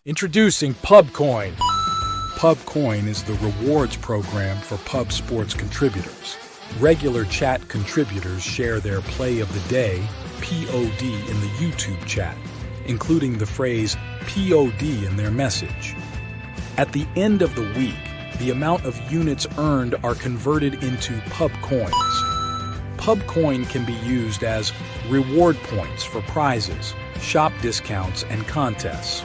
Introducing Pubcoin. Pubcoin is the rewards program for pub sports contributors. Regular chat contributors share their play of the day, POD, in the YouTube chat, including the phrase POD in their message. At the end of the week, the amount of units earned are converted into Pubcoins. Pubcoin can be used as reward points for prizes, shop discounts, and contests.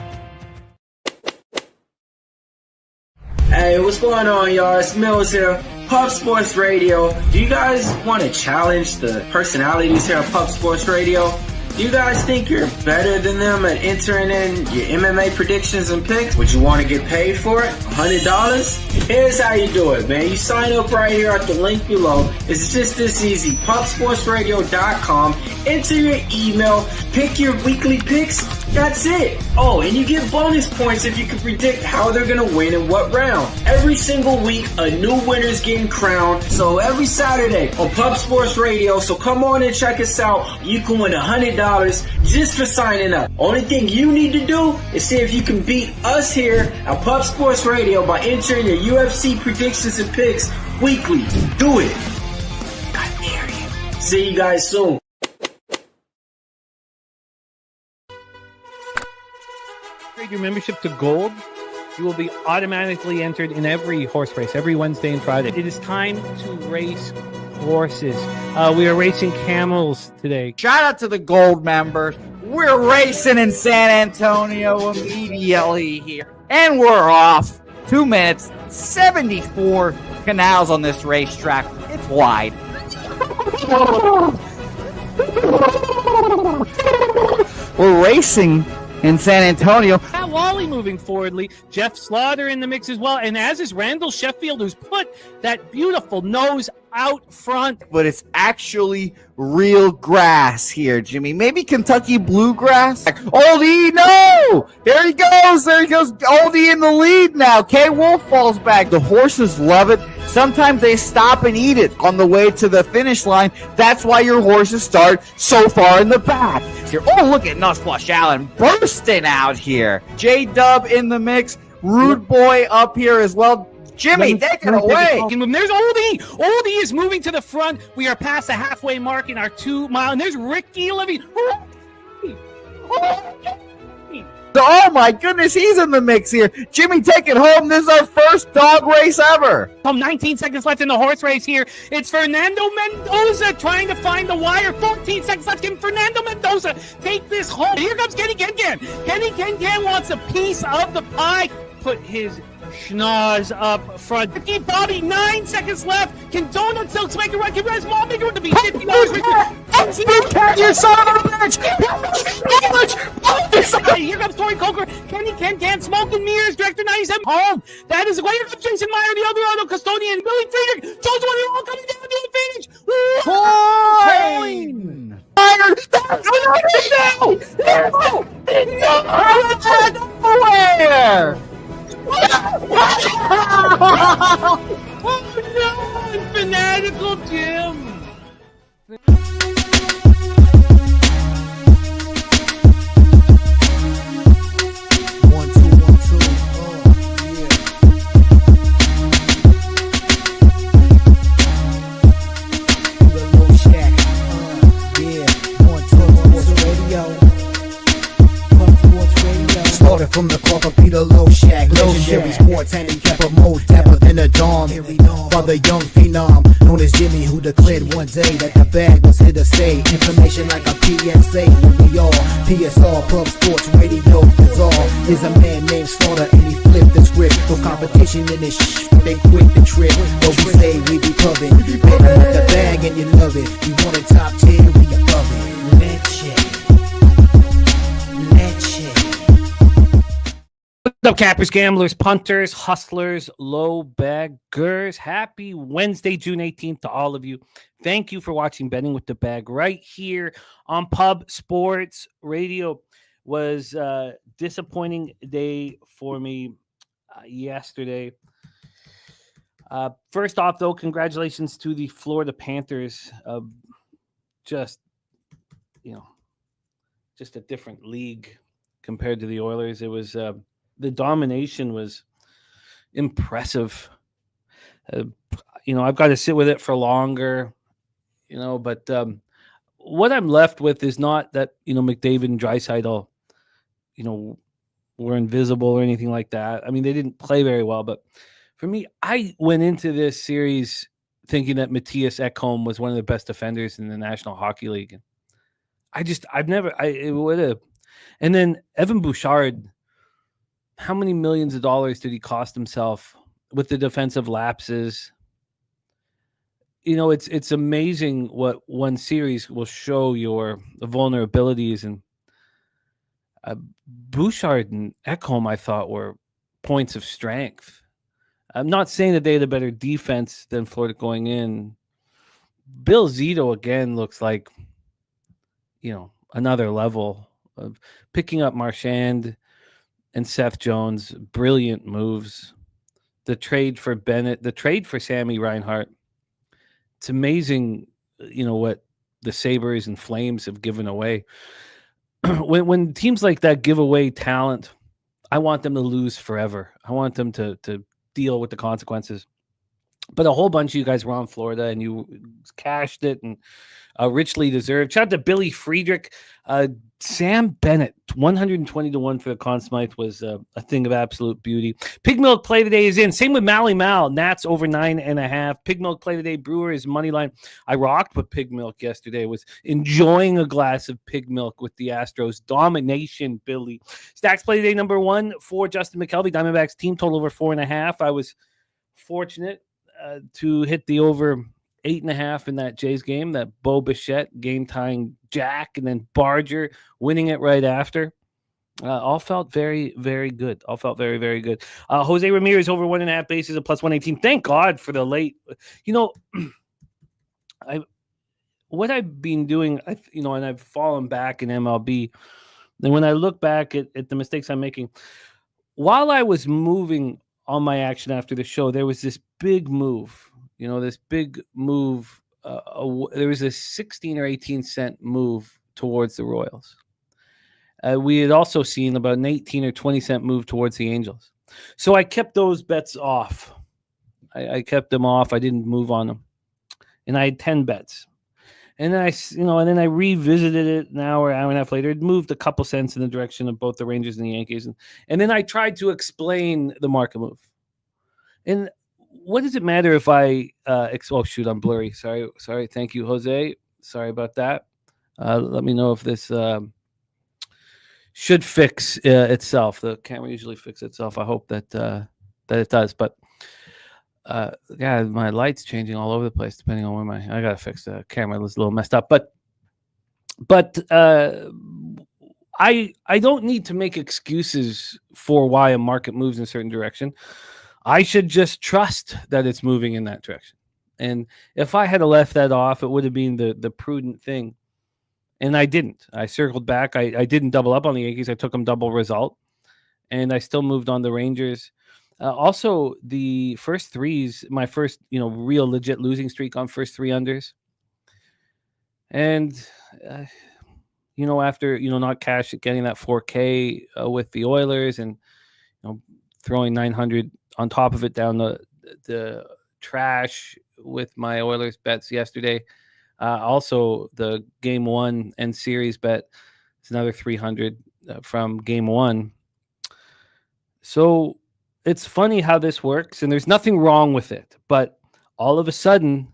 Hey, what's going on, y'all? It's Mills here, Pub Sports Radio. Do you guys want to challenge the personalities here at Pub Sports Radio? Do you guys think you're better than them at entering in your MMA predictions and picks? Would you want to get paid for it? $100? Here's how you do it, man. You sign up right here at the link below. It's just this easy. PubSportsRadio.com. Enter your email. Pick your weekly picks. That's it. Oh, and you get bonus points if you can predict how they're going to win in what round. Every single week, a new winner's getting crowned. So every Saturday on Pub Sports Radio. So come on and check us out. You can win $100 just for signing up. Only thing you need to do is see if you can beat us here at Pub Sports Radio by entering your UFC predictions and picks weekly. Do it. I dare you. See you guys soon. Upgrade your membership to Gold. You will be automatically entered in every horse race, every Wednesday and Friday. It is time to race horses. We are racing camels today. Shout out to the Gold members. We're racing in San Antonio immediately here. And we're off. 2 minutes, 74 canals on this racetrack. It's wide. We're racing in San Antonio. Pat Wally moving forwardly. Jeff Slaughter in the mix as well. And as is Randall Sheffield, who's put that beautiful nose out front. But it's actually real grass here, Jimmy. Maybe Kentucky bluegrass. Oldie, no! There he goes. Oldie in the lead now. K. Wolf falls back. The horses love it. Sometimes they stop and eat it on the way to the finish line. That's why your horses start so far in the back. Here. Oh, look at Nussflush Allen bursting out here. J-Dub in the mix. Rude Boy up here as well. Jimmy, take it away. There's Oldie. Oldie is moving to the front. We are past the halfway mark in our 2 mile. And there's Ricky Levy. Oh my goodness, he's in the mix here. Jimmy, take it home. This is our first dog race ever. 19 seconds left in the horse race here. It's Fernando Mendoza trying to find the wire. 14 seconds left. Can Fernando Mendoza take this home? Here comes Kenny Can. Kenny Can wants a piece of the pie. Put his schnoz up front. Ricky Bobby, 9 seconds left. Can Donut Silks make a run? Can Res Mall make a run to be $50? You son of a bitch! Here comes Tori Coker. Kenny Can Smoke and Mirrors. Director 97 home. That is a way. Here comes Jason Meyer, the Eldorado custodian. Billy Friedrich. Jones one all coming down the advantage. Coin! Nowhere! Oh no! Fanatical Jim! From the corporate Peter Low Shack, legendary sports handicapper, more dapper than a dawn. Father young phenom, known as Jimmy, who declared one day that the bag was here to stay. Information like a PSA, when we all PSR, Pub Sports Radio, bizarre. Is a man named Slaughter and he flipped the script. No competition in this they quit the trip. But we say we be pubbing, better with the bag and you love it. You want a top 10, we above it. Leche. What's up, cappers, gamblers, punters, hustlers, low baggers? Happy Wednesday, June 18th to all of you. Thank you for watching Betting with the Bag right here on Pub Sports Radio. Was a disappointing day for me yesterday. First off, though, congratulations to the Florida Panthers. Just a different league compared to the Oilers. It was the domination was impressive. I've got to sit with it for longer, but what I'm left with is not that, McDavid and Draisaitl, were invisible or anything like that. I mean, they didn't play very well, but for me, I went into this series thinking that Matthias Ekholm was one of the best defenders in the National Hockey League. It would have. And then Evan Bouchard, how many millions of dollars did he cost himself with the defensive lapses? It's amazing what one series will show your vulnerabilities. And Bouchard and Ekholm, I thought, were points of strength. I'm not saying that they had a better defense than Florida going in. Bill Zito again looks like, another level of picking up Marchand and Seth Jones. Brilliant moves. The trade for Bennett, the trade for Sammy Reinhart. It's amazing, what the Sabres and Flames have given away. When teams like that give away talent, I want them to lose forever. I want them to deal with the consequences. But a whole bunch of you guys were on Florida and you cashed it and richly deserved. Shout out to Billy Friedrich. Sam Bennett, 120-1 for the Conn Smythe was a thing of absolute beauty. Pig Milk play today is in. Same with Mally Mal. Nats over 9.5. Pig Milk play today. Brewer is money line. I rocked with Pig Milk yesterday. Was enjoying a glass of Pig Milk with the Astros. Domination, Billy. Stacks play today number 1 for Justin McKelvey. Diamondbacks team total over 4.5. I was fortunate to hit the over 8.5 in that Jays game, that Bo Bichette game tying jack, and then Barger winning it right after. All felt very, very good. All felt very, very good. Jose Ramirez over 1.5 bases, a +118. Thank God for the late. What I've been doing, and I've fallen back in MLB. And when I look back at the mistakes I'm making, while I was moving on my action after the show, there was this big move. This big move. There was a 16 or 18 cent move towards the Royals. We had also seen about an 18 or 20 cent move towards the Angels. So I kept those bets off. I kept them off. I didn't move on them. And I had 10 bets. And then I revisited it an hour and a half later. It moved a couple cents in the direction of both the Rangers and the Yankees. And then I tried to explain the market move. And what does it matter if I I'm blurry. Sorry. Thank you, Jose. Sorry about that. Let me know if this should fix itself. The camera usually fixes itself. I hope that it does. But my light's changing all over the place depending on where I gotta fix the camera. It was a little messed up. But I don't need to make excuses for why a market moves in a certain direction. I should just trust that it's moving in that direction. And if I had left that off, it would have been the prudent thing. And I didn't. I circled back. I didn't double up on the Yankees. I took them double result. And I still moved on the Rangers. Also, the first threes, my first, real legit losing streak on first 3 unders. And, after, not getting that 4K with the Oilers and, throwing 900 on top of it down the trash with my Oilers bets yesterday. Also, the game 1 and series bet is another 300 from game 1. So it's funny how this works, and there's nothing wrong with it. But all of a sudden,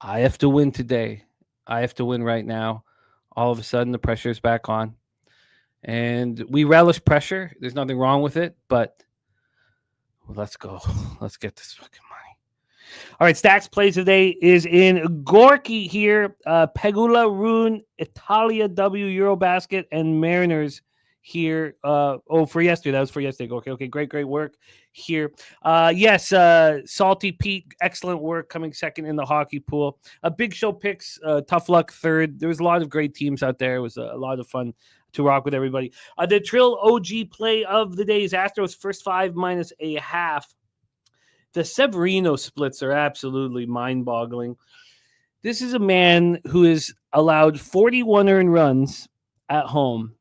I have to win today. I have to win right now. All of a sudden, the pressure is back on. And we relish pressure. There's nothing wrong with it, but let's go. Let's get this fucking money. All right, Stacks plays today is in Gorky here. Pegula, Rune, Italia, W, Eurobasket, and Mariners here. For yesterday. That was for yesterday. Okay, great work here. Yes, Salty Pete, excellent work coming second in the hockey pool. Big Show picks, tough luck third. There was a lot of great teams out there. It was a lot of fun to rock with everybody. The Trill OG play of the day is Astros first 5 -1/2. The Severino splits are absolutely mind-boggling. This is a man who has allowed 41 earned runs at home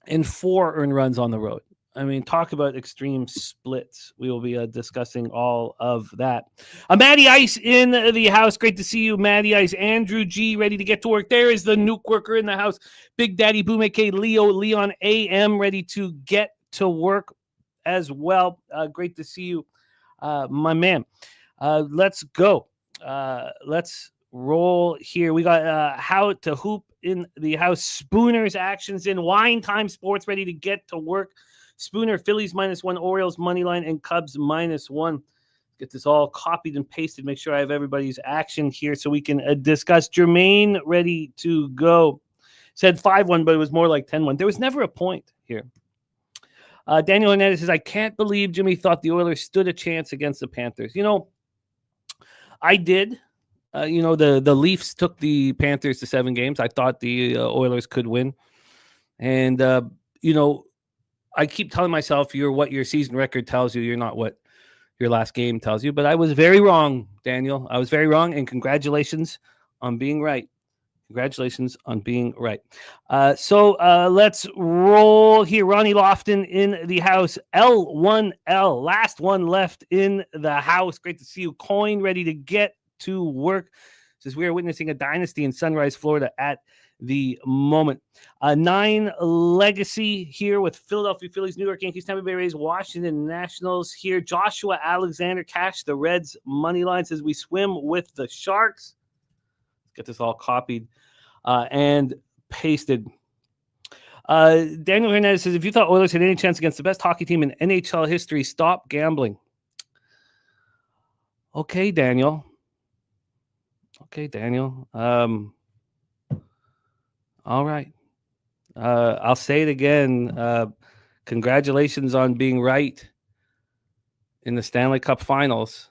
and 4 earned runs on the road. I mean, talk about extreme splits. We will be discussing all of that. Matty Ice in the house. Great to see you, Matty Ice. Andrew G, ready to get to work. There is the nuke worker in the house. Big Daddy Boom, aka Leo Leon AM, ready to get to work as well. Great to see you, my man. Let's go. Let's roll here. We got How to Hoop in the house. Spooner's actions in Wine Time Sports, ready to get to work. Spooner, Phillies -1, Orioles money line, and Cubs -1. Get this all copied and pasted. Make sure I have everybody's action here so we can discuss. Jermaine, ready to go. Said 5-1, but it was more like 10-1. There was never a point here. Daniel Hernandez says, I can't believe Jimmy thought the Oilers stood a chance against the Panthers. You know, I did. The Leafs took the Panthers to 7 games. I thought the Oilers could win. And, I keep telling myself you're what your season record tells you. You're not what your last game tells you. But I was very wrong, Daniel. I was very wrong, and congratulations on being right. Congratulations on being right. So let's roll here. Ronnie Lofton in the house. L1L, last one left in the house. Great to see you. Coin ready to get to work. Says we are witnessing a dynasty in Sunrise, Florida at the moment. 9 legacy here with Philadelphia Phillies, New York Yankees, Tampa Bay Rays, Washington Nationals here. Joshua Alexander cash the Reds money line, says we swim with the Sharks. Let's get this all copied and pasted. Daniel Hernandez says, if you thought Oilers had any chance against the best hockey team in NHL history, stop gambling. Okay, Daniel. All right. I'll say it again. Congratulations on being right in the Stanley Cup Finals.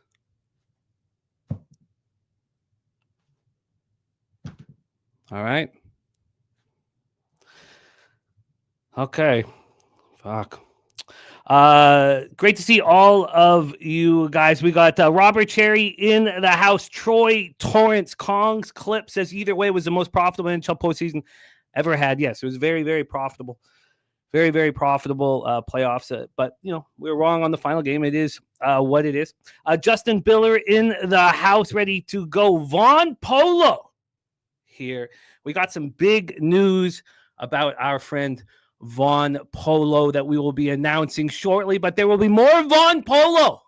All right. Okay. Fuck. Great to see all of you guys. We got Robert Cherry in the house. Troy Torrance, Kong's Clip says either way was the most profitable NHL postseason ever had. Yes, it was very, very profitable. Very, very profitable playoffs. But, we were wrong on the final game. It is what it is. Justin Biller in the house, ready to go. Vaughn Polo here. We got some big news about our friend Vaughn Polo that we will be announcing shortly, but there will be more Vaughn Polo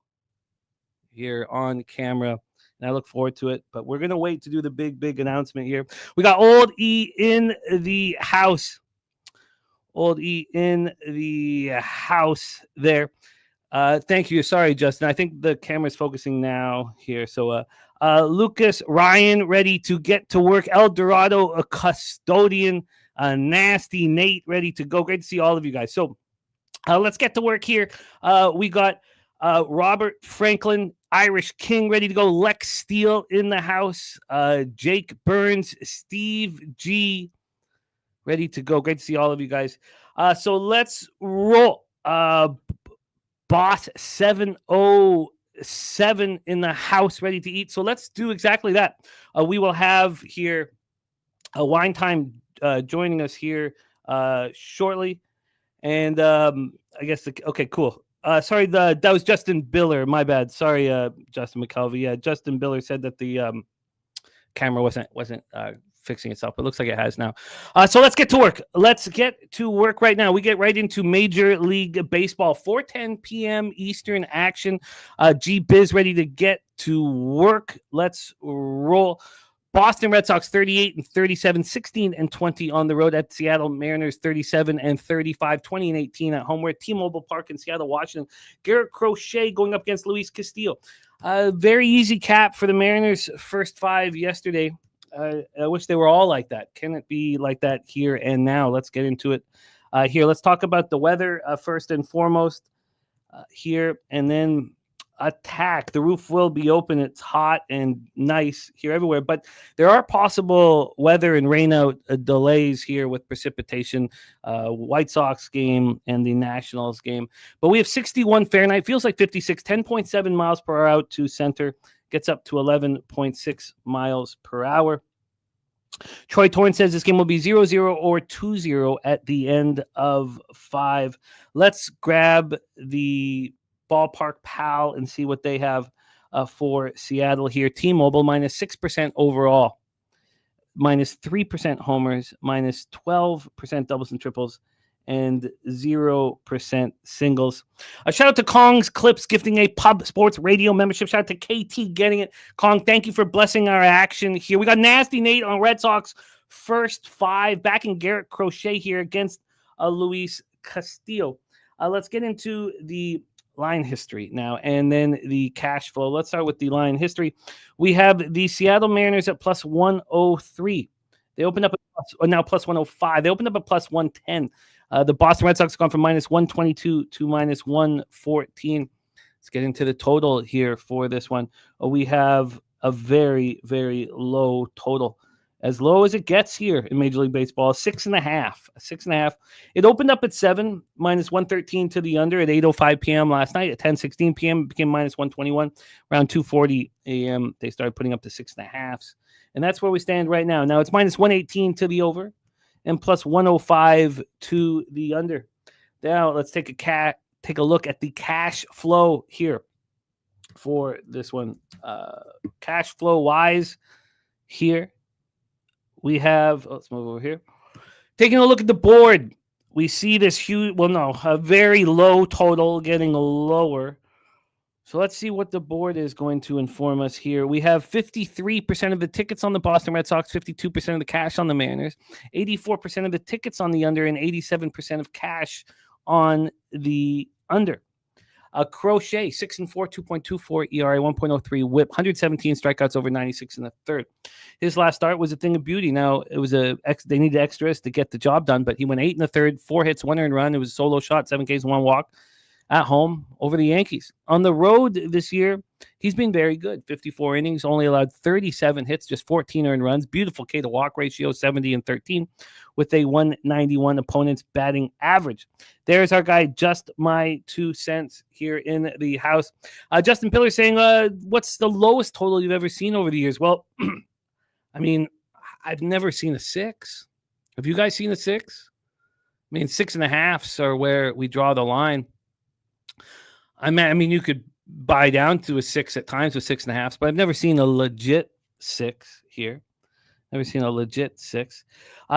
here on camera, and I look forward to it. But we're going to wait to do the big announcement here. We got Old E in the house. Old E in the house there. Thank you. Sorry, Justin. I think the camera's focusing now here. So Lucas Ryan ready to get to work. El Dorado, a custodian. Nasty Nate ready to go. Great to see all of you guys. So let's get to work here. We got Robert Franklin, Irish King, ready to go. Lex Steele in the house. Jake Burns, Steve G, ready to go. Great to see all of you guys. So let's roll. Boss 707 in the house, ready to eat. So let's do exactly that. We will have here a Wine Time joining us here shortly. And I guess, okay, cool. Sorry, that was Justin Biller. My bad. Sorry, Justin McKelvey. Yeah, Justin Biller said that the camera wasn't fixing itself, but it looks like it has now. So let's get to work. Let's get to work right now. We get right into Major League Baseball. 4:10 p.m. Eastern action. G-Biz ready to get to work. Let's roll. Boston Red Sox 38-37, 16-20 on the road at Seattle Mariners 37-35, 20-18 at home. We're at T-Mobile Park in Seattle, Washington. Garrett Crochet going up against Luis Castillo. Very easy cap for the Mariners' first 5 yesterday. I wish they were all like that. Can it be like that here and now? Let's get into it here. Let's talk about the weather first and foremost here, and then attack. The roof will be open. It's hot and nice here everywhere, but there are possible weather and rainout delays here with precipitation, White Sox game and the Nationals game. But we have 61 Fahrenheit, feels like 56, 10.7 miles per hour out to center, gets up to 11.6 miles per hour. Troy Torrance says this game will be 0-0 or 2-0 at the end of 5. Let's grab the ballpark pal and see what they have for Seattle here. T-Mobile minus 6% overall, minus 3% homers, minus 12% doubles and triples, and 0% singles. A shout out to Kong's Clips gifting a Pub Sports Radio membership. Shout out to KT getting it. Kong, thank you for blessing our action here. We got Nasty Nate on Red Sox first 5, backing Garrett Crochet here against Luis Castillo. Let's get into the line history now and then the cash flow. Let's start with the line history. We have the Seattle Mariners at plus 103. They opened up at now plus 105. They opened up at plus 110. The Boston Red Sox gone from minus 122 to minus 114. Let's get into the total here for this one. We have a very, very low total. As low as it gets here in Major League Baseball, 6.5. 6.5. It opened up at 7, minus 113 to the under at 8:05 p.m. last night. At 10:16 p.m., it became minus 121. Around 2:40 a.m., they started putting up to 6.5s. And that's where we stand right now. Now it's minus 118 to the over and plus 105 to the under. Now let's take a look at the cash flow here for this one. Cash flow wise here. We have, let's move over here. Taking a look at the board, we see this huge, a very low total getting lower. So let's see what the board is going to inform us here. We have 53% of the tickets on the Boston Red Sox, 52% of the cash on the Mariners, 84% of the tickets on the under, and 87% of cash on the under. Crochet, 6-4, 2.24 ERA, 1.03 whip, 117 strikeouts over 96 in the third. His last start was a thing of beauty. Now, it was they needed extras to get the job done, but he went 8 in the third, 4 hits, 1 earned run. It was a solo shot, 7 Ks, 1 walk at home over the Yankees. On the road this year, he's been very good. 54 innings, only allowed 37 hits, just 14 earned runs. Beautiful K to walk ratio, 70 and 13, with a 191 opponent's batting average. There's our guy, Just My 2 cents here in the house. Justin Pillar saying, what's the lowest total you've ever seen over the years? Well, I mean, I've never seen a 6. Have you guys seen a 6? I mean, 6.5s are where we draw the line. I mean, you could buy down to a 6 at times with 6.5s, but I've never seen a legit 6 here. Never seen a legit 6.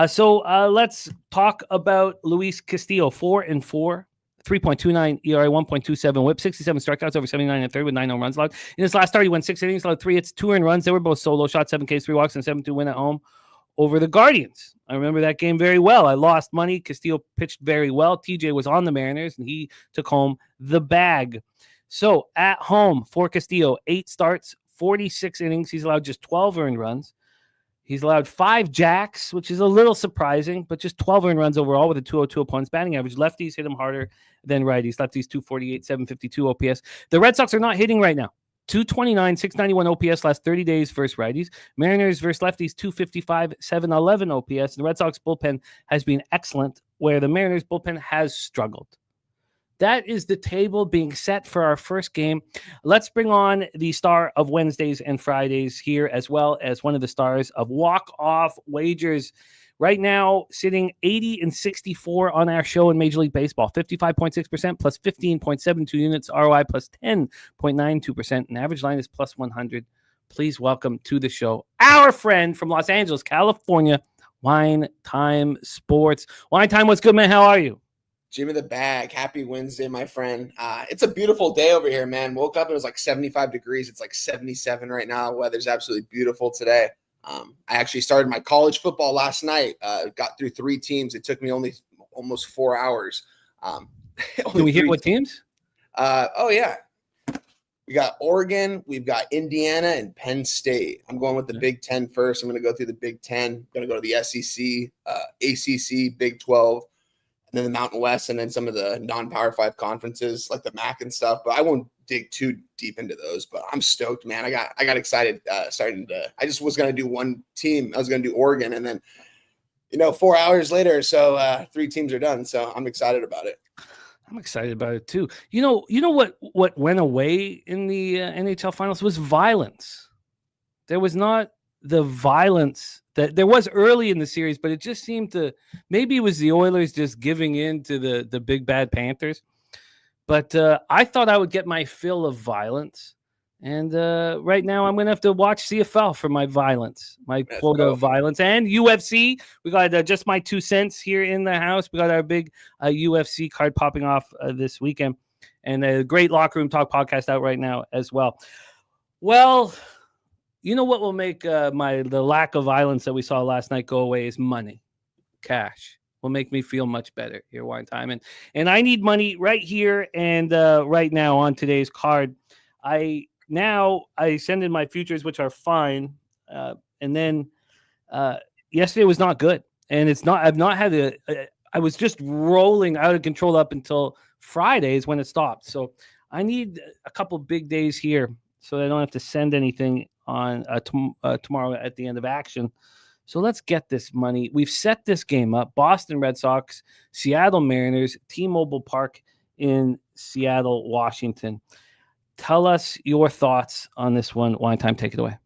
So let's talk about Luis Castillo. 4-4, 3.29 ERA, 1.27 whip, 67 strikeouts over 79 and third with 9 home runs allowed. In his last start, he went 6 innings, allowed 3 hits, 2 earned runs. They were both solo shots, 7 Ks, 3 walks, and 7-2 win at home over the Guardians. I remember that game very well. I lost money. Castillo pitched very well. TJ was on the Mariners, and he took home the bag. So at home for Castillo, 8 starts, 46 innings. He's allowed just 12 earned runs. He's allowed 5 jacks, which is a little surprising, but just 12 earned runs overall with a 202 opponent's batting average. Lefties hit him harder than righties. Lefties 248, 752 OPS. The Red Sox are not hitting right now. 229, 691 OPS last 30 days versus righties. Mariners versus lefties, 255, 711 OPS. The Red Sox bullpen has been excellent, where the Mariners bullpen has struggled. That is the table being set for our first game. Let's bring on the star of Wednesdays and Fridays here, as well as one of the stars of walk-off wagers. Right now, sitting 80-64 on our show in Major League Baseball. 55.6% plus 15.72 units. ROI plus 10.92%. And average line is plus 100. Please welcome to the show our friend from Los Angeles, California, Wine Time Sports. Wine Time, what's good, man? How are you? Jimmy the Bag. Happy Wednesday, my friend. It's a beautiful day over here, man. Woke up, it was like 75 degrees. It's like 77 right now. Weather's absolutely beautiful today. I actually started my college football last night. Got through 3 teams. It took me only almost 4 hours. Can we hit what teams? Oh, yeah. We got Oregon. We've got Indiana and Penn State. I'm going with the Big Ten first. I'm going to go through the Big Ten. I'm going to go to the SEC, ACC, Big 12. And then the Mountain West, and then some of the non-Power 5 conferences like the MAC and stuff. But I won't dig too deep into those. But I'm stoked, man. I got excited I just was going to do one team. I was going to do Oregon. And then, 4 hours later, so 3 teams are done. So I'm excited about it. I'm excited about it too. You know what went away in the NHL finals was violence. There was not the violence that there was early in the series, but it just seemed to, maybe it was the Oilers just giving in to the big bad Panthers. But I thought I would get my fill of violence. And right now I'm going to have to watch CFL for my violence, my quota of violence. And UFC, we got just my 2 cents here in the house. We got our big UFC card popping off this weekend. And a great Locker Room Talk podcast out right now as well. Well, you know what will make the lack of violence that we saw last night go away is money. Cash will make me feel much better here, Wine Time. And I need money right here and right now on today's card. I send in my futures, which are fine. And then yesterday was not good. And I've not had I was just rolling out of control up until Fridays when it stopped. So I need a couple big days here so that I don't have to send anything on tomorrow at the end of action. So let's get this money. We've set this game up. Boston Red Sox, Seattle Mariners, T-Mobile Park in Seattle, Washington. Tell us your thoughts on this one. Wine Time, take it away.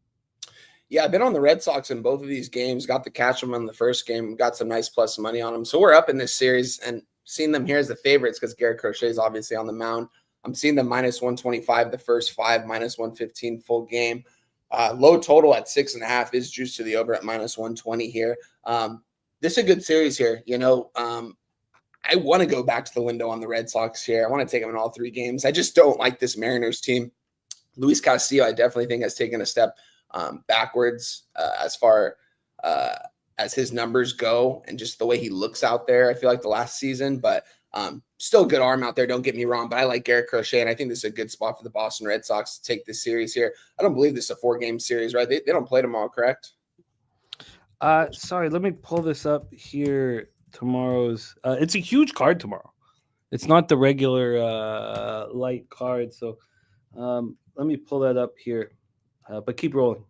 Yeah, I've been on the Red Sox in both of these games. Got to catch them in the first game. Got some nice plus money on them. So we're up in this series and seeing them here as the favorites because Garrett Crochet is obviously on the mound. I'm seeing them minus 125 the first 5, minus 115 full game. Low total at 6.5 is juiced to the over at minus 120 here. This is a good series here. I want to go back to the window on the Red Sox here. I want to take them in all 3 games. I just don't like this Mariners team. Luis Castillo, I definitely think, has taken a step backwards as far as his numbers go and just the way he looks out there. I feel like the last season, but still a good arm out there. Don't get me wrong, but I like Garrett Crochet, and I think this is a good spot for the Boston Red Sox to take this series here. I don't believe this is a 4-game series, right? They don't play tomorrow, correct? Sorry, let me pull this up here. Tomorrow's it's a huge card tomorrow. It's not the regular light card. So let me pull that up here. But keep rolling.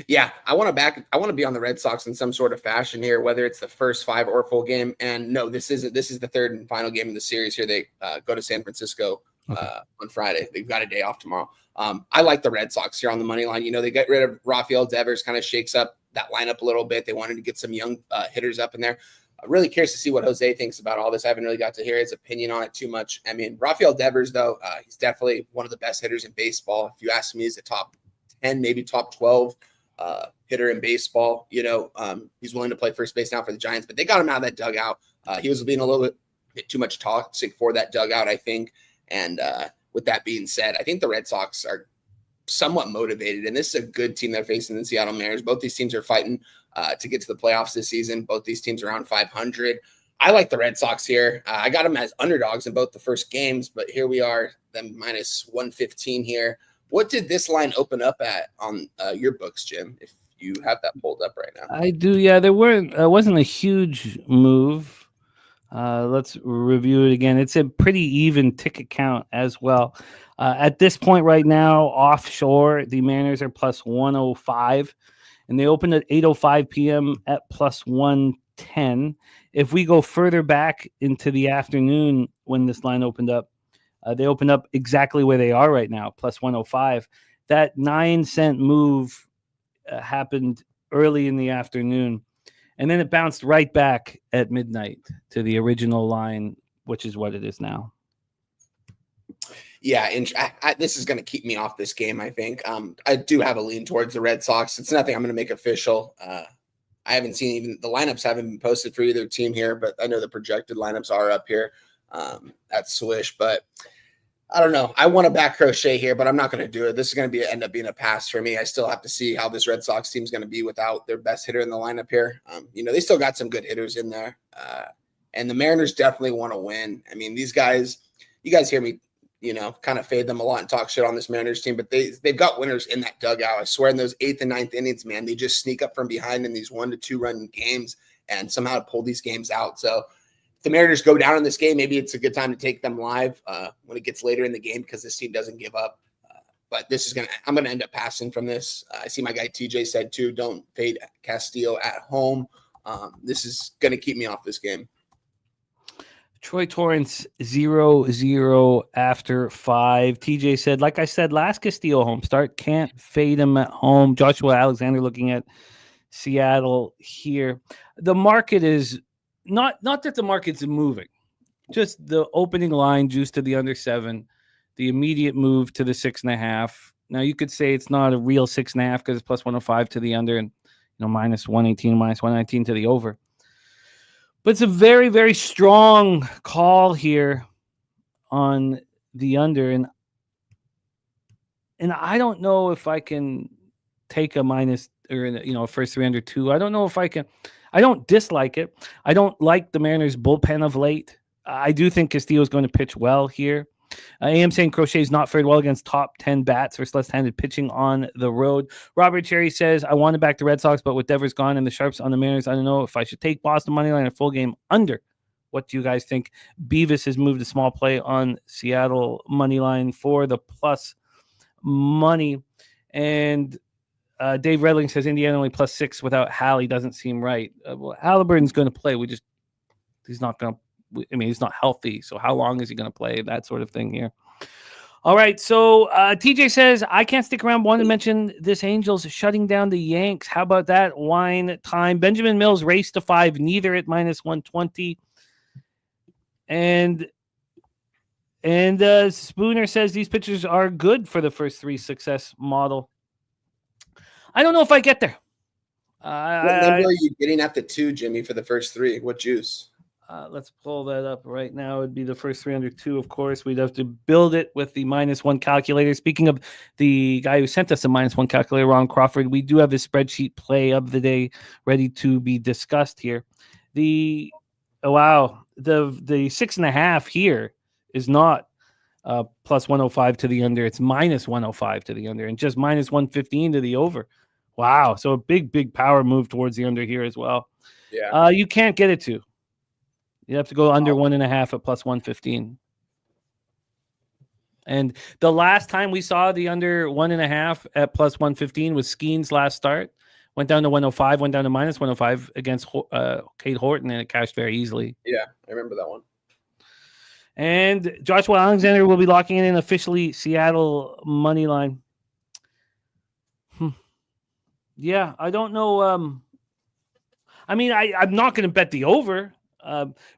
Yeah, I want to be on the Red Sox in some sort of fashion here, whether it's the first 5 or full game. And no, this isn't. This is the 3rd and final game of the series here. They go to San Francisco on Friday. They've got a day off tomorrow. I like the Red Sox here on the money line. They get rid of Rafael Devers, kind of shakes up that lineup a little bit. They wanted to get some young hitters up in there. I'm really curious to see what Jose thinks about all this. I haven't really got to hear his opinion on it too much. I mean, Rafael Devers, though, he's definitely one of the best hitters in baseball. If you ask me, he's a top 10, maybe top 12 hitter in baseball. He's willing to play first base now for the Giants, but they got him out of that dugout. He was being a little bit too much toxic for that dugout, I think. And with that being said, I think the Red Sox are somewhat motivated, and this is a good team they're facing in the Seattle Mariners. Both these teams are fighting to get to the playoffs this season. Both these teams are around 500. I like the Red Sox here. I got them as underdogs in both the first games, but here we are, them minus 115 here. What did this line open up at on your books, Jim, if you have that pulled up right now? I do, yeah. There wasn't a huge move. Let's review it again. It's a pretty even ticket count as well. At this point right now, offshore, the Mariners are plus 105, and they opened at 8:05 p.m. at plus 110. If we go further back into the afternoon when this line opened up, they opened up exactly where they are right now, plus 105. That 9-cent move happened early in the afternoon, and then it bounced right back at midnight to the original line, which is what it is now. Yeah, and this is going to keep me off this game, I think. I do have a lean towards the Red Sox. It's nothing I'm going to make official. I haven't seen even the lineups haven't been posted for either team here, but I know the projected lineups are up here at Swish. But I don't know. I want to back Crochet here, but I'm not going to do it. This is going to end up being a pass for me. I still have to see how this Red Sox team is going to be without their best hitter in the lineup here. They still got some good hitters in there. And the Mariners definitely want to win. I mean, these guys, you guys hear me, kind of fade them a lot and talk shit on this Mariners team, but they've got winners in that dugout. I swear in those 8th and 9th innings, man, they just sneak up from behind in these 1 to 2 run games and somehow pull these games out. So if the Mariners go down in this game, maybe it's a good time to take them live when it gets later in the game because this team doesn't give up. But I'm going to end up passing from this. I see my guy TJ said too, don't fade Castillo at home. This is going to keep me off this game. Troy Torrance 0-0 after 5. TJ said, like I said, last Castillo home start. Can't fade him at home. Joshua Alexander looking at Seattle here. The market is not that the market's moving, just the opening line juice to the under 7, the immediate move to the 6.5. Now you could say it's not a real 6.5 because it's plus 105 to the under and minus 118, minus 119 to the over. But it's a very, very strong call here on the under, and I don't know if I can take a minus or first 3 under 2. I don't know if I can. I don't dislike it. I don't like the Mariners bullpen of late. I do think Castillo is going to pitch well here. I am saying Crochet's not fared well against top 10 bats versus left-handed pitching on the road. Robert Cherry says, I want to back the Red Sox, but with Devers gone and the Sharps on the Mariners, I don't know if I should take Boston money line or full game under. What do you guys think? Beavis has moved a small play on Seattle money line for the plus money. And Dave Redling says Indiana only +6 without Halley doesn't seem right. Well, Halliburton's going to play. He's not going to. He's not healthy. So how long is he going to play? That sort of thing here. All right. So TJ says, I can't stick around. Want to mention this Angels shutting down the Yanks. How about that? Wine time. Benjamin Mills race to 5, neither at minus 120. And Spooner says these pitchers are good for the first 3 success model. I don't know if I get there. What number are you getting at the 2, Jimmy, for the first 3? What juice? Let's pull that up right now. It'd be the first 3 under 2, of course. We'd have to build it with the -1 calculator. Speaking of the guy who sent us a -1 calculator, Ron Crawford, we do have his spreadsheet play of the day ready to be discussed here. The 6.5 here is not plus 105 to the under. It's minus 105 to the under and just minus 115 to the over. Wow. So a big power move towards the under here as well. Yeah. You can't get it to. You have to go under 1.5 at plus 115. And the last time we saw the under 1.5 at plus 115 was Skeen's last start. Went down to 105, went down to minus 105 against Kate Horton, and it cashed very easily. Yeah, I remember that one. And Joshua Alexander will be locking in officially Seattle money line. Yeah, I don't know. I'm not going to bet the over.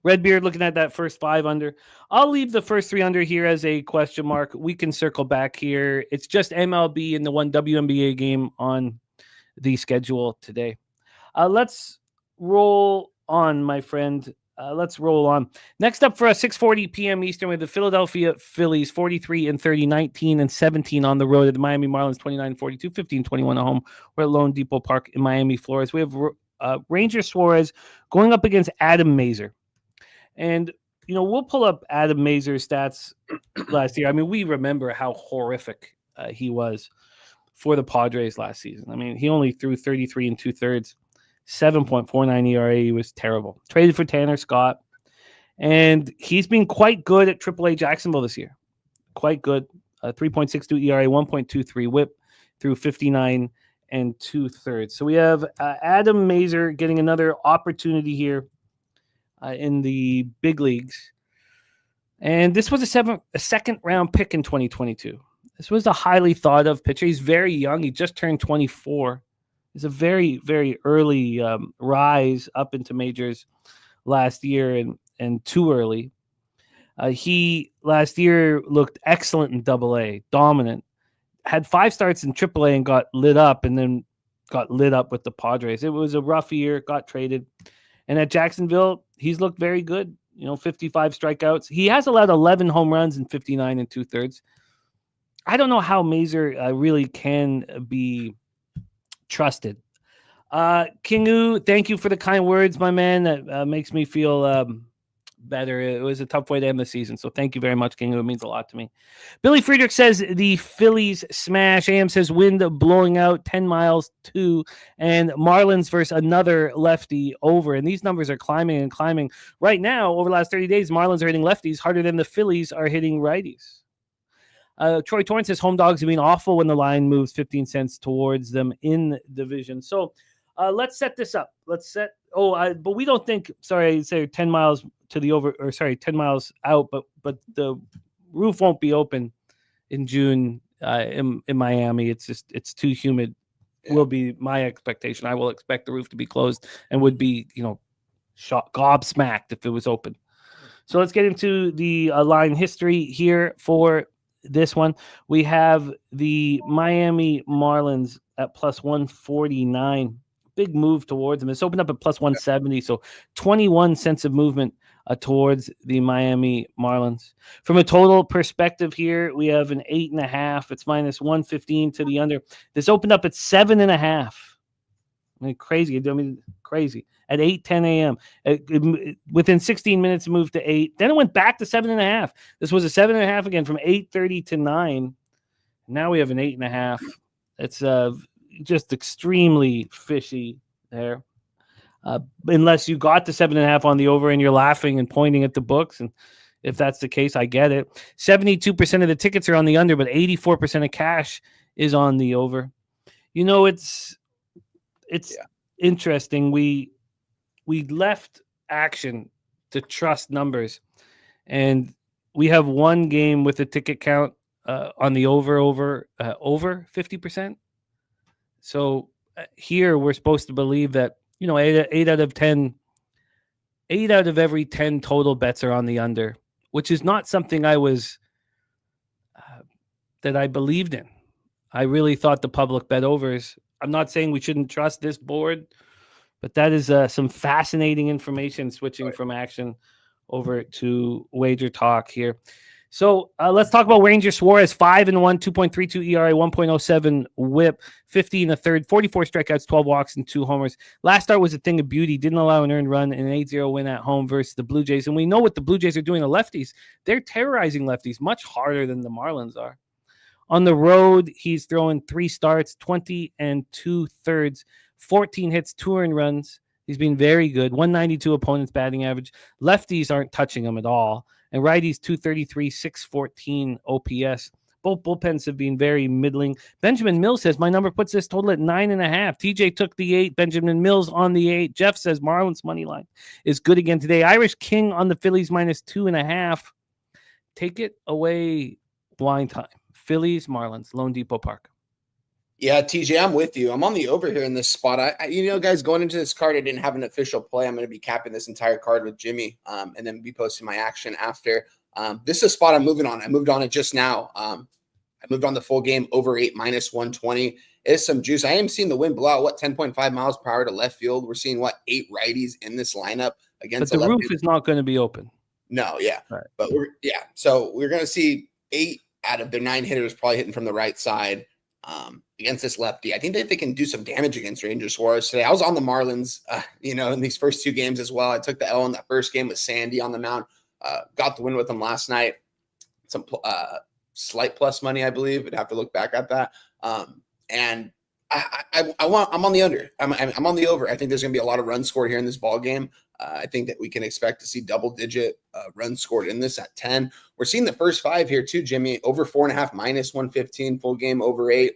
Redbeard looking at that first 5 under. I'll leave the first 3 under here as a question mark. We can circle back here. It's just MLB and the one WNBA game on the schedule today. Let's roll on, my friend. Let's roll on. Next up for us, 6:40 p.m. Eastern, with the Philadelphia Phillies 43-30, 19-17 on the road at the Miami Marlins 29-42, 15-21 at home. We're at loanDepot Park in Miami, Flores. We have Ranger Suarez going up against Adam Mazur. And, we'll pull up Adam Mazur's stats last year. We remember how horrific he was for the Padres last season. He only threw 33 2/3, 7.49 ERA. He was terrible. Traded for Tanner Scott. And he's been quite good at AAA Jacksonville this year. Quite good. 3.62 ERA, 1.23 whip through 59 2/3. So we have Adam Mazur getting another opportunity here in the big leagues. And this was a second round pick in 2022. This was a highly thought of pitcher. He's very young. He just turned 24. He's a very, very early rise up into majors last year and too early. He last year looked excellent in AA, dominant. Had 5 starts in AAA and got lit up, and then got lit up with the Padres. It was a rough year, got traded. And at Jacksonville, he's looked very good. 55 strikeouts. He has allowed 11 home runs in 59 2/3. I don't know how Mazur really can be trusted. Kingu, thank you for the kind words, my man. That makes me feel better. It was a tough way to end the season, so thank you very much, Kingu. It means a lot to me. Billy Friedrich says the Phillies smash. AM says wind blowing out 10 miles to, and Marlins versus another lefty over. And these numbers are climbing and climbing. Right now, over the last 30 days, Marlins are hitting lefties harder than the Phillies are hitting righties. Troy Torrance says home dogs have been awful when the line moves 15 cents towards them in division. So let's set this up. But we don't think, I say 10 miles to the over, 10 miles out, but the roof won't be open in June in Miami. It's too humid will be my expectation. I will expect the roof to be closed and would be, gobsmacked if it was open. So let's get into the line history here for this one. We have the Miami Marlins at plus 149. Big move towards them. It's opened up at plus 170, so 21 cents of movement towards the Miami Marlins. From a total perspective here, we have an 8.5. It's minus 115 to the under. This opened up at 7.5. Crazy at 8:10 a.m. Within 16 minutes, it moved to 8. Then it went back to 7.5. This was a 7.5 again from 8:30 to 9. Now we have an 8.5. It's just extremely fishy there. Unless you got the 7.5 on the over and you're laughing and pointing at the books, and if that's the case, I get it. 72% of the tickets are on the under, but 84% of cash is on the over. It's interesting. We left action to trust numbers, and we have one game with a ticket count on the over 50%. So here we're supposed to believe that 8 out of every 10 total bets are on the under, which is not something I was that I believed in. I really thought the public bet overs. I'm not saying we shouldn't trust this board, but that is some fascinating information switching from action over to wager talk here. So let's talk about Ranger Suarez. 5-1, 2.32 ERA, 1.07 WHIP, 50 in the third, 44 strikeouts, 12 walks, and 2 homers. Last start was a thing of beauty. Didn't allow an earned run and an 8-0 win at home versus the Blue Jays. And we know what the Blue Jays are doing to lefties. They're terrorizing lefties much harder than the Marlins are. On the road, he's throwing 3 starts, 20 2/3, 14 hits, 2 earned runs. He's been very good. 192 opponent's batting average. Lefties aren't touching him at all. And righties, 233, 614 OPS. Both bullpens have been very middling. Benjamin Mills says, my number puts this total at 9.5. TJ took the 8. Benjamin Mills on the 8. Jeff says, Marlins money line is good again today. Irish King on the Phillies minus 2.5. Take it away, blind time. Phillies, Marlins, loanDepot Park. Yeah, TJ, I'm with you. I'm on the over here in this spot. Guys, going into this card, I didn't have an official play. I'm going to be capping this entire card with Jimmy, and then be posting my action after. This is a spot I'm moving on. I moved on it just now. I moved on the full game over 8 minus 120. It's some juice. I am seeing the wind blow out, 10.5 miles per hour to left field. We're seeing 8 righties in this lineup against. But the roof is not going to be open. No, yeah, right. But so we're going to see 8 out of their 9 hitters probably hitting from the right side against this lefty. I think that they can do some damage against Ranger Suarez today. I was on the Marlins, in these first 2 games as well. I took the L in that first game with Sandy on the mound. Got the win with them last night. Some slight plus money, I believe. I'd have to look back at that. And I'm on the under. I'm on the over. I think there's going to be a lot of runs scored here in this ball game. I think that we can expect to see double-digit runs scored in this at 10. We're seeing the first 5 here too, Jimmy. Over 4.5 minus 115, full game over 8.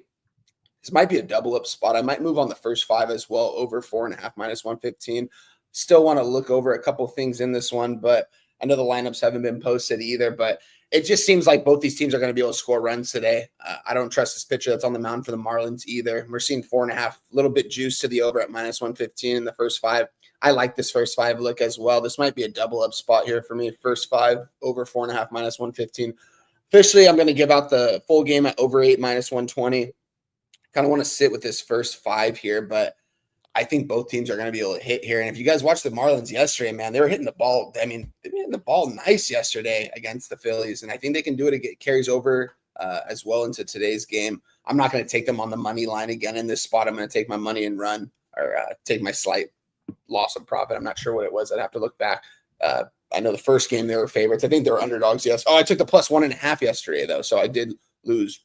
This might be a double-up spot. I might move on the first 5 as well, over 4.5 minus 115. Still want to look over a couple things in this one, but I know the lineups haven't been posted either, but it just seems like both these teams are going to be able to score runs today. I don't trust this pitcher that's on the mound for the Marlins either. We're seeing 4.5, little bit juice to the over at minus 115 in the first 5. I like this first 5 look as well. This might be a double up spot here for me. First 5 over 4.5 minus 115. Officially, I'm going to give out the full game at over 8 minus 120. Kind of want to sit with this first 5 here, but I think both teams are going to be able to hit here. And if you guys watched the Marlins yesterday, man, they were hitting the ball. I mean, they were hitting the ball nice yesterday against the Phillies. And I think they can do it. It carries over as well into today's game. I'm not going to take them on the money line again in this spot. I'm going to take my money and run, or take my slight loss of profit. I'm not sure what it was. I'd have to look back. I know the first game they were favorites. I think they were underdogs. Yes. Oh, I took the plus 1.5 yesterday though. So I did lose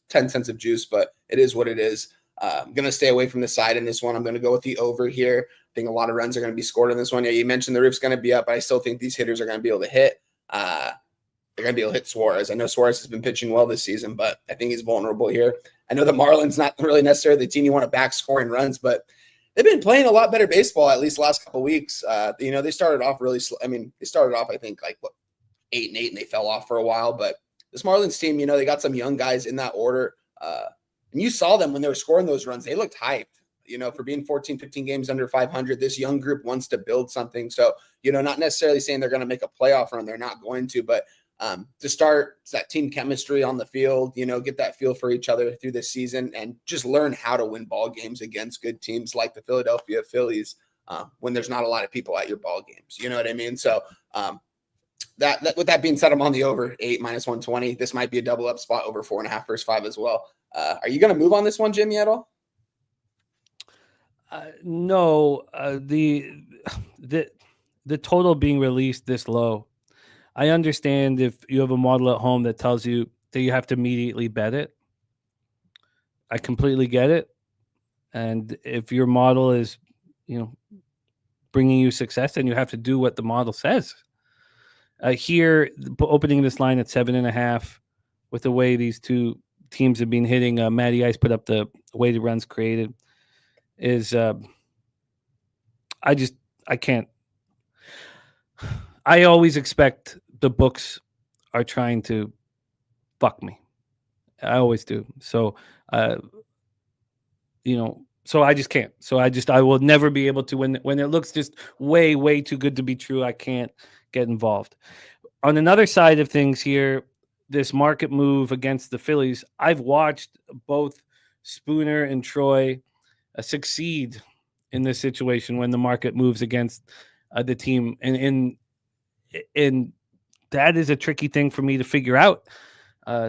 10 cents of juice, but it is what it is. I'm going to stay away from the side in this one. I'm going to go with the over here. I think a lot of runs are going to be scored in this one. Yeah, you mentioned the roof's going to be up, but I still think these hitters are going to be able to hit. They're going to be able to hit Suarez. I know Suarez has been pitching well this season, but I think he's vulnerable here. I know the Marlins not really necessarily the team you want to back scoring runs, but they've been playing a lot better baseball at least last couple of weeks. They started off really slow. I mean, they started off, I think, 8-8, and they fell off for a while. But this Marlins team, they got some young guys in that order. And you saw them when they were scoring those runs. They looked hyped, for being 14, 15 games under 500. This young group wants to build something. So, not necessarily saying they're going to make a playoff run. They're not going to, but to start that team chemistry on the field, get that feel for each other through this season and just learn how to win ball games against good teams like the Philadelphia Phillies when there's not a lot of people at your ball games. You know what I mean? So that with that being said, I'm on the over 8 -120. This might be a double up spot over 4.5 versus 5 as well. Are you going to move on this one, Jimmy, at all? No, the total being released this low. I understand if you have a model at home that tells you that you have to immediately bet it. I completely get it. And if your model is, bringing you success, then you have to do what the model says. Here, opening this line at 7.5, with the way these two teams have been hitting, Matty Ice put up the weighted runs created, is I can't. I always expect the books are trying to fuck me. I always do. So, so I just can't. So I will never be able to, when it looks just way, way too good to be true, I can't get involved. On another side of things here, this market move against the Phillies, I've watched both Spooner and Troy succeed in this situation when the market moves against the team. And that is a tricky thing for me to figure out.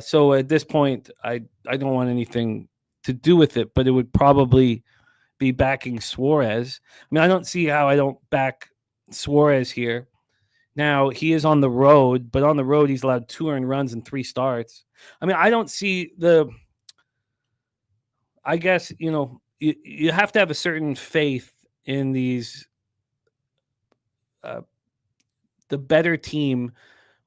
So at this point, I don't want anything to do with it, but it would probably be backing Suarez. I mean, I don't see how I don't back Suarez here. Now, he is on the road, but on the road, he's allowed 2 earned runs and 3 starts. I mean, I don't see I guess, you have to have a certain faith in these, the better team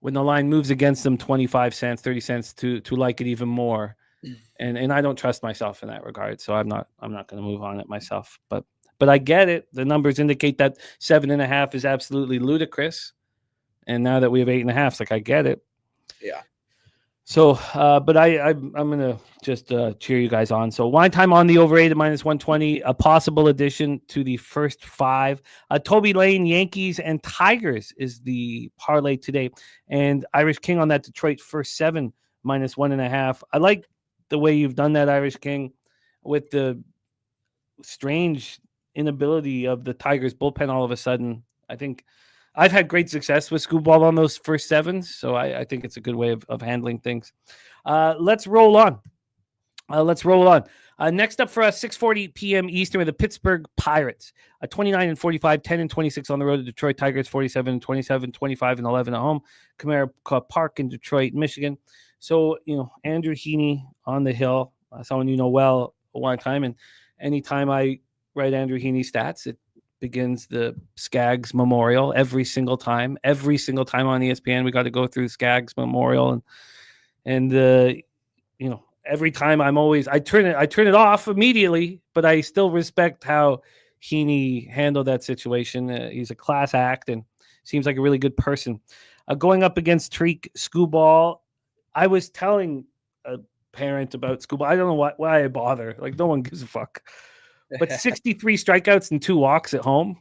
when the line moves against them 25 cents, 30 cents to like it even more. And I don't trust myself in that regard. So I'm not going to move on it myself, but I get it. The numbers indicate that 7.5 is absolutely ludicrous. And now that we have 8.5, it's like, I get it. Yeah. So, but I'm going to just cheer you guys on. So wine time on the over 8 at -120, a possible addition to the first 5. Toby Lane, Yankees and Tigers is the parlay today. And Irish King on that Detroit first 7 -1.5. I like the way you've done that, Irish King, with the strange inability of the Tigers bullpen all of a sudden. I think I've had great success with Scooball on those first 7s, so I think it's a good way of handling things. Let's roll on. Next up for us, 6:40 p.m. Eastern, with the Pittsburgh Pirates, 29-45, 10-26 on the road to Detroit Tigers, 47-27, 25-11 at home, Comerica Park in Detroit, Michigan. So, Andrew Heaney on the hill, someone you know well a long time, and anytime I write Andrew Heaney stats, it begins the Skaggs Memorial every single time on ESPN. We got to go through Skaggs Memorial, and every time I turn it off immediately, but I still respect how Heaney handled that situation. He's a class act and seems like a really good person. Going up against Tariq Scooball, I was telling a parent about Scooball. I don't know why I bother. Like, no one gives a fuck. But 63 strikeouts and 2 walks at home.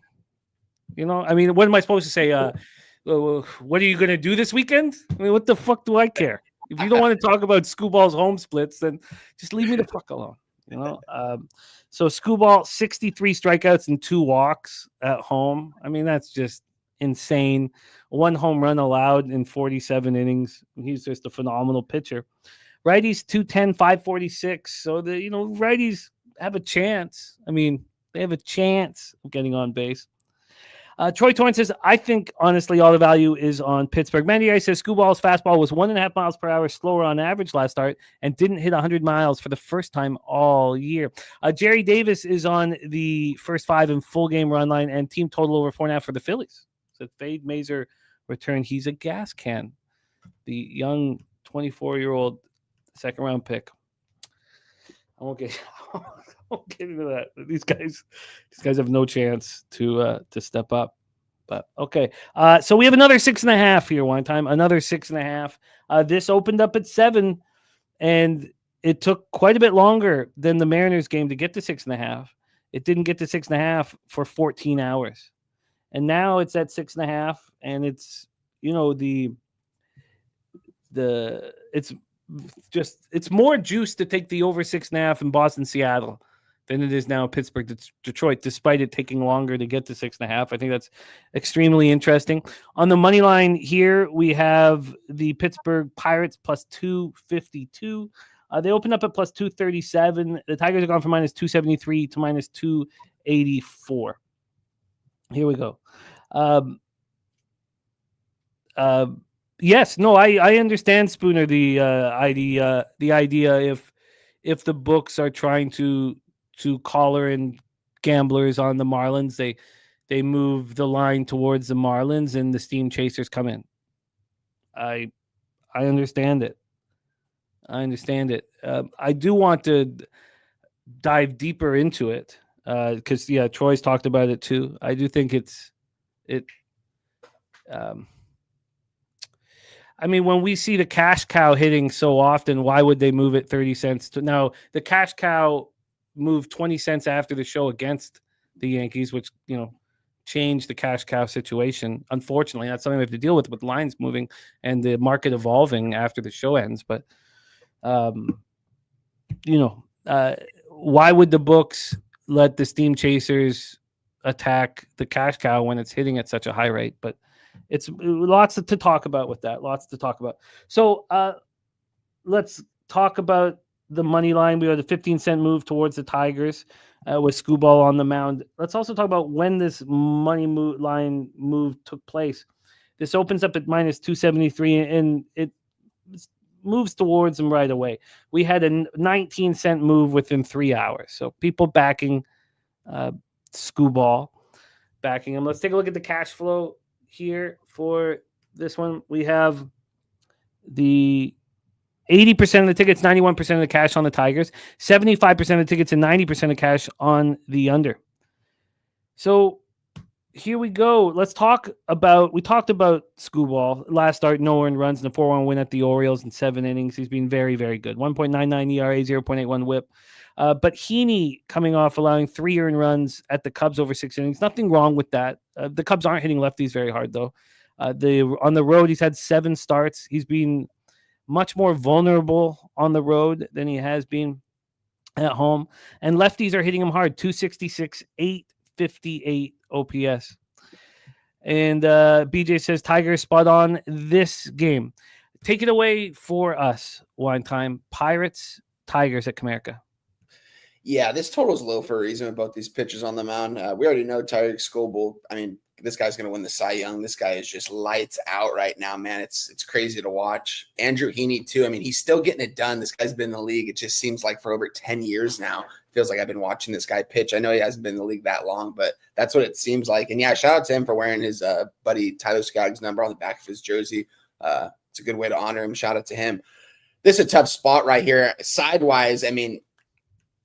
I mean, what am I supposed to say? What are you going to do this weekend? I mean, what the fuck do I care? If you don't want to talk about Scooball's home splits, then just leave me the fuck alone. So Scooball, 63 strikeouts and 2 walks at home. I mean, that's just insane. 1 home run allowed in 47 innings. He's just a phenomenal pitcher. Righties 210, 546. So the righties have a chance. I mean, they have a chance of getting on base. Troy Torrance says, I think, honestly, all the value is on Pittsburgh. Mandy Ice says, Scooball's fastball was 1.5 miles per hour slower on average last start and didn't hit 100 miles for the first time all year. Jerry Davis is on the first 5 in full game run line and team total over 4.5 for the Phillies. So Fade Mazer return. He's a gas can. The young 24-year-old second-round pick. I won't get into that. These guys have no chance to step up. But okay. So we have another 6.5 here one time. Another 6.5. This opened up at 7, and it took quite a bit longer than the Mariners game to get to 6.5. It didn't get to 6.5 for 14 hours. And now it's at 6.5, and it's, it's more juice to take the over 6.5 in Boston, Seattle than it is now Pittsburgh, Detroit, despite it taking longer to get to 6.5. I think that's extremely interesting. On the money line here, we have the Pittsburgh Pirates plus 252. They opened up at plus 237. The Tigers have gone from minus 273 to minus 284. Here we go. Yes, no, I understand, Spooner, the idea if the books are trying to collar in gamblers on the Marlins, they move the line towards the Marlins and the steam chasers come in. I understand it. I do want to dive deeper into it because Troy's talked about it too. I do think I mean, when we see the cash cow hitting so often, why would they move it 30 cents? Now, the cash cow moved 20 cents after the show against the Yankees, which, changed the cash cow situation. Unfortunately, that's something we have to deal with lines moving and the market evolving after the show ends. But, why would the books let the steam chasers attack the cash cow when it's hitting at such a high rate? But it's lots to talk about with that. So let's talk about the money line. We had a 15-cent move towards the Tigers with Screwball on the mound. Let's also talk about when this money line move took place. This opens up at minus 273, and it moves towards him right away. We had a 19-cent move within 3 hours. So people backing Screwball, backing him. Let's take a look at the cash flow here for this one. We have the 80% of the tickets, 91% of the cash on the Tigers, 75% of the tickets, and 90% of cash on the under. So here we go. We talked about Screwball. Last start, no earned runs, and a 4-1 win at the Orioles in 7 innings. He's been very, very good. 1.99 ERA, 0.81 whip. But Heaney coming off allowing 3 earned runs at the Cubs over 6 innings. Nothing wrong with that. The Cubs aren't hitting lefties very hard, though. On the road, he's had 7 starts. He's been much more vulnerable on the road than he has been at home. And lefties are hitting him hard. 266, 858 OPS. And BJ says, Tigers spot on this game. Take it away for us, Wine Time. Pirates, Tigers at Comerica. Yeah, this total's low for a reason with both these pitchers on the mound. We already know Tyreek Skubal. I mean, this guy's going to win the Cy Young. This guy is just lights out right now, man. It's crazy to watch. Andrew Heaney, too. I mean, he's still getting it done. This guy's been in the league. It just seems like for over 10 years now. Feels like I've been watching this guy pitch. I know he hasn't been in the league that long, but that's what it seems like. And, yeah, shout out to him for wearing his buddy Tyler Skaggs number on the back of his jersey. It's a good way to honor him. Shout out to him. This is a tough spot right here. Sidewise, I mean,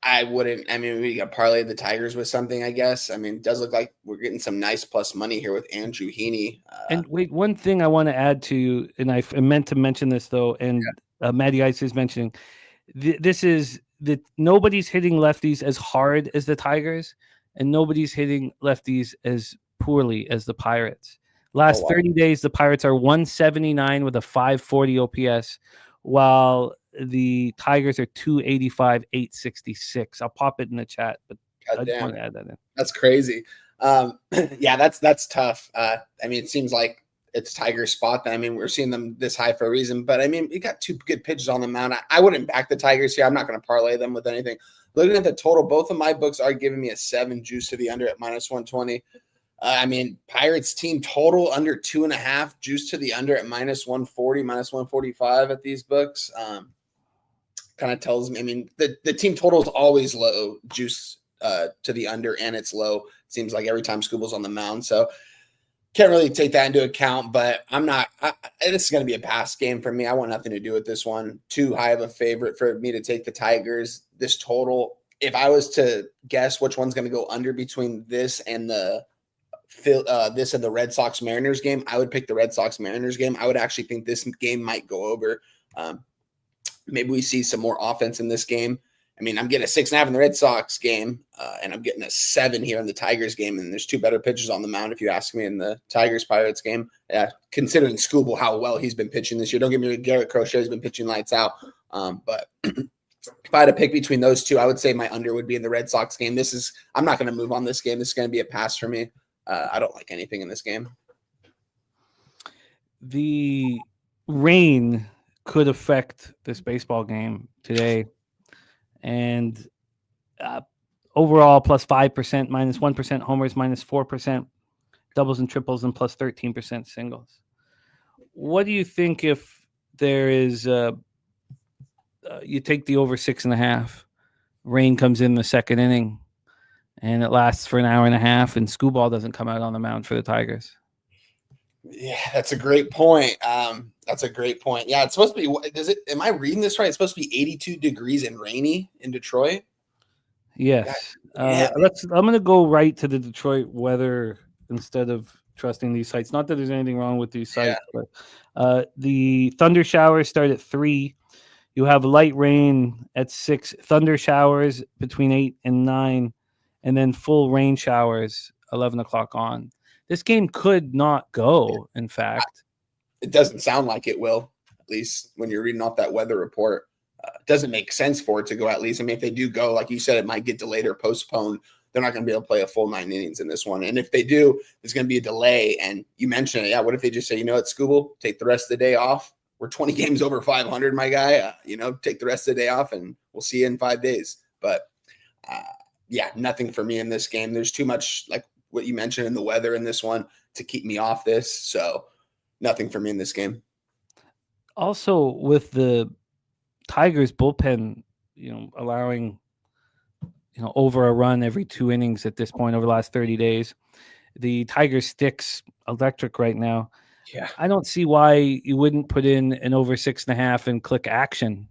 we got parlay the Tigers with something, I guess. I mean, it does look like we're getting some nice plus money here with Andrew Heaney. And wait, one thing I want to add to you, and I meant to mention this, though, and Matty Ice is mentioning, this is that nobody's hitting lefties as hard as the Tigers, and nobody's hitting lefties as poorly as the Pirates. Last 30 days, the Pirates are 179 with a 540 OPS, while the Tigers are 285, 866. I'll pop it in the chat, but I just want to add that in. That's crazy. Yeah, that's tough. I mean, it seems like it's Tiger spot. I mean, we're seeing them this high for a reason, but I mean, we got 2 good pitches on the mound. I wouldn't back the Tigers here. I'm not going to parlay them with anything. Looking at the total, both of my books are giving me a 7 juice to the under at minus 120. I mean, Pirates team total under 2.5 juice to the under at minus 140, minus 145 at these books. Kind of tells me, I mean, the team total is always low juice to the under, and it's low. It seems like every time Scubal's on the mound. So can't really take that into account, but this is going to be a pass game for me. I want nothing to do with this one. Too high of a favorite for me to take the Tigers. This total, if I was to guess which one's going to go under between this and the Red Sox Mariners game, I would pick the Red Sox Mariners game. I would actually think this game might go over. maybe we see some more offense in this game. I mean, I'm getting a 6.5 in the Red Sox game, and I'm getting a 7 here in the Tigers game. And there's 2 better pitchers on the mound, if you ask me, in the Tigers-Pirates game. Considering Skubal, how well he's been pitching this year. Don't get me wrong, Garrett Crochet's been pitching lights out. But if I had to pick between those 2, I would say my under would be in the Red Sox game. I'm not going to move on this game. This is going to be a pass for me. I don't like anything in this game. The rain could affect this baseball game today. And overall, plus 5%, minus 1% homers, minus 4% doubles and triples, and plus 13% singles. What do you think if there is you take the over 6.5, rain comes in the second inning, and it lasts for an hour and a half, and Skubal doesn't come out on the mound for the Tigers? Yeah, that's a great point. That's a great point. Yeah, it's supposed to be. Am I reading this right? It's supposed to be 82 degrees and rainy in Detroit. Yes. Yeah. I'm going to go right to the Detroit weather instead of trusting these sites. Not that there's anything wrong with these sites, but the thunder showers start at 3. You have light rain at 6. Thunder showers between 8 and 9, and then full rain showers 11 o'clock on. This game could not go, in fact. It doesn't sound like it will, at least when you're reading off that weather report. It doesn't make sense for it to go at least. I mean, if they do go, like you said, it might get delayed or postponed. They're not going to be able to play a full 9 innings in this one. And if they do, there's going to be a delay. And you mentioned it. Yeah, what if they just say, you know what, Skubal, take the rest of the day off. We're 20 games over 500, my guy. Take the rest of the day off, and we'll see you in 5 days. But, yeah, nothing for me in this game. There's too much, like what you mentioned in the weather in this one, to keep me off this. So nothing for me in this game. Also, with the Tigers bullpen, allowing, over a run every 2 innings at this point over the last 30 days, the Tigers sticks electric right now. Yeah. I don't see why you wouldn't put in an over 6.5 and click action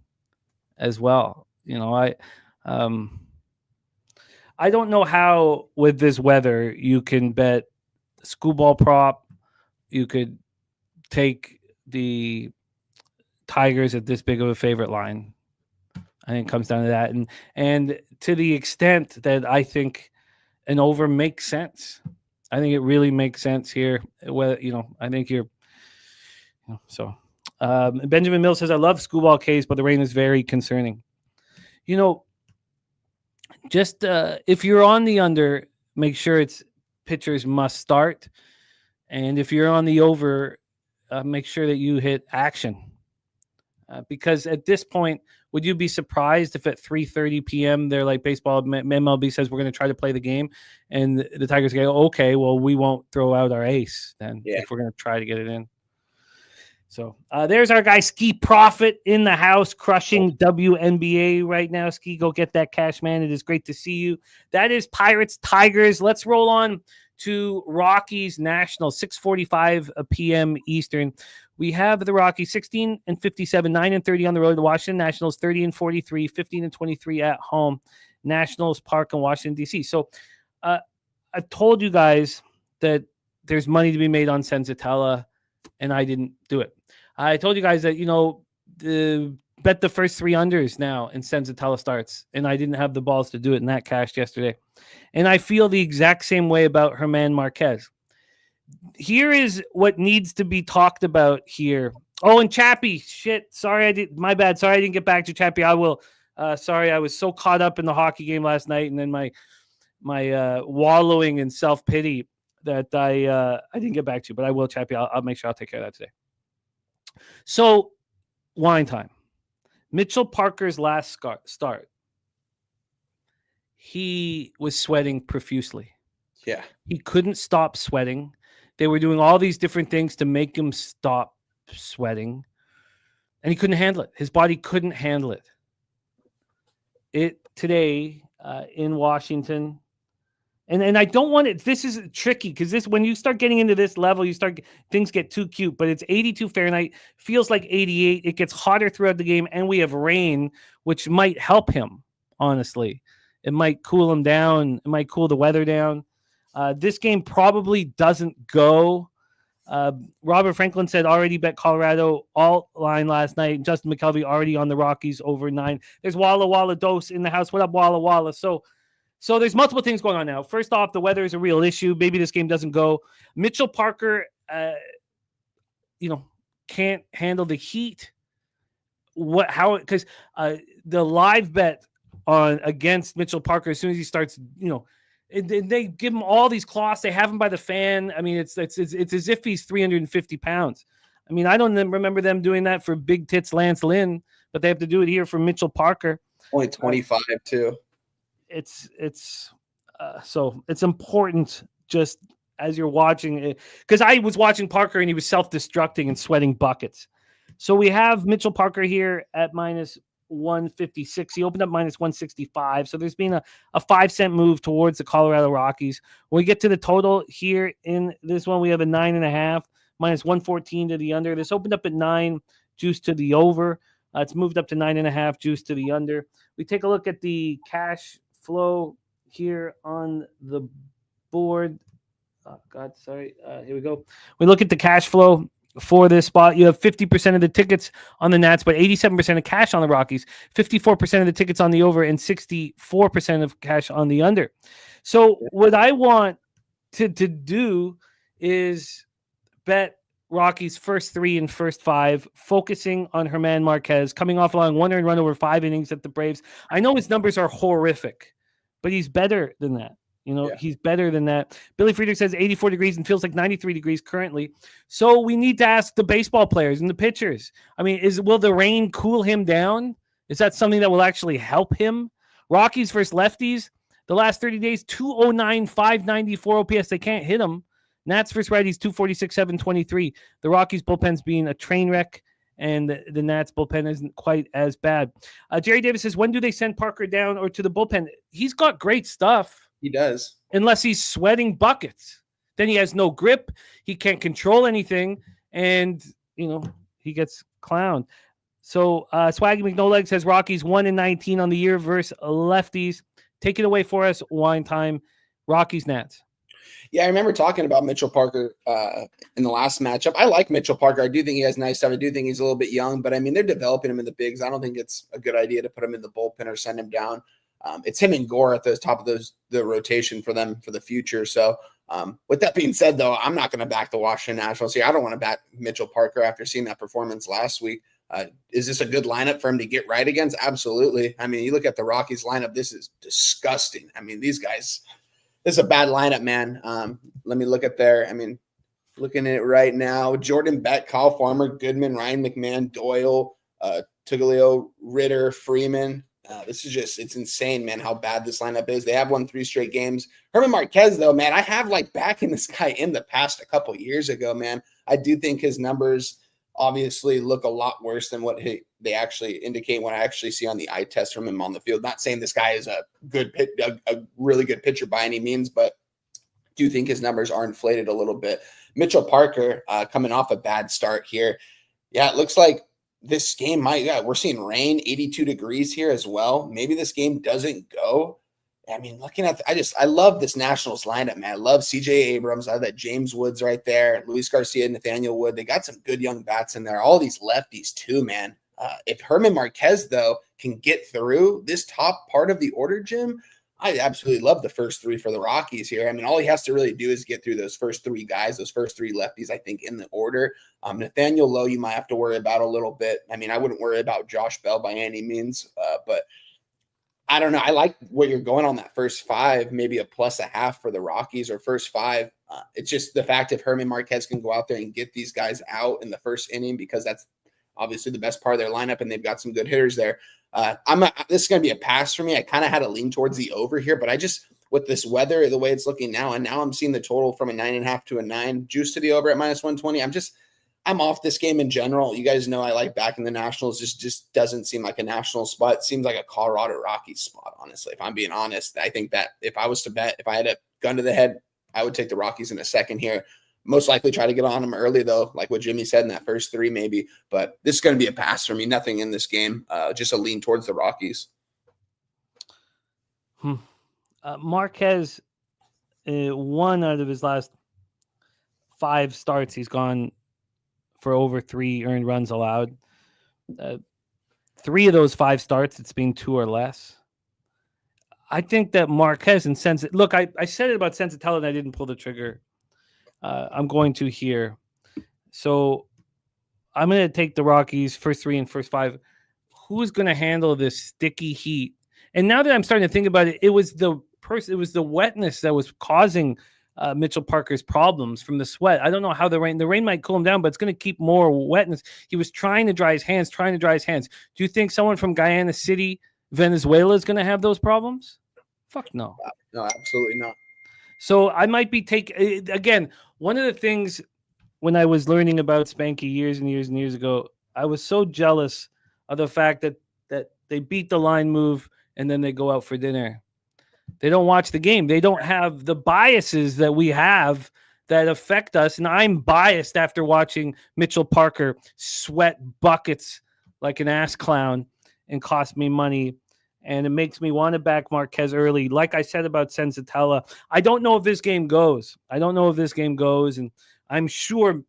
as well. I don't know how with this weather you can bet Skubal prop. You could take the Tigers at this big of a favorite line. I think it comes down to that. And to the extent that I think an over makes sense. I think it really makes sense here. Well, I think so. Benjamin Mills says, I love Skubal case, but the rain is very concerning. Just if you're on the under, make sure it's pitchers must start. And if you're on the over, make sure that you hit action. Because at this point, would you be surprised if at 3:30 p.m. they're like, baseball MLB says we're going to try to play the game, and the Tigers go, okay, well, we won't throw out our ace then if we're going to try to get it in. So there's our guy Ski Profit in the house, crushing WNBA right now. Ski, go get that cash, man. It is great to see you. That is Pirates Tigers. Let's roll on to Rockies Nationals, 6:45 p.m. Eastern. We have the Rockies 16-57, 9-30 on the road. The Washington Nationals 30-43, 15-23 at home. Nationals Park in Washington, D.C. So I've told you guys that there's money to be made on Senzatella, and I didn't do it. I told you guys that, bet the first 3 unders now and Senzatella starts, and I didn't have the balls to do it, and that cashed yesterday. And I feel the exact same way about Germán Marquez. Here is what needs to be talked about here. Oh, and Chappie, my bad. Sorry, I didn't get back to Chappie. I will. Sorry, I was so caught up in the hockey game last night, and then my wallowing in self-pity that I didn't get back to you, but I will, Chappie. I'll make sure I'll take care of that today. So, wine time. Mitchell Parker's last start. He was sweating profusely. Yeah. He couldn't stop sweating. They were doing all these different things to make him stop sweating, and he couldn't handle it. His body couldn't handle it. Today in Washington, and I don't want it. This is tricky because when you start getting into this level, things get too cute. But it's 82 Fahrenheit, feels like 88. It gets hotter throughout the game, and we have rain, which might help him. Honestly, it might cool him down. It might cool the weather down. This game probably doesn't go. Robert Franklin said already bet Colorado alt line last night. Justin McKelvey already on the Rockies over 9. There's Walla Walla Dose in the house. What up, Walla Walla? So there's multiple things going on now. First off, the weather is a real issue. Maybe this game doesn't go. Mitchell Parker, can't handle the heat. Because the live bet against Mitchell Parker, as soon as he starts, they give him all these cloths. They have him by the fan. I mean, it's as if he's 350 pounds. I mean, I don't remember them doing that for big tits Lance Lynn, but they have to do it here for Mitchell Parker. Only 25 too. So it's important just as you're watching it, because I was watching Parker and he was self-destructing and sweating buckets. So we have Mitchell Parker here at minus 156. He opened up minus 165. So there's been a 5-cent move towards the Colorado Rockies. When we get to the total here in this one, we have a 9.5, minus 114 to the under. This opened up at 9, juice to the over. It's moved up to 9.5, juice to the under. We take a look at the cash flow here on the board. Oh, God, sorry. Here we go. We look at the cash flow for this spot. You have 50% of the tickets on the Nats, but 87% of cash on the Rockies, 54% of the tickets on the over, and 64% of cash on the under. So what I want to do is bet Rockies first 3 and first 5, focusing on German Marquez, coming off a long 1 earned run over 5 innings at the Braves. I know his numbers are horrific, but he's better than that. He's better than that. Billy Friedrich says 84 degrees and feels like 93 degrees currently. So we need to ask the baseball players and the pitchers. I mean, will the rain cool him down? Is that something that will actually help him? Rockies versus lefties, the last 30 days, 209, 594 OPS. They can't hit him. Nats versus righties, 246, 723. The Rockies bullpen's being a train wreck, and the Nats bullpen isn't quite as bad. Jerry Davis says, when do they send Parker down or to the bullpen? He's got great stuff. He does. Unless he's sweating buckets. Then he has no grip. He can't control anything. And, he gets clowned. So Swaggy McNoleg says Rockies 1-19 on the year versus lefties. Take it away for us. Wine time. Rockies, Nats. Yeah, I remember talking about Mitchell Parker in the last matchup. I like Mitchell Parker. I do think he has nice stuff. I do think he's a little bit young, but I mean, they're developing him in the bigs. I don't think it's a good idea to put him in the bullpen or send him down. It's him and Gore at the top of the rotation for them for the future. So with that being said, though, I'm not going to back the Washington Nationals here. I don't want to back Mitchell Parker after seeing that performance last week. Is this a good lineup for him to get right against? Absolutely. I mean, you look at the Rockies lineup, this is disgusting. I mean, these guys, this is a bad lineup, man. Let me look at looking at it right now. Jordan Beck, Kyle Farmer, Goodman, Ryan McMahon, Doyle, Tugalio, Ritter, Freeman. It's insane, man, how bad this lineup is. They have won 3 straight games. German Marquez, though, man, I have backing this guy in the past a couple years ago, man. I do think his numbers obviously look a lot worse than what they actually indicate when I actually see on the eye test from him on the field. Not saying this guy is a really good pitcher by any means, but do think his numbers are inflated a little bit. Mitchell Parker coming off a bad start here. Yeah, it looks like this game we're seeing rain, 82 degrees here as well. Maybe this game doesn't go. I mean, looking at I love this Nationals lineup, man. I love CJ Abrams. I have that James Woods right there, Luis Garcia, Nathaniel Wood. They got some good young bats in there. All these lefties too, man. If German Marquez, though, can get through this top part of the order, Jim, I absolutely love the first 3 for the Rockies here. I mean, all he has to really do is get through those first 3 guys, those first 3 lefties, I think, in the order. Nathaniel Lowe, you might have to worry about a little bit. I mean, I wouldn't worry about Josh Bell by any means, but I don't know. I like where you're going on that first 5, maybe a +0.5 for the Rockies or first 5. It's just the fact if German Marquez can go out there and get these guys out in the first inning, because that's obviously the best part of their lineup, and they've got some good hitters there. This is going to be a pass for me. I kind of had a lean towards the over here, but with this weather, the way it's looking now, and now I'm seeing the total from a 9.5 to a 9, juice to the over at minus 120. I'm off this game in general. You guys know I like backing the Nationals. Just doesn't seem like a national spot. It seems like a Colorado Rockies spot, honestly. If I'm being honest, I think that if I was to bet, if I had a gun to the head, I would take the Rockies in a second here. Most likely try to get on them early, though, like what Jimmy said in that first 3 maybe. But this is going to be a pass for me. Nothing in this game. Just a lean towards the Rockies. Marquez, 1 out of his last 5 starts, he's gone for over 3 earned runs allowed. 3 of those 5 starts, it's been 2 or less. I think that Marquez and look, I said it about Sensatella and I didn't pull the trigger. I'm going to here. So I'm going to take the Rockies first 3 and first 5. Who's going to handle this sticky heat? And now that I'm starting to think about it, it was the wetness that was causing Mitchell Parker's problems from the sweat. I don't know how the rain might cool him down, but it's going to keep more wetness. He was trying to dry his hands. Do you think someone from Guyana City, Venezuela is going to have those problems? Fuck no. No, absolutely not. So I might be taking, again, one of the things when I was learning about Spanky years and years and years ago, I was so jealous of the fact that they beat the line move and then they go out for dinner. They don't watch the game. They don't have the biases that we have that affect us. And I'm biased after watching Mitchell Parker sweat buckets like an ass clown and cost me money. And it makes me want to back Marquez early. Like I said about Sensatella, I don't know if this game goes. And I'm sure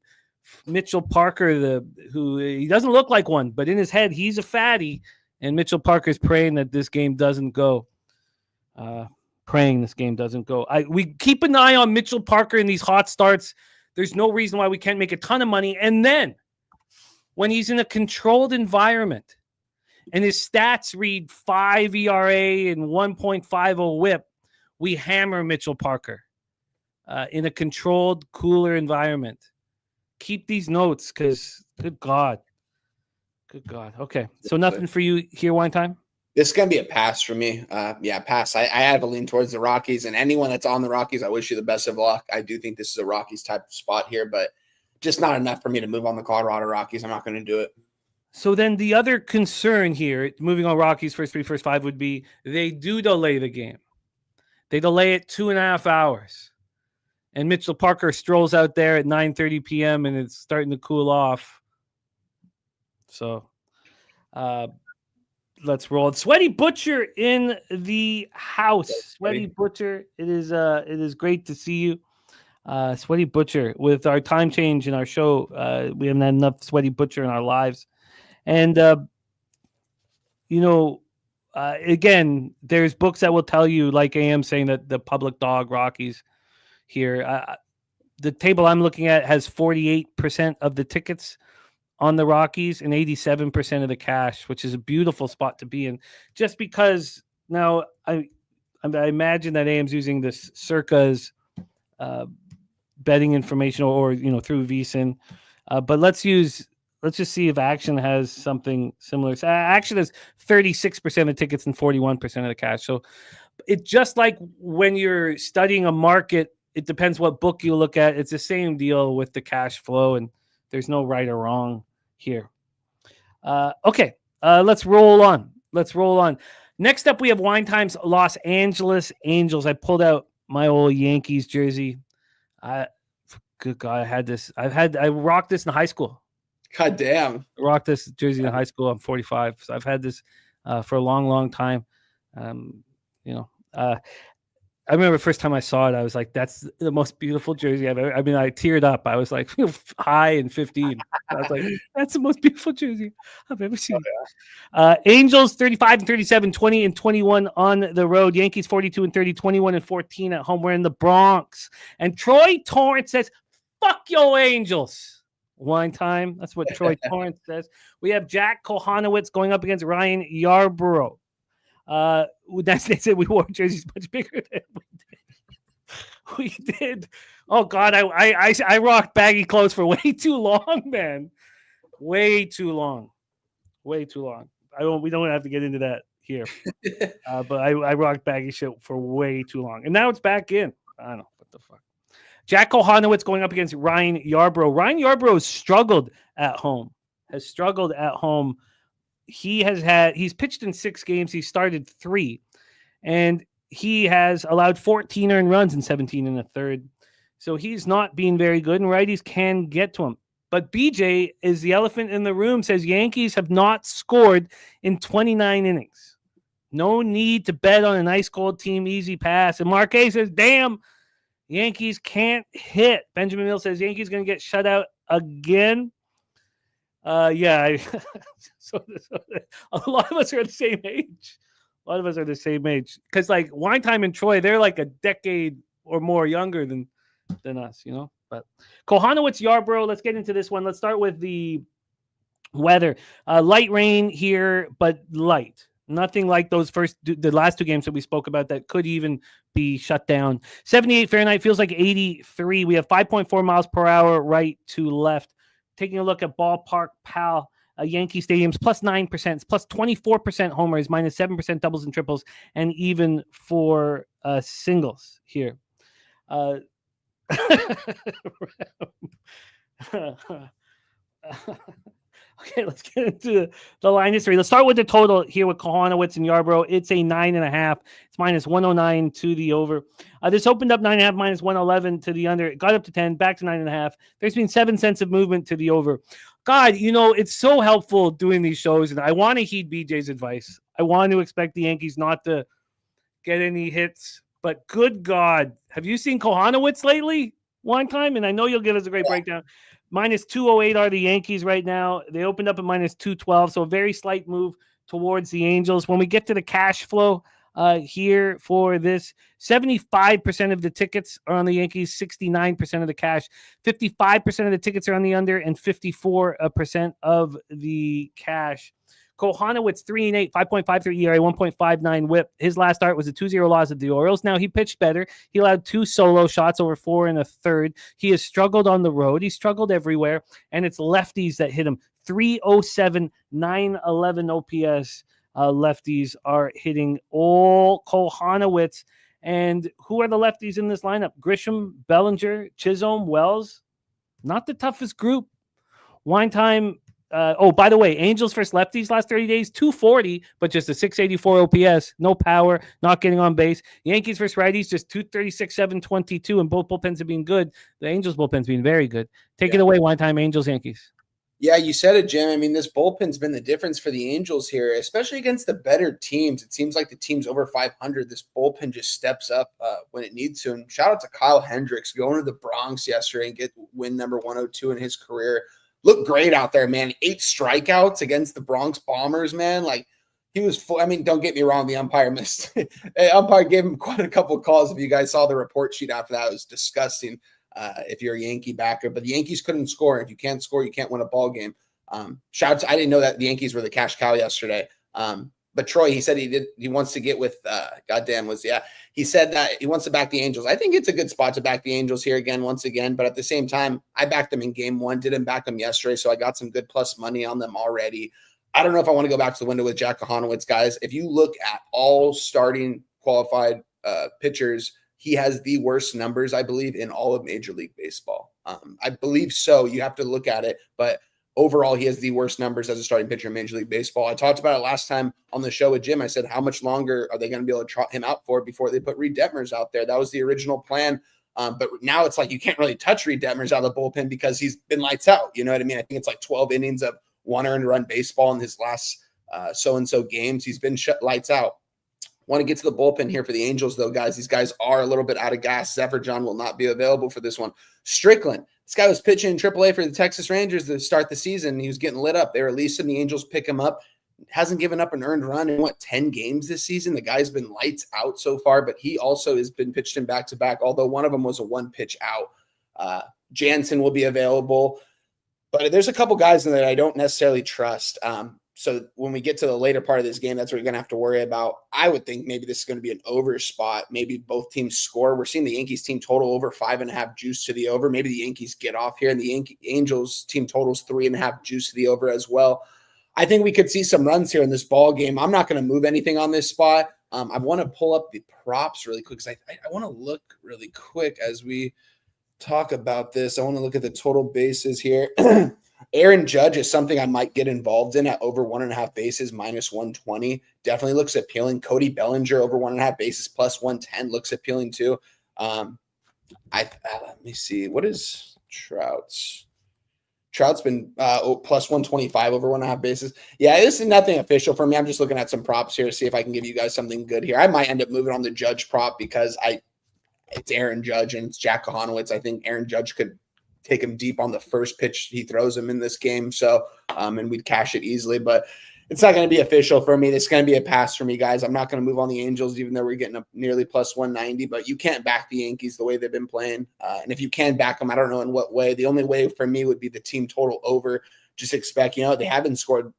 Mitchell Parker, who he doesn't look like one, but in his head, he's a fatty. And Mitchell Parker's praying that this game doesn't go. We keep an eye on Mitchell Parker in these hot starts. There's no reason why we can't make a ton of money. And then when he's in a controlled environment and his stats read 5 ERA and 1.50 whip, we hammer Mitchell Parker in a controlled, cooler environment. Keep these notes because good God. Okay. So nothing for you here, Wine Time? This is going to be a pass for me. Pass. I have a lean towards the Rockies, and anyone that's on the Rockies, I wish you the best of luck. I do think this is a Rockies type of spot here, but just not enough for me to move on the Colorado Rockies. I'm not going to do it. So then the other concern here, moving on Rockies first 3, first 5, would be they do delay the game. They delay it 2.5 hours. And Mitchell Parker strolls out there at 9:30 p.m. and it's starting to cool off. So let's roll. Sweaty Butcher in the house. Sweaty Butcher, it is great to see you. Sweaty Butcher, with our time change in our show, we haven't had enough Sweaty Butcher in our lives. And, again, there's books that will tell you, like AM saying that the public dog Rockies here. The table I'm looking at has 48% of the tickets on the Rockies and 87% of the cash, which is a beautiful spot to be in. Just because now I imagine that AM's using this Circa's betting information or through VSiN, but let's just see if Action has something similar. So Action has 36% of tickets and 41% of the cash. So it's just like when you're studying a market, it depends what book you look at. It's the same deal with the cash flow, and there's no right or wrong here. Okay, let's roll on. Next up, we have Wine Time's Los Angeles Angels. I pulled out my old Yankees jersey. Good God, I had this. I rocked this in high school. God damn. I rocked this jersey in high school. I'm 45, so I've had this for a long, long time. I remember the first time I saw it, I was like, that's the most beautiful jersey I've ever. I mean, I teared up. I was like, high and 15. I was like, that's the most beautiful jersey I've ever seen. Angels 35 and 37, 20 and 21 on the road. Yankees 42 and 30, 21 and 14 at home. We're in the Bronx. And Troy Torrance says, fuck your Angels. Wine Time. That's what Troy Torrance says. We have Jack Kohanowitz going up against Ryan Yarbrough. They said we wore jerseys much bigger than we did. Oh God, I rocked baggy clothes for way too long, man. Way too long. We don't have to get into that here. But I rocked baggy shit for way too long, and now it's back in. I don't know what the fuck. Jack Kohanowitz going up against Ryan Yarbrough. Ryan Yarbrough has struggled at home. He's pitched in 6 games. He started 3, and he has allowed 14 earned runs in 17 and a third. So he's not being very good, and righties can get to him. But BJ is the elephant in the room, says Yankees have not scored in 29 innings. No need to bet on an ice cold team, easy pass. And Marquez says, damn, Yankees can't hit. Benjamin Mills says Yankees going to get shut out again. Yeah. So a lot of us are the same age. Because like Wine Time and Troy, they're like a decade or more younger than us, you know. But Kohanowitz, Yarbrough, let's get into this one. Let's start with the weather. Light rain here, but light. Nothing like the last two games that we spoke about that could even be shut down. 78 Fahrenheit, feels like 83. We have 5.4 miles per hour right to left. Taking a look at Ballpark Pal, Yankee Stadium's plus 9%, plus 24% homers, minus 7% doubles and triples, and even for singles here. Okay, let's get into the line history. Let's start with the total here with Kohanowitz and Yarbrough. It's a 9.5. It's minus 109 to the over. This opened up 9.5, minus 111 to the under. It got up to 10, back to 9.5. There's been 7 cents of movement to the over. God, you know, it's so helpful doing these shows, and I want to heed BJ's advice. I want to expect the Yankees not to get any hits, but good God, have you seen Kohanowitz lately? One time, and I know you'll give us a great breakdown. Minus 208 are the Yankees right now. They opened up at minus 212, so a very slight move towards the Angels. When we get to the cash flow here for this, 75% of the tickets are on the Yankees, 69% of the cash, 55% of the tickets are on the under, and 54% of the cash. Kohanowitz 3-8, 5.53 ERA, 1.59 WHIP. His last start was a 2-0 loss at the Orioles. Now he pitched better. He allowed 2 solo shots over 4 1/3. He has struggled on the road. He struggled everywhere, and it's lefties that hit him. 307, 911 OPS. Lefties are hitting all Kohanowitz. And who are the lefties in this lineup? Grisham, Bellinger, Chisholm, Wells. Not the toughest group. Wine Time. By the way, Angels versus lefties last 30 days, 240, but just a 684 OPS, no power, not getting on base. Yankees versus righties, just 236, 722, and both bullpens have been good. The Angels bullpen's been very good. Take it away, Wine Time, Angels, Yankees. Yeah, you said it, Jim. I mean, this bullpen's been the difference for the Angels here, especially against the better teams. It seems like the teams over 500, this bullpen just steps up when it needs to. And shout out to Kyle Hendricks going to the Bronx yesterday and get win number 102 in his career. Looked great out there, man. 8 strikeouts against the Bronx Bombers, man. Like, he was full. I mean, don't get me wrong. The umpire missed. The umpire gave him quite a couple of calls. If you guys saw the report sheet after that, it was disgusting if you're a Yankee backer. But the Yankees couldn't score. If you can't score, you can't win a ball game. Shout out to, I didn't know that the Yankees were the cash cow yesterday. But Troy, he said he wants to get with he said that he wants to back the Angels. I think it's a good spot to back the Angels here once again. But at the same time, I backed them in game 1, didn't back them yesterday, so I got some good plus money on them already. I don't know if I want to go back to the window with Jack Kohanowitz, guys. If you look at all starting qualified pitchers, he has the worst numbers, I believe, in all of Major League Baseball. I believe so. You have to look at it, but overall, he has the worst numbers as a starting pitcher in Major League Baseball. I talked about it last time on the show with Jim. I said, how much longer are they going to be able to trot him out for before they put Reed Detmers out there? That was the original plan. But now it's like you can't really touch Reed Detmers out of the bullpen because he's been lights out. You know what I mean? I think it's like 12 innings of 1 earned run baseball in his last so-and-so games. He's been lights out. Want to get to the bullpen here for the Angels, though, guys. These guys are a little bit out of gas. Zephyr John will not be available for this one. Strickland. This guy was pitching in AAA for the Texas Rangers to start the season. He was getting lit up. They released him. The Angels pick him up. Hasn't given up an earned run in 10 games this season. The guy's been lights out so far, but he also has been pitched in back-to-back, although one of them was a 1-pitch out. Jansen will be available. But there's a couple guys that I don't necessarily trust. So when we get to the later part of this game, that's what you're going to have to worry about. I would think maybe this is going to be an over spot. Maybe both teams score. We're seeing the Yankees team total over 5.5 juice to the over. Maybe the Yankees get off here, and the Angels team totals 3.5 juice to the over as well. I think we could see some runs here in this ball game. I'm not going to move anything on this spot. I want to pull up the props really quick because I want to look really quick as we talk about this. I want to look at the total bases here. Aaron Judge is something I might get involved in at over 1.5 bases, minus 120. Definitely looks appealing. Cody Bellinger over 1.5 bases, plus 110 looks appealing too. Let me see. What is Trout's? Trout's been plus 125 over 1.5 bases. Yeah, this is nothing official for me. I'm just looking at some props here to see if I can give you guys something good here. I might end up moving on the Judge prop because it's Aaron Judge and it's Jack Kohanowitz. I think Aaron Judge could take him deep on the first pitch he throws him in this game. So, and we'd cash it easily, but it's not going to be official for me. This is going to be a pass for me, guys. I'm not going to move on the Angels, even though we're getting up nearly plus 190, but you can't back the Yankees the way they've been playing. And if you can back them, I don't know in what way. The only way for me would be the team total over. Just expect, they haven't scored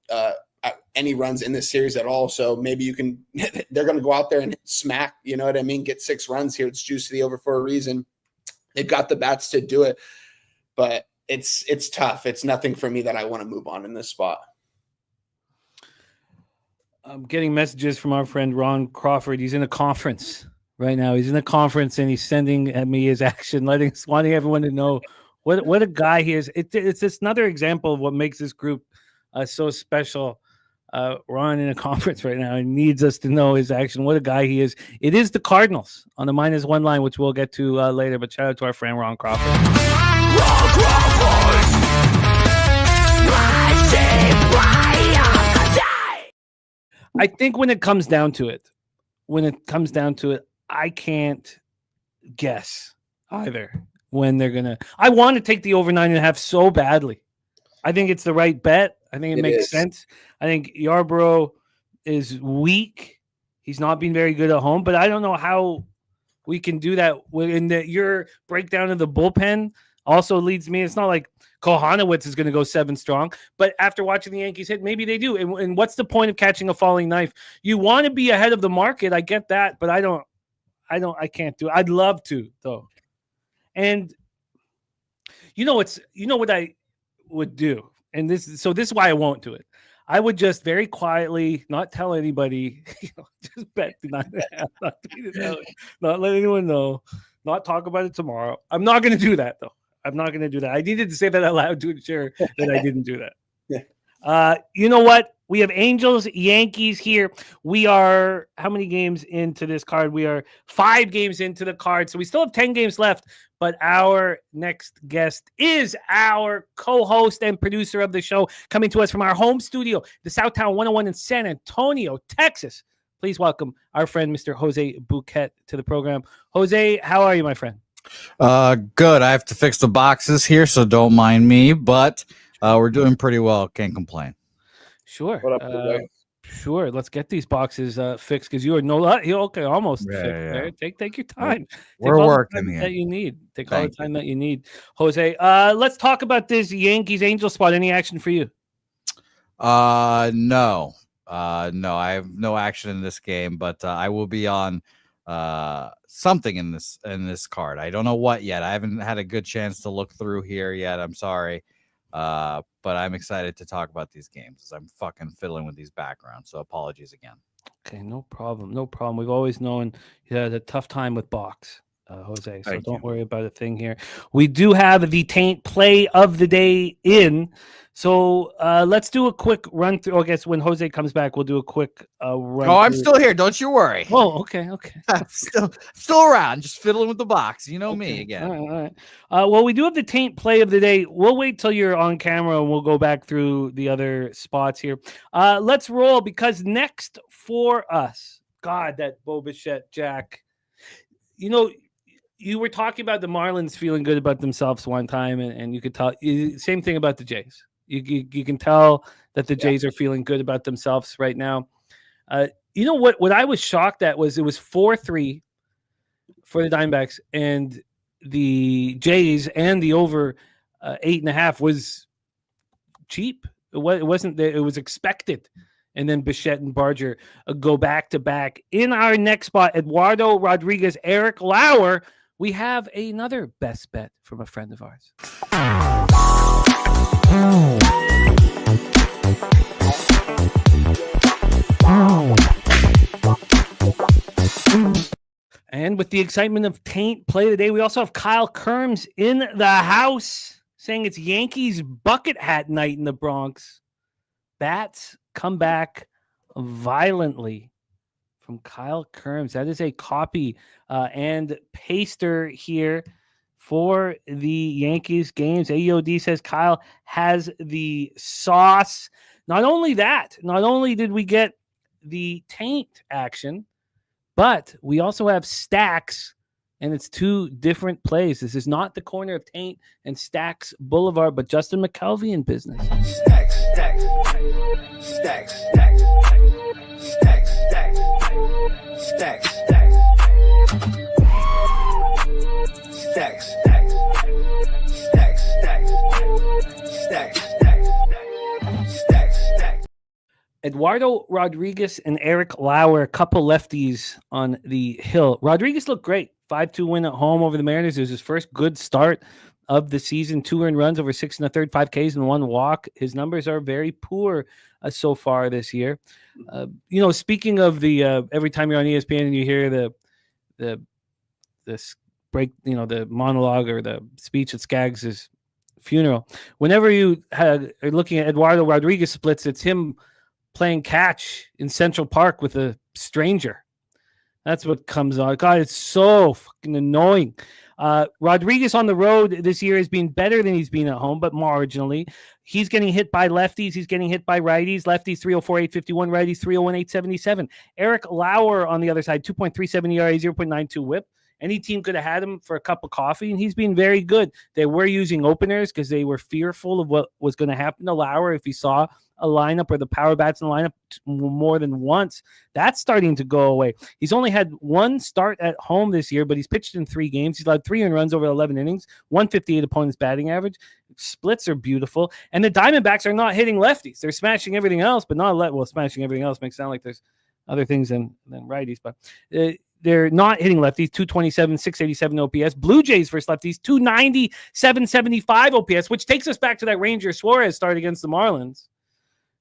any runs in this series at all. So maybe you can, they're going to go out there and smack, you know what I mean? Get 6 runs here. It's juice to the over for a reason. They've got the bats to do it, but it's tough. It's nothing for me that I want to move on in this spot. I'm getting messages from our friend Ron Crawford. He's in a conference right now. He's in a conference and he's sending at me his action, wanting everyone to know what a guy he is. It's just another example of what makes this group so special. Ron in a conference right now and needs us to know his action. What a guy he is. It is the Cardinals on the -1 line, which we'll get to later. But shout out to our friend Ron Crawford. Ron Crawford. I think when it comes down to it, I can't guess either when they're going to. I want to take the over 9.5 so badly. I think it's the right bet. I think it makes sense. I think Yarbrough is weak. He's not been very good at home, but I don't know how we can do that. Your breakdown of the bullpen also leads me. It's not like Kohanowitz is going to go 7 strong, but after watching the Yankees hit, maybe they do. And what's the point of catching a falling knife? You want to be ahead of the market. I get that, but I can't do it. I'd love to though. And what I would do. And this is why I won't do it. I would just very quietly, not tell anybody, just bet the 9.5, not tweet it out, not let anyone know, not talk about it tomorrow. I'm not going to do that though. I'm not going to do that. I needed to say that out loud to ensure that I didn't do that. Yeah. You know what? We have Angels, Yankees here. We are how many games into this card? We are 5 games into the card. So we still have 10 games left. But our next guest is our co-host and producer of the show, coming to us from our home studio, the Southtown 101 in San Antonio, Texas. Please welcome our friend, Mr. Jose Bouquet, to the program. Jose, how are you, my friend? Good. I have to fix the boxes here, so don't mind me. But we're doing pretty well. Can't complain. Sure. What up, sure. Let's get these boxes fixed because you are okay. Almost fixed there. Take your time. We're working here. That you need. Take all the time that you need, Jose. Let's talk about this Yankees Angel spot. Any action for you? No. I have no action in this game, but I will be on something in this card. I don't know what yet. I haven't had a good chance to look through here yet. I'm sorry. But I'm excited to talk about these games as I'm fucking fiddling with these backgrounds. So apologies again. Okay, no problem. We've always known you had a tough time with box, Jose. So don't worry about a thing here. We do have the Taint play of the day in. So let's do a quick run through. I guess when Jose comes back, we'll do a quick run. Oh, I'm still here. Don't you worry. Oh, okay. I'm still around, just fiddling with the box. You know me again. All right. Well, we do have the Taint play of the day. We'll wait till you're on camera and we'll go back through the other spots here. Let's roll because next for us, God, that Bo Bichette, Jack, you were talking about the Marlins feeling good about themselves one time, and you could tell same thing about the Jays. You can tell that the Jays are feeling good about themselves right now. What I was shocked at was it was 4-3 for the Diamondbacks, and the Jays and the over 8.5 was cheap. It wasn't. It was expected. And then Bichette and Barger go back to back. In our next spot, Eduardo Rodriguez, Eric Lauer. We have another best bet from a friend of ours. And with the excitement of Taint play of the day, we also have Kyle Kerms in the house saying it's Yankees bucket hat night in the Bronx. Bats come back violently from Kyle Kerms. That is a copy and paster here for the Yankees games. AOD says Kyle has the sauce. Not only did we get the Taint action, but we also have stacks and it's two different plays. This is not the corner of Taint and Stacks Boulevard, but Justin McKelvey in business. Stacks, stacks, stacks, stacks, stacks, stacks, stacks, stacks, stacks, stacks, stacks, stacks, stacks, stacks. Eduardo Rodriguez and Eric Lauer, a couple lefties on the hill. Rodriguez looked great. 5-2 win at home over the Mariners. It was his first good start of the season. 2 earned runs, over 6 1/3, 5 Ks, and 1 walk. His numbers are very poor so far this year. Speaking of the every time you're on ESPN and you hear the break, the monologue or the speech at Skaggs' funeral, whenever you are looking at Eduardo Rodriguez splits, it's him playing catch in Central Park with a stranger. That's what comes on. God, it's so fucking annoying. Rodriguez on the road this year has been better than he's been at home, but marginally. He's getting hit by lefties. He's getting hit by righties. Lefties 304, 851. Righties 301, 877. Eric Lauer on the other side, 2.37 ERA, 0.92 whip. Any team could have had him for a cup of coffee, and he's been very good. They were using openers because they were fearful of what was going to happen to Lauer if he saw a lineup or the power bats in the lineup more than once. That's starting to go away. He's only had 1 start at home this year, but he's pitched in 3 games. He's allowed 3 earned runs over 11 innings, 158 opponent's batting average. Splits are beautiful. And the Diamondbacks are not hitting lefties. They're smashing everything else, but smashing everything else makes it sound like there's other things than righties, but they're not hitting lefties. 227, 687 OPS. Blue Jays versus lefties, 290, 775 OPS, which takes us back to that Ranger Suarez start against the Marlins,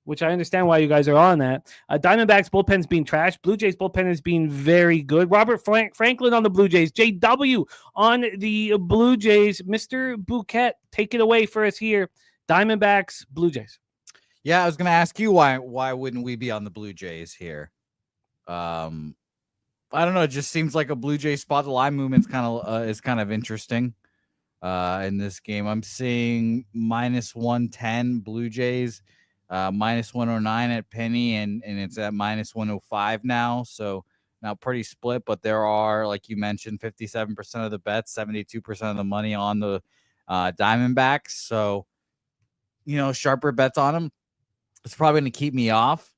which I understand why you guys are on that. Diamondbacks bullpen's being trashed. Blue Jays bullpen has been very good. Robert Franklin on the Blue Jays. JW on the Blue Jays. Mr. Bouquet, take it away for us here. Diamondbacks, Blue Jays. Yeah, I was going to ask you why wouldn't we be on the Blue Jays here? I don't know. It just seems like a Blue Jay spot. The line movement is kind of interesting in this game. I'm seeing -110 Blue Jays, -109 at Penny, and it's at -105 now. So now pretty split, but there are, like you mentioned, 57% of the bets, 72% of the money on the Diamondbacks. So, sharper bets on them. It's probably going to keep me off.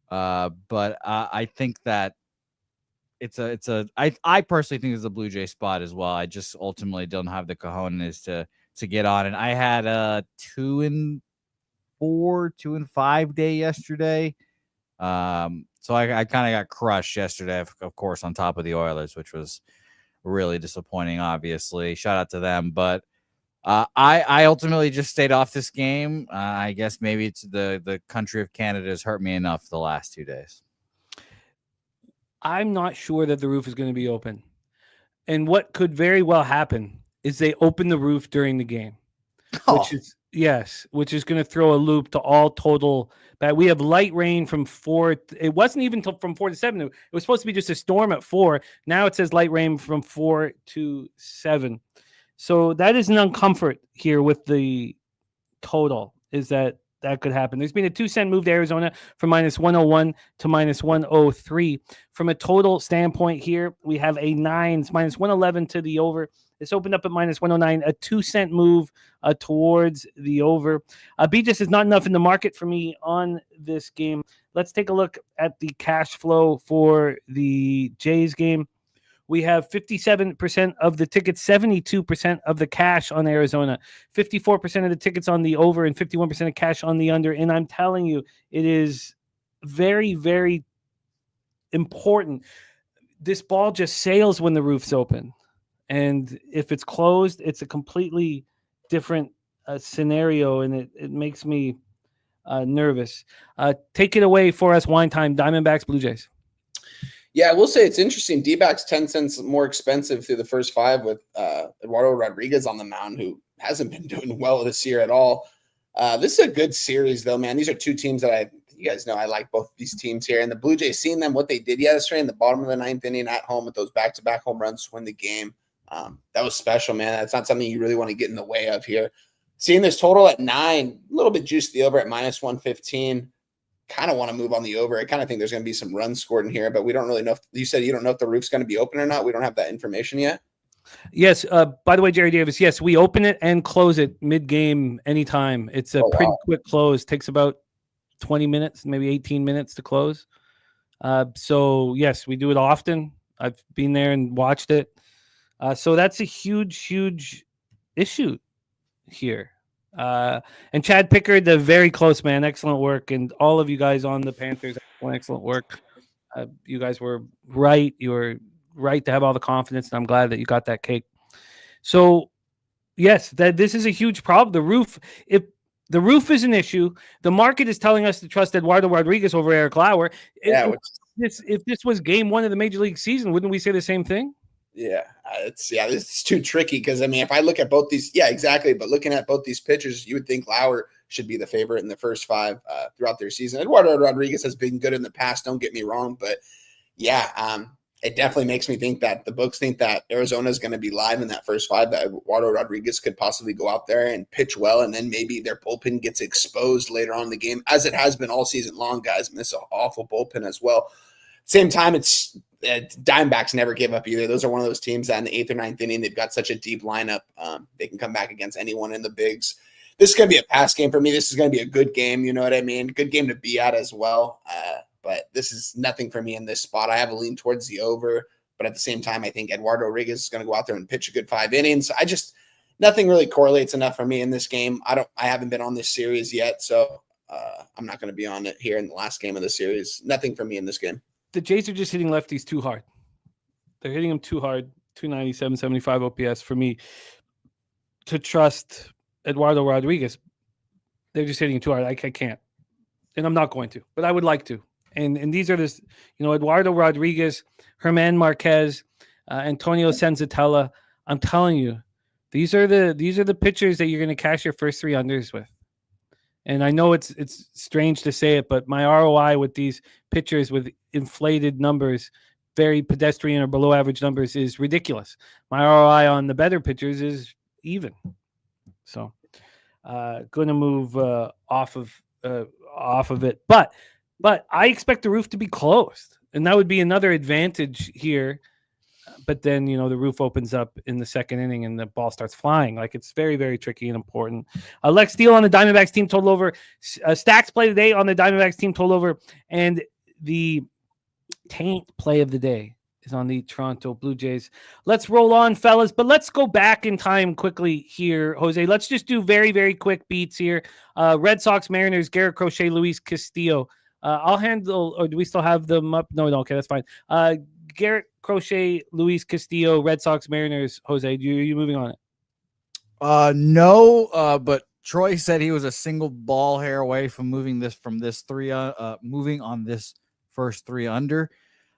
But I think that I personally think it's a Blue Jay spot as well. I just ultimately don't have the cojones to get on. And I had a 2-4, 2-5 day yesterday. So I kind of got crushed yesterday, of course, on top of the Oilers, which was really disappointing, obviously. Shout out to them. But I ultimately just stayed off this game. I guess maybe it's the country of Canada has hurt me enough the last 2 days. I'm not sure that the roof is going to be open. And what could very well happen is they open the roof during the game, which is going to throw a loop to all total. But we have light rain from 4. It wasn't even from 4 to 7. It was supposed to be just a storm at 4. Now it says light rain from 4 to 7. So that is an uncomfort here with the total, is that could happen. There's been a 2-cent move to Arizona from -101 to -103. From a total standpoint here, we have a 9s, -111 to the over. It's opened up at -109, a 2-cent move towards the over. Just is not enough in the market for me on this game. Let's take a look at the cash flow for the Jays game. We have 57% of the tickets, 72% of the cash on Arizona, 54% of the tickets on the over, and 51% of cash on the under. And I'm telling you, it is very, very important. This ball just sails when the roof's open. And if it's closed, it's a completely different scenario, and it makes me nervous. Take it away for us, Wine Time, Diamondbacks, Blue Jays. Yeah, I will say it's interesting. D-backs 10 cents more expensive through the first 5 with Eduardo Rodriguez on the mound, who hasn't been doing well this year at all. This is a good series, though, man. These are 2 teams that you guys know I like both these teams here. And the Blue Jays, seeing them, what they did yesterday in the bottom of the 9th inning at home with those back-to-back home runs to win the game, that was special, man. That's not something you really want to get in the way of here. Seeing this total at 9, a little bit juiced the over at -115. Kind of want to move on the over. I kind of think there's going to be some runs scored in here, but we don't really know. You said you don't know if the roof's going to be open or not. We don't have that information yet. Yes. By the way, Jerry Davis, yes, we open it and close it mid-game anytime. It's a pretty quick close. Takes about 20 minutes, maybe 18 minutes to close. So, yes, we do it often. I've been there and watched it. So that's a huge, huge issue here. And Chad Pickard, the very close man, excellent work. And all of you guys on the Panthers, excellent work. You guys were right. You were right to have all the confidence, and I'm glad that you got that cake. So, yes, this is a huge problem. The roof, if the roof is an issue, the market is telling us to trust Eduardo Rodriguez over Eric Lauer. If this was game one of the Major League season, wouldn't we say the same thing? Yeah, this is too tricky because, I mean, if I look at both these, yeah, exactly. But looking at both these pitchers, you would think Lauer should be the favorite in the first five throughout their season. Eduardo Rodriguez has been good in the past, don't get me wrong. But, yeah, it definitely makes me think that the books think that Arizona is going to be live in that first five, that Eduardo Rodriguez could possibly go out there and pitch well, and then maybe their bullpen gets exposed later on in the game, as it has been all season long, guys. And this is an awful bullpen as well. Same time, it's Diamondbacks never give up either. Those are one of those teams that in the 8th or 9th inning, they've got such a deep lineup. They can come back against anyone in the bigs. This is going to be a pass game for me. This is going to be a good game. You know what I mean? Good game to be at as well. But this is nothing for me in this spot. I have a lean towards the over, but at the same time, I think Eduardo Rodriguez is going to go out there and pitch a good 5 innings. Nothing really correlates enough for me in this game. I haven't been on this series yet, so I'm not going to be on it here in the last game of the series. Nothing for me in this game. The Jays are just hitting lefties too hard. They're hitting them too hard. 297, 75 OPS for me to trust Eduardo Rodriguez. They're just hitting too hard. I can't. And I'm not going to, but I would like to. And these are this, Eduardo Rodriguez, Herman Marquez, Antonio Senzatella. I'm telling you, these are the pitchers that you're going to cash your first 3 unders with. And I know it's strange to say it, but my ROI with these pitchers with inflated numbers, very pedestrian or below average numbers, is ridiculous. My ROI on the better pitchers is even. So, going to move off of it, but I expect the roof to be closed, and that would be another advantage here. But then, the roof opens up in the second inning and the ball starts flying. Like, it's very, very tricky and important. Lex Steele on the Diamondbacks team total over. Stacks play today on the Diamondbacks team total over. And the taint play of the day is on the Toronto Blue Jays. Let's roll on, fellas. But let's go back in time quickly here, Jose. Let's just do very, very quick beats here. Red Sox, Mariners, Garrett Crochet, Luis Castillo. I'll handle, or do we still have them up? No, okay, that's fine. Garrett Crochet, Luis Castillo, Red Sox, Mariners. Jose, are you moving on it? No, but Troy said he was a single ball hair away from moving this moving on this first 3 under.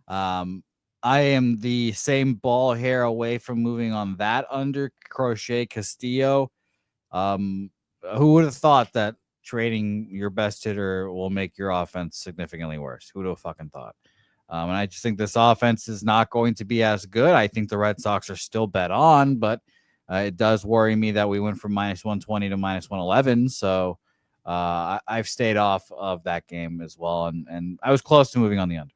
I am the same ball hair away from moving on that under Crochet Castillo. Who would have thought that trading your best hitter will make your offense significantly worse? Who would have fucking thought? And I just think this offense is not going to be as good. I think the Red Sox are still bet on, but it does worry me that we went from -120 to -111. So I've stayed off of that game as well. And I was close to moving on the under.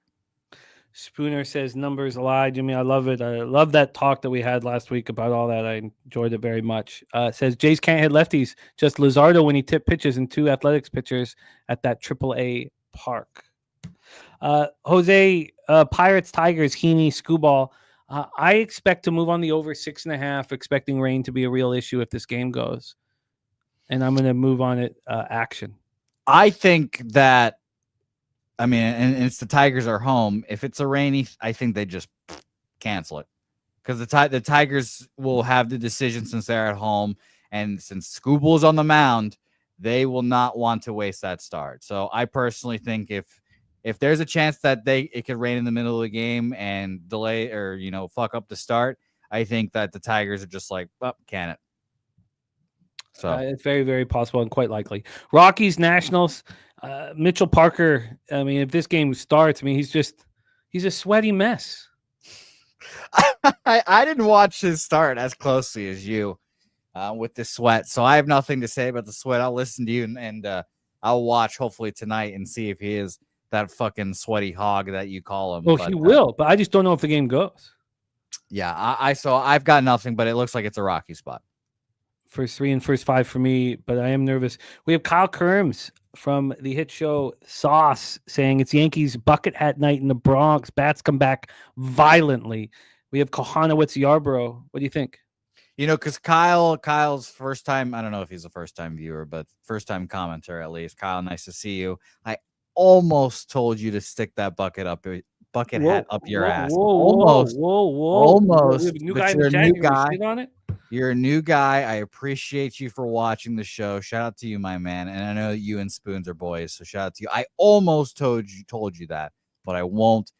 Spooner says numbers lie. Jimmy, I love it. I love that talk that we had last week about all that. I enjoyed it very much. Says Jays can't hit lefties. Just Luzardo when he tipped pitches and 2 athletics pitchers at that AAA park. Jose, Pirates, Tigers, Heaney, Scooball. I expect to move on the over 6.5, expecting rain to be a real issue if this game goes. And I'm going to move on it action. I think that, and it's the Tigers are home. If it's a rainy, I think they just cancel it. Because the Tigers will have the decision since they're at home. And since Scooball's on the mound, they will not want to waste that start. So I personally think if there's a chance that it could rain in the middle of the game and delay or, fuck up the start, I think that the Tigers are just like, can it? So it's very, very possible and quite likely. Rockies, Nationals, Mitchell Parker. If this game starts, he's a sweaty mess. I didn't watch his start as closely as you with the sweat. So I have nothing to say about the sweat. I'll listen to you and I'll watch hopefully tonight and see if he is that fucking sweaty hog that you call him. Well, he will, but I just don't know if the game goes. Yeah, I've got nothing, but it looks like it's a rocky spot. First 3 and first 5 for me, but I am nervous. We have Kyle Kerms from the hit show Sauce saying it's Yankees bucket hat night in the Bronx. Bats come back violently. We have Kohanowitz Yarborough. What do you think? Because Kyle's first time, I don't know if he's a first time viewer, but first time commenter at least. Kyle, nice to see you. I almost told you to stick that bucket hat up your ass. Almost. We have a new But guy in you're the a chat. new guy. Shit on it? You're a new guy. I appreciate you for watching the show. Shout out to you, my man. And I know you and Spoons are boys, so shout out to you. I almost told you that, but I won't.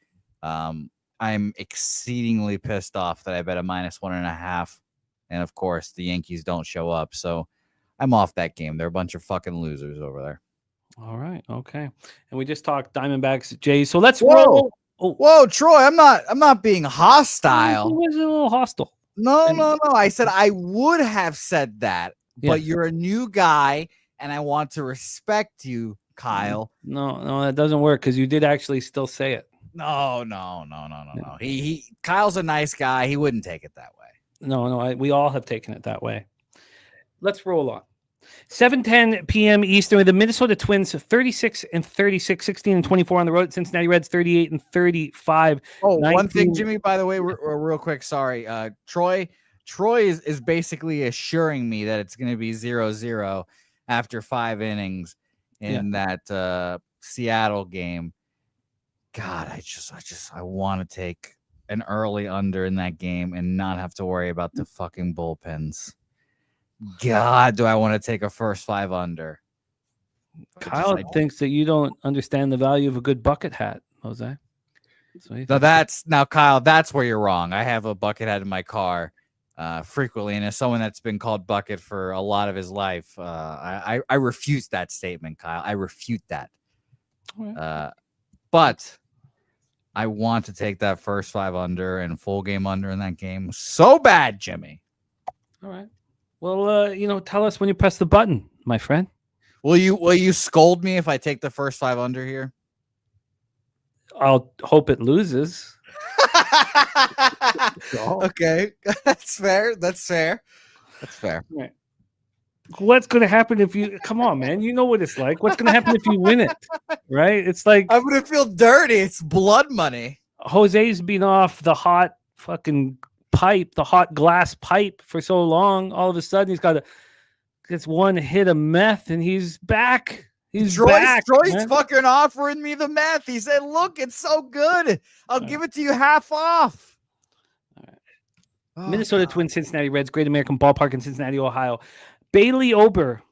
I'm exceedingly pissed off that I bet a -1.5. And of course, the Yankees don't show up. So I'm off that game. They're a bunch of fucking losers over there. All right. Okay. And we just talked Diamondbacks, Jays. So let's roll. Oh, Whoa, Troy, I'm not being hostile. It was a little hostile. No. I said I would have said that, but you're a new guy, and I want to respect you, Kyle. No, that doesn't work because you did actually still say it. No. Kyle's a nice guy. He wouldn't take it that way. No, we all have taken it that way. Let's roll on. 7:10 p.m. Eastern with the Minnesota Twins 36 and 36, 16 and 24 on the road. Cincinnati Reds 38 and 35. Oh, 19. One thing, Jimmy, by the way, real quick. Sorry. Troy is basically assuring me that it's going to be 0-0 after 5 innings in that Seattle game. God, I want to take an early under in that game and not have to worry about the fucking bullpens. God, do I want to take a first 5 under? Kyle thinks that you don't understand the value of a good bucket hat, Jose. Now, Kyle, that's where you're wrong. I have a bucket hat in my car frequently, and as someone that's been called bucket for a lot of his life, I refute that statement, Kyle. I refute that. Right. But I want to take that first 5 under and full game under in that game so bad, Jimmy. All right. Well, tell us when you press the button, my friend. Will you scold me if I take the first 5 under here? I'll hope it loses. Okay. That's fair. Right. What's going to happen if you come on, man? You know what it's like. What's going to happen if you win it? Right? It's like I'm going to feel dirty. It's blood money. Jose's been off the hot fucking pipe, the hot glass pipe for so long. All of a sudden he's gets one hit of meth and he's back. He's back. Troy's fucking offering me the meth. He said, look, it's so good. I'll give it to you half off. All right. Oh, Minnesota Twins, Cincinnati Reds, Great American Ballpark in Cincinnati, Ohio. Bailey Ober,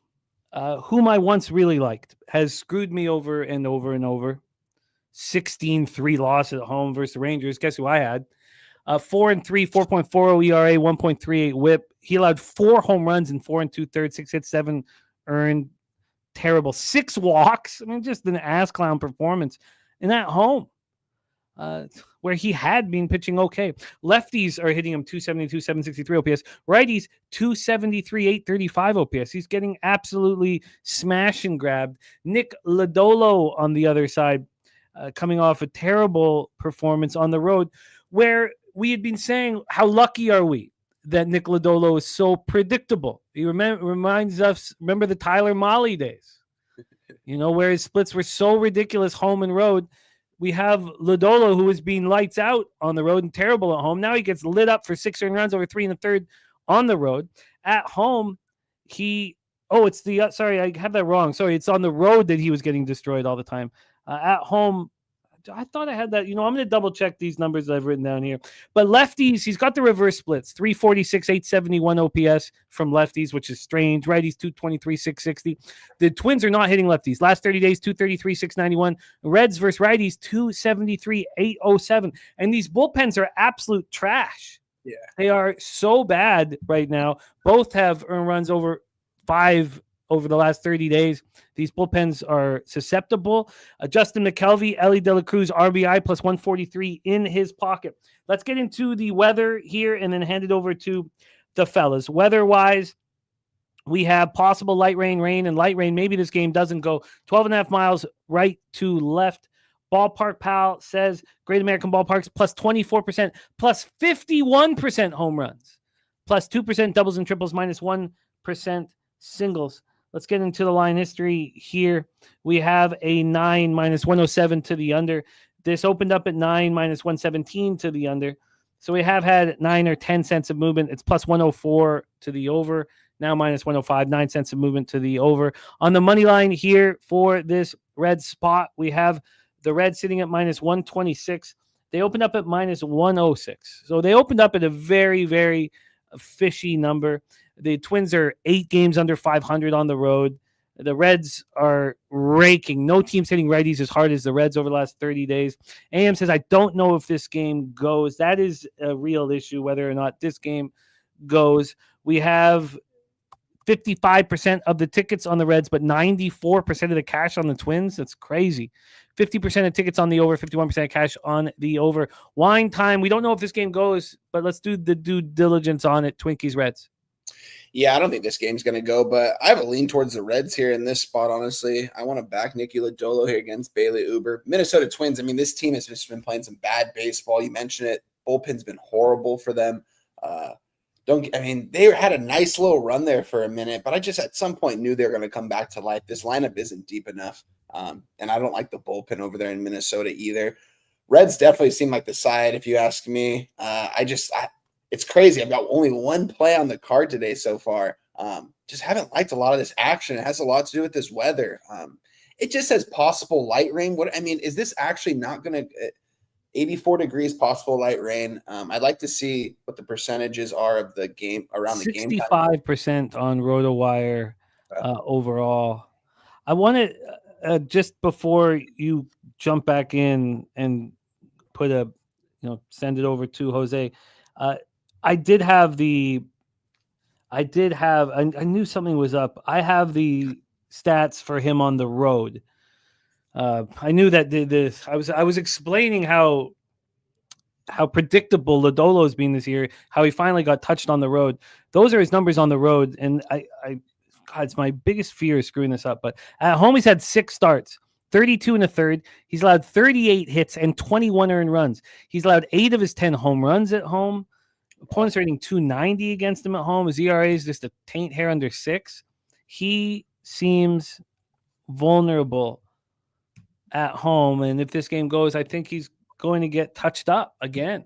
whom I once really liked, has screwed me over and over and over. 16-3 loss at home versus the Rangers. Guess who I had? 4-3, 4.40 ERA, 1.38 WHIP. He allowed 4 home runs in 4 2/3, 6 hits, 7 earned. Terrible. 6 walks. I mean, just an ass clown performance. And at home, where he had been pitching okay. Lefties are hitting him 272, 763 OPS. Righties, 273, 835 OPS. He's getting absolutely smash and grabbed. Nick Lodolo on the other side, coming off a terrible performance on the road, where we had been saying, how lucky are we that Nick Lodolo is so predictable. He reminds us, remember the Tyler Mahle days, where his splits were so ridiculous home and road. We have Lodolo, who is being lights out on the road and terrible at home. Now he gets lit up for 6 earned runs over 3 1/3 on the road. At home, I have that wrong. Sorry, it's on the road that he was getting destroyed all the time. At home, I thought I had that. I'm going to double check these numbers that I've written down here. But lefties, he's got the reverse splits. 346, 871 OPS from lefties, which is strange. Righties, 223, 660. The Twins are not hitting lefties. Last 30 days, 233, 691. Reds versus righties, 273, 807. And these bullpens are absolute trash. Yeah. They are so bad right now. Both have earned runs over 5 over the last 30 days. These bullpens are susceptible. Justin McKelvey, Ellie De La Cruz, RBI plus 143 in his pocket. Let's get into the weather here and then hand it over to the fellas. Weather-wise, we have possible light rain, and light rain. Maybe this game doesn't go 12.5 miles right to left Ballpark Pal says Great American Ballparks plus 24%, plus 51% home runs, plus 2% doubles and triples, minus 1% singles. Let's get into the line history here. We have a 9 minus 107 to the under. This opened up at 9 minus 117 to the under. So we have had 9 or 10 cents of movement. It's plus 104 to the over. Now minus 105, 9 cents of movement to the over. On the money line here for this red spot, we have the Reds sitting at minus 126. They opened up at minus 106. So they opened up at a very, very fishy number. The Twins are 8 games under 500 on the road. The Reds are raking. No team's hitting righties as hard as the Reds over the last 30 days. AM says, I don't know if this game goes. That is a real issue, whether or not this game goes. We have 55% of the tickets on the Reds, but 94% of the cash on the Twins. That's crazy. 50% of tickets on the over, 51% of cash on the over. Wine time. We don't know if this game goes, but let's do the due diligence on it. Twinkies, Reds. Yeah, I don't think this game's going to go, but I have a lean towards the Reds here in this spot, honestly. I want to back Nicky Lodolo here against Bailey Uber. Minnesota Twins, I mean, this team has just been playing some bad baseball. You mentioned it. Bullpen's been horrible for them. They had a nice little run there for a minute, but I just at some point knew they were going to come back to life. This lineup isn't deep enough, and I don't like the bullpen over there in Minnesota either. Reds definitely seem like the side, if you ask me. It's crazy. I've got only one play on the card today so far. Just haven't liked a lot of this action. It has a lot to do with this weather. It just says possible light rain. Is this actually not going to 84 degrees, possible light rain? I'd like to see what the percentages are of the game around the game. 65% on RotoWire overall. I want to just before you jump back in and put send it over to Jose. I knew something was up. I have the stats for him on the road. I knew that I was explaining how predictable Lodolo's been this year, how he finally got touched on the road. Those are his numbers on the road, and God, it's my biggest fear is screwing this up. But at home, he's had 6 starts, 32 and a third. He's allowed 38 hits and 21 earned runs. He's allowed 8 of his 10 home runs at home. Opponents rating 290 against him at home. His ERA is just a taint hair under 6. He seems vulnerable at home, and if this game goes, I think he's going to get touched up again.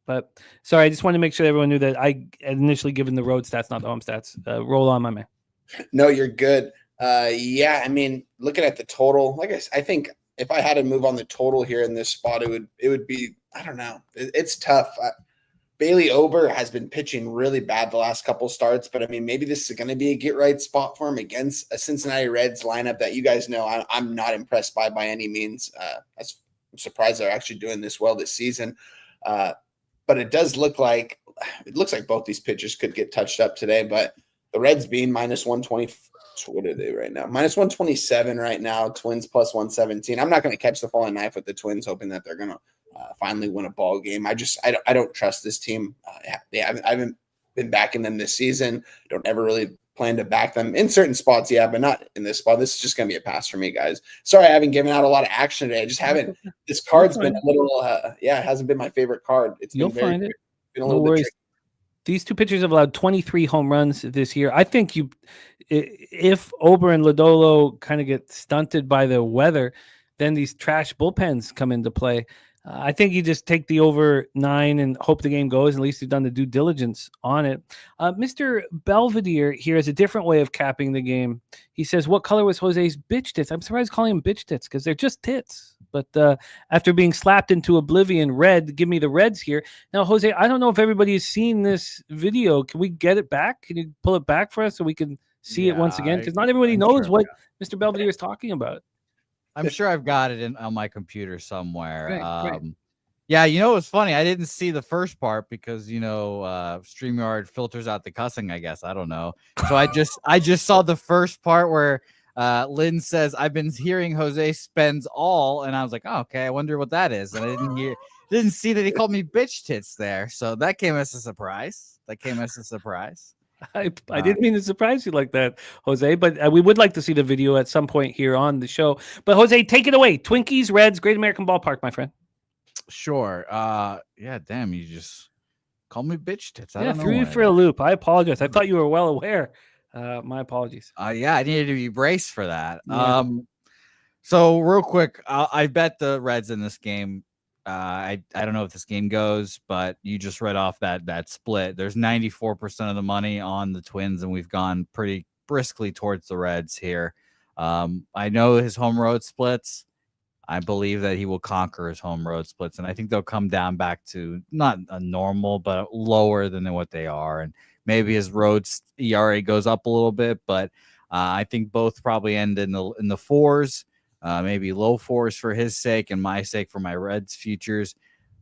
But sorry, I just want to make sure everyone knew that I had initially given the road stats, not the home stats. Roll on, my man. No, you're good. Yeah, I mean, looking at the total, I think if I had to move on the total here in this spot, it would be, I don't know. It's tough. Bailey Ober has been pitching really bad the last couple starts, but I mean, maybe this is going to be a get-right spot for him against a Cincinnati Reds lineup that you guys know I'm not impressed by any means. I'm surprised they're actually doing this well this season. But it looks like both these pitchers could get touched up today, but the Reds being minus 120, what are they right now? Minus 127 right now, Twins plus 117. I'm not going to catch the falling knife with the Twins, hoping that they're going to finally win a ball game. I don't trust this team. I haven't been backing them this season. Don't ever really plan to back them in certain spots. Yeah, but not in this spot. This is just going to be a pass for me, guys. Sorry, I haven't given out a lot of action today. I just haven't. This card's been a little, it hasn't been my favorite card. You'll find it. Been a little bit tricky. These two pitchers have allowed 23 home runs this year. I think if Ober and Lodolo kind of get stunted by the weather, then these trash bullpens come into play. I think you just take the over 9 and hope the game goes. At least you've done the due diligence on it. Mr. Belvedere here has a different way of capping the game. He says, what color was Jose's bitch tits? I'm surprised calling them bitch tits because they're just tits. But after being slapped into oblivion, red, give me the Reds here. Now, Jose, I don't know if everybody has seen this video. Can we get it back? Can you pull it back for us so we can see it once again? Because not everybody knows what Mr. Belvedere is talking about. I'm sure I've got it on my computer somewhere. Right. Yeah, it's funny. I didn't see the first part because StreamYard filters out the cussing, I guess. I don't know. So I just saw the first part where Lynn says, I've been hearing Jose spends all, and I was like, oh, okay, I wonder what that is. And I didn't see that he called me bitch tits there. So that came as a surprise. I didn't mean to surprise you like that, Jose, but we would like to see the video at some point here on the show. But Jose, take it away. Twinkies, Reds, Great American Ballpark, my friend. Sure. Yeah, damn, you just call me bitch tits. I Yeah, don't know threw you why. for a loop. I apologize. I thought you were well aware. My apologies. Yeah, I needed to be braced for that. Yeah. So real quick, I bet the Reds in this game. I don't know if this game goes, but you just read off that split. There's 94% of the money on the Twins, and we've gone pretty briskly towards the Reds here. I know his home road splits. I believe that he will conquer his home road splits, and I think they'll come down back to not a normal, but lower than what they are. And maybe his roads ERA goes up a little bit, but I think both probably end in the fours. Maybe low fours for his sake and my sake for my Reds futures.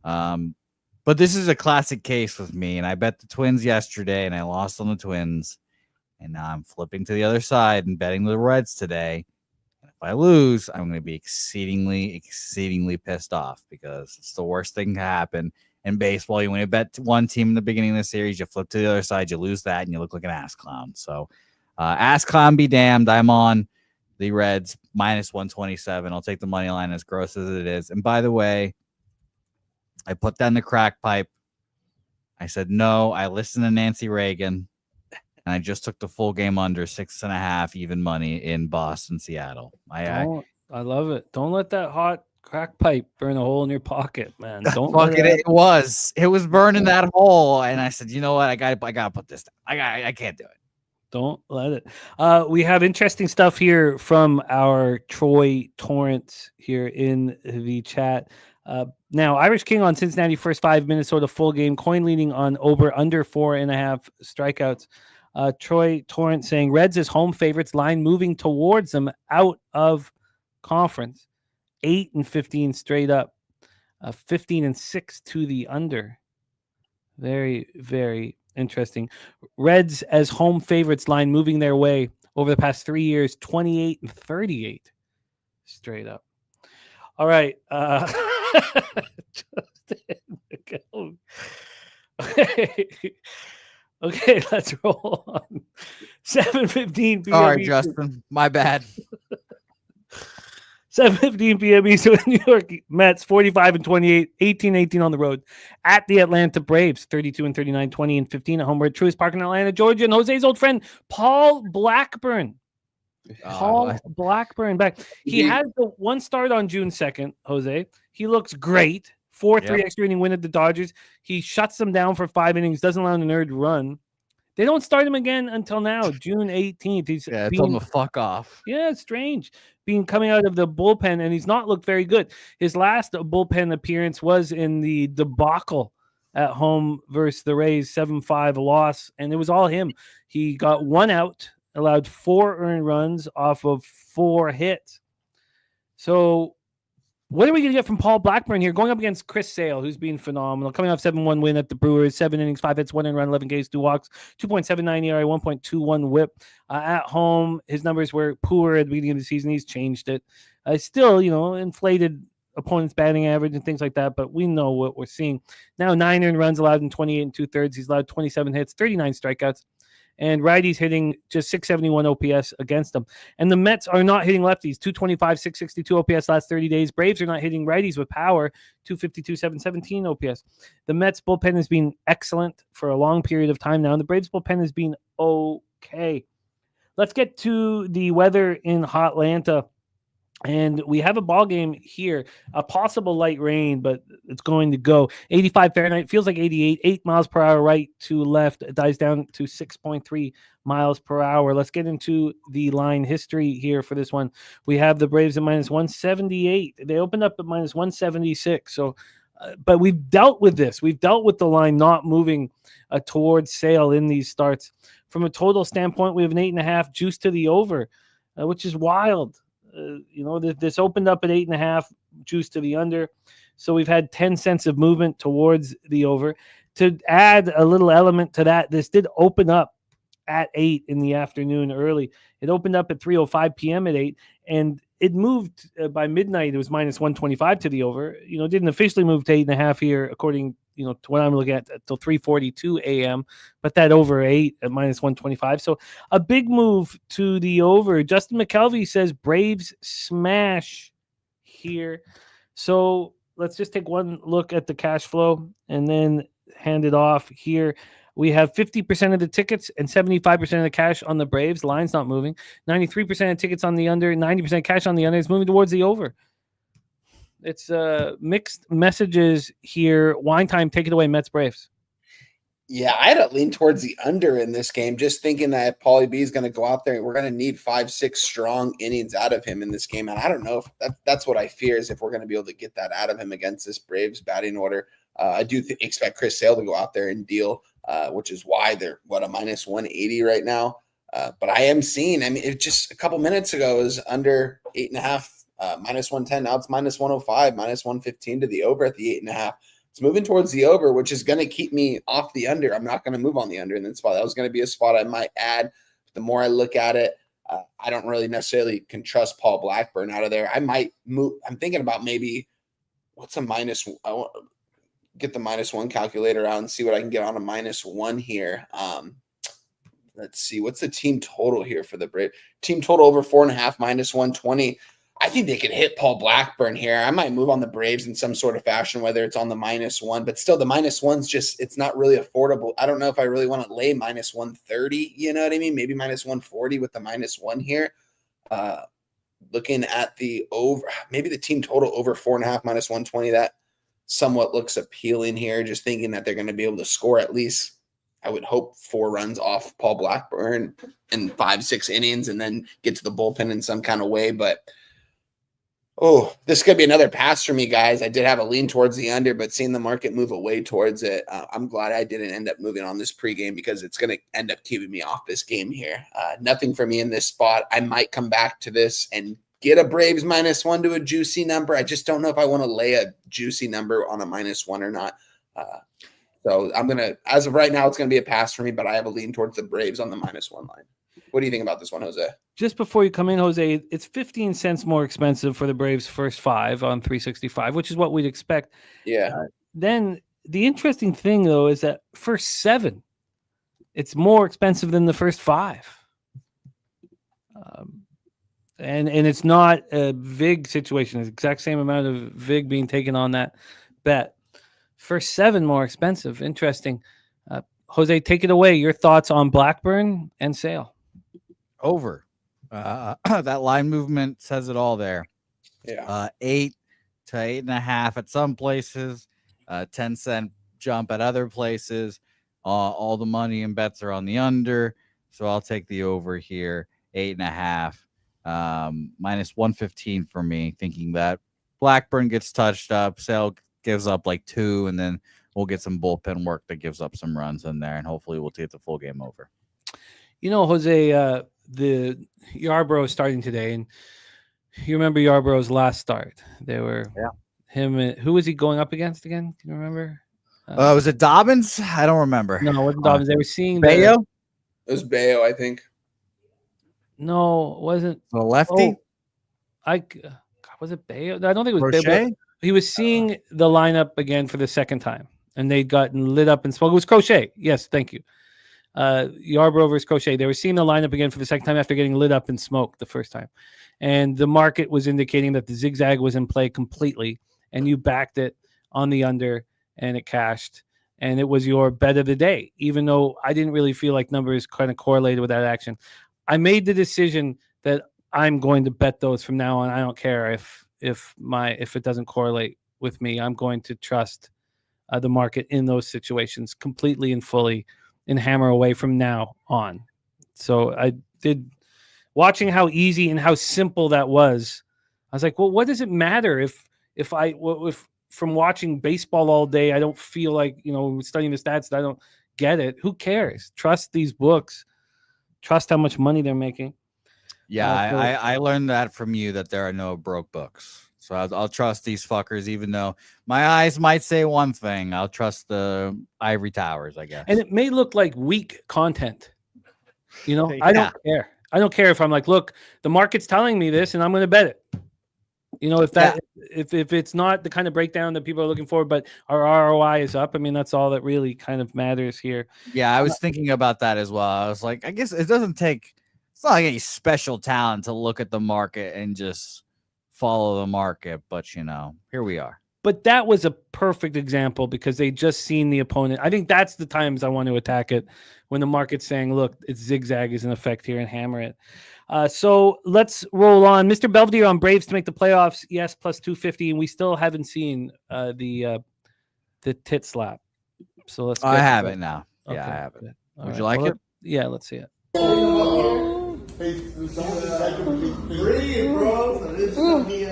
But this is a classic case with me, and I bet the Twins yesterday, and I lost on the Twins, and now I'm flipping to the other side and betting the Reds today. And if I lose, I'm going to be exceedingly pissed off because it's the worst thing to happen in baseball. You want to bet one team in the beginning of the series, you flip to the other side, you lose that, and you look like an ass clown. So ass clown be damned. I'm on the Reds minus 127. I'll take the money line as gross as it is. And by the way, I put that in the crack pipe. I said no. I listened to Nancy Reagan, and I just took the full game under 6.5 even money in Boston, Seattle. I love it. Don't let that hot crack pipe burn a hole in your pocket, man. Don't fuck it. It was burning that hole, and I said, you know what? I gotta put this down. I can't do it. Don't let it. We have interesting stuff here from our Troy Torrance here in the chat. Now, Irish King on Cincinnati first 5, Minnesota full game, coin leading on over under 4.5 strikeouts. Troy Torrance saying Reds is home favorites, line moving towards them out of conference. 8-15 straight up. 15-6 to the under. Very, very interesting. Reds as home favorites, line moving their way over the past 3 years, 28-38 straight up. All right. Okay, let's roll on. 7:15 p.m. All right, Justin. My bad. 7:15 p.m. Eastern, New York Mets 45-28, 18-18 on the road at the Atlanta Braves 32-39, 20-15 at home at Truist Park in Atlanta, Georgia, and Jose's old friend Paul Blackburn. Blackburn back. He had the one start on June 2nd, Jose. He looks great. 4-3 extra inning win at the Dodgers. He shuts them down for 5 innings, doesn't allow the nerd to run. They don't start him again until now, June 18th. He's told him to fuck off. Yeah, it's strange. Coming out of the bullpen, and he's not looked very good. His last bullpen appearance was in the debacle at home versus the Rays, 7-5 loss, and it was all him. He got 1 out, allowed 4 earned runs off of 4 hits. So what are we going to get from Paul Blackburn here? Going up against Chris Sale, who's been phenomenal. Coming off 7-1 win at the Brewers, 7 innings, 5 hits, 1 earned run, 11 Ks, 2 walks, 2.79 ERA, 1.21 whip. At home, his numbers were poor at the beginning of the season. He's changed it. Still, inflated opponent's batting average and things like that, but we know what we're seeing. Now 9 earned runs allowed in 28 2/3. He's allowed 27 hits, 39 strikeouts. And righties hitting just 671 OPS against them. And the Mets are not hitting lefties. 225, 662 OPS last 30 days. Braves are not hitting righties with power. 252, 717 OPS. The Mets bullpen has been excellent for a long period of time now. And the Braves bullpen has been okay. Let's get to the weather in Hotlanta. And we have a ball game here, a possible light rain, but it's going to go 85 Fahrenheit, feels like 88, 8 miles per hour right to left. It dies down to 6.3 miles per hour. Let's get into the line history here for this one. We have the Braves at minus 178. They opened up at minus 176. So, but we've dealt with this. We've dealt with the line not moving towards Sale in these starts. From a total standpoint, we have an 8.5 juice to the over, which is wild. This opened up at 8.5, juice to the under. So we've had 10 cents of movement towards the over. To add a little element to that, this did open up at 8 in the afternoon early. It opened up at 3:05 p.m. at 8, and it moved by midnight. It was minus 125 to the over. Didn't officially move to 8.5 here, according to what I'm looking at till 3:42 a.m. But that over 8 at -125. So a big move to the over. Justin McKelvey says Braves smash here. So let's just take one look at the cash flow and then hand it off here. We have 50% of the tickets and 75% of the cash on the Braves. Line's not moving. 93% of tickets on the under, 90% cash on the under. It's moving towards the over. It's mixed messages here. Wine time, take it away, Mets Braves. Yeah, I had to lean towards the under in this game, just thinking that Paulie B is going to go out there and we're going to need 5-6 strong innings out of him in this game. And I don't know if that's what I fear, is if we're going to be able to get that out of him against this Braves batting order. I do expect Chris Sale to go out there and deal, which is why they're a -180 right now. But I am seeing, it just a couple minutes ago was under 8.5, -110. Now it's -105, -115 to the over at the 8.5. It's moving towards the over, which is going to keep me off the under. I'm not going to move on the under in that spot. That was going to be a spot I might add. The more I look at it, I don't really necessarily can trust Paul Blackburn out of there. I might move. I'm thinking about maybe what's a minus. I want to get the -1 calculator out and see what I can get on a -1 here. Let's see. What's the team total here for the Braves? Team total over 4.5, -120. I think they could hit Paul Blackburn here. I might move on the Braves in some sort of fashion, whether it's on the -1, but still the -1's just, it's not really affordable. I don't know if I really want to lay -130, you know what I mean? Maybe -140 with the -1 here. Looking at the over, maybe the team total over 4.5, -120, that somewhat looks appealing here. Just thinking that they're going to be able to score at least, I would hope, 4 runs off Paul Blackburn in 5-6 innings and then get to the bullpen in some kind of way. But this could be another pass for me, guys. I did have a lean towards the under, but seeing the market move away towards it, I'm glad I didn't end up moving on this pregame, because it's going to end up keeping me off this game here. Nothing for me in this spot. I might come back to this and get a Braves -1 to a juicy number. I just don't know if I want to lay a juicy number on a -1 or not. So I'm going to, as of right now, it's going to be a pass for me, but I have a lean towards the Braves on the -1 line. What do you think about this one, Jose? Just before you come in, Jose, it's 15 cents more expensive for the Braves' first 5 on 365, which is what we'd expect. Yeah. Then the interesting thing, though, is that first 7, it's more expensive than the first 5. And it's not a VIG situation. It's the exact same amount of VIG being taken on that bet. First 7 more expensive. Interesting. Jose, take it away. Your thoughts on Blackburn and Sale. Over. That line movement says it all there. Yeah. 8 to 8.5 at some places, 10-cent jump at other places. All the money and bets are on the under, so I'll take the over here. 8.5, -115 for me, thinking that Blackburn gets touched up, Sale gives up like 2, and then we'll get some bullpen work that gives up some runs in there, and hopefully we'll take the full game over. Jose, the Yarbrough is starting today, and you remember Yarbrough's last start. They were him. Who was he going up against again? Can you remember? Was it Dobbins? I don't remember. No, it wasn't Dobbins. They were seeing Bayo. It was Bayo, I think. No, it wasn't The lefty. Was it Bayo? No, I don't think it was Crochet? Bayo. He was seeing the lineup again for the second time, and they'd gotten lit up and smoke. It was Crochet. Yes, thank you. Yarbrough versus Crochet. They were seeing the lineup again for the second time after getting lit up and smoked the first time. And the market was indicating that the zigzag was in play completely, and you backed it on the under, and it cashed. And it was your bet of the day, even though I didn't really feel like numbers kind of correlated with that action. I made the decision that I'm going to bet those from now on. I don't care if it doesn't correlate with me. I'm going to trust the market in those situations completely and fully, and hammer away from now on. So I did, watching how easy and how simple that was. I was like, well, what does it matter if from watching baseball all day, I don't feel like, studying the stats, that I don't get it. Who cares? Trust these books. Trust how much money they're making. Yeah, I learned that from you, that there are no broke books. So I'll trust these fuckers, even though my eyes might say one thing. I'll trust the ivory towers, I guess. And it may look like weak content. I don't care. I don't care if I'm like, look, the market's telling me this and I'm going to bet it. You know, if it's not the kind of breakdown that people are looking for, but our ROI is up, I mean, that's all that really kind of matters here. Yeah, I was thinking about that as well. I was like, I guess it's not like any special talent to look at the market and just follow the market, but here we are. But that was a perfect example because they just seen the opponent. I think that's the times I want to attack it, when the market's saying, look, it's zigzag is in effect here, and hammer it. So let's roll on. Mr. Belvedere on Braves to make the playoffs. Yes, plus 250. And we still haven't seen the tit slap. So let's. I have it now. Okay, yeah, I have it. Good. Would you like it? Yeah, let's see it. Breathe, bro. So this is gonna be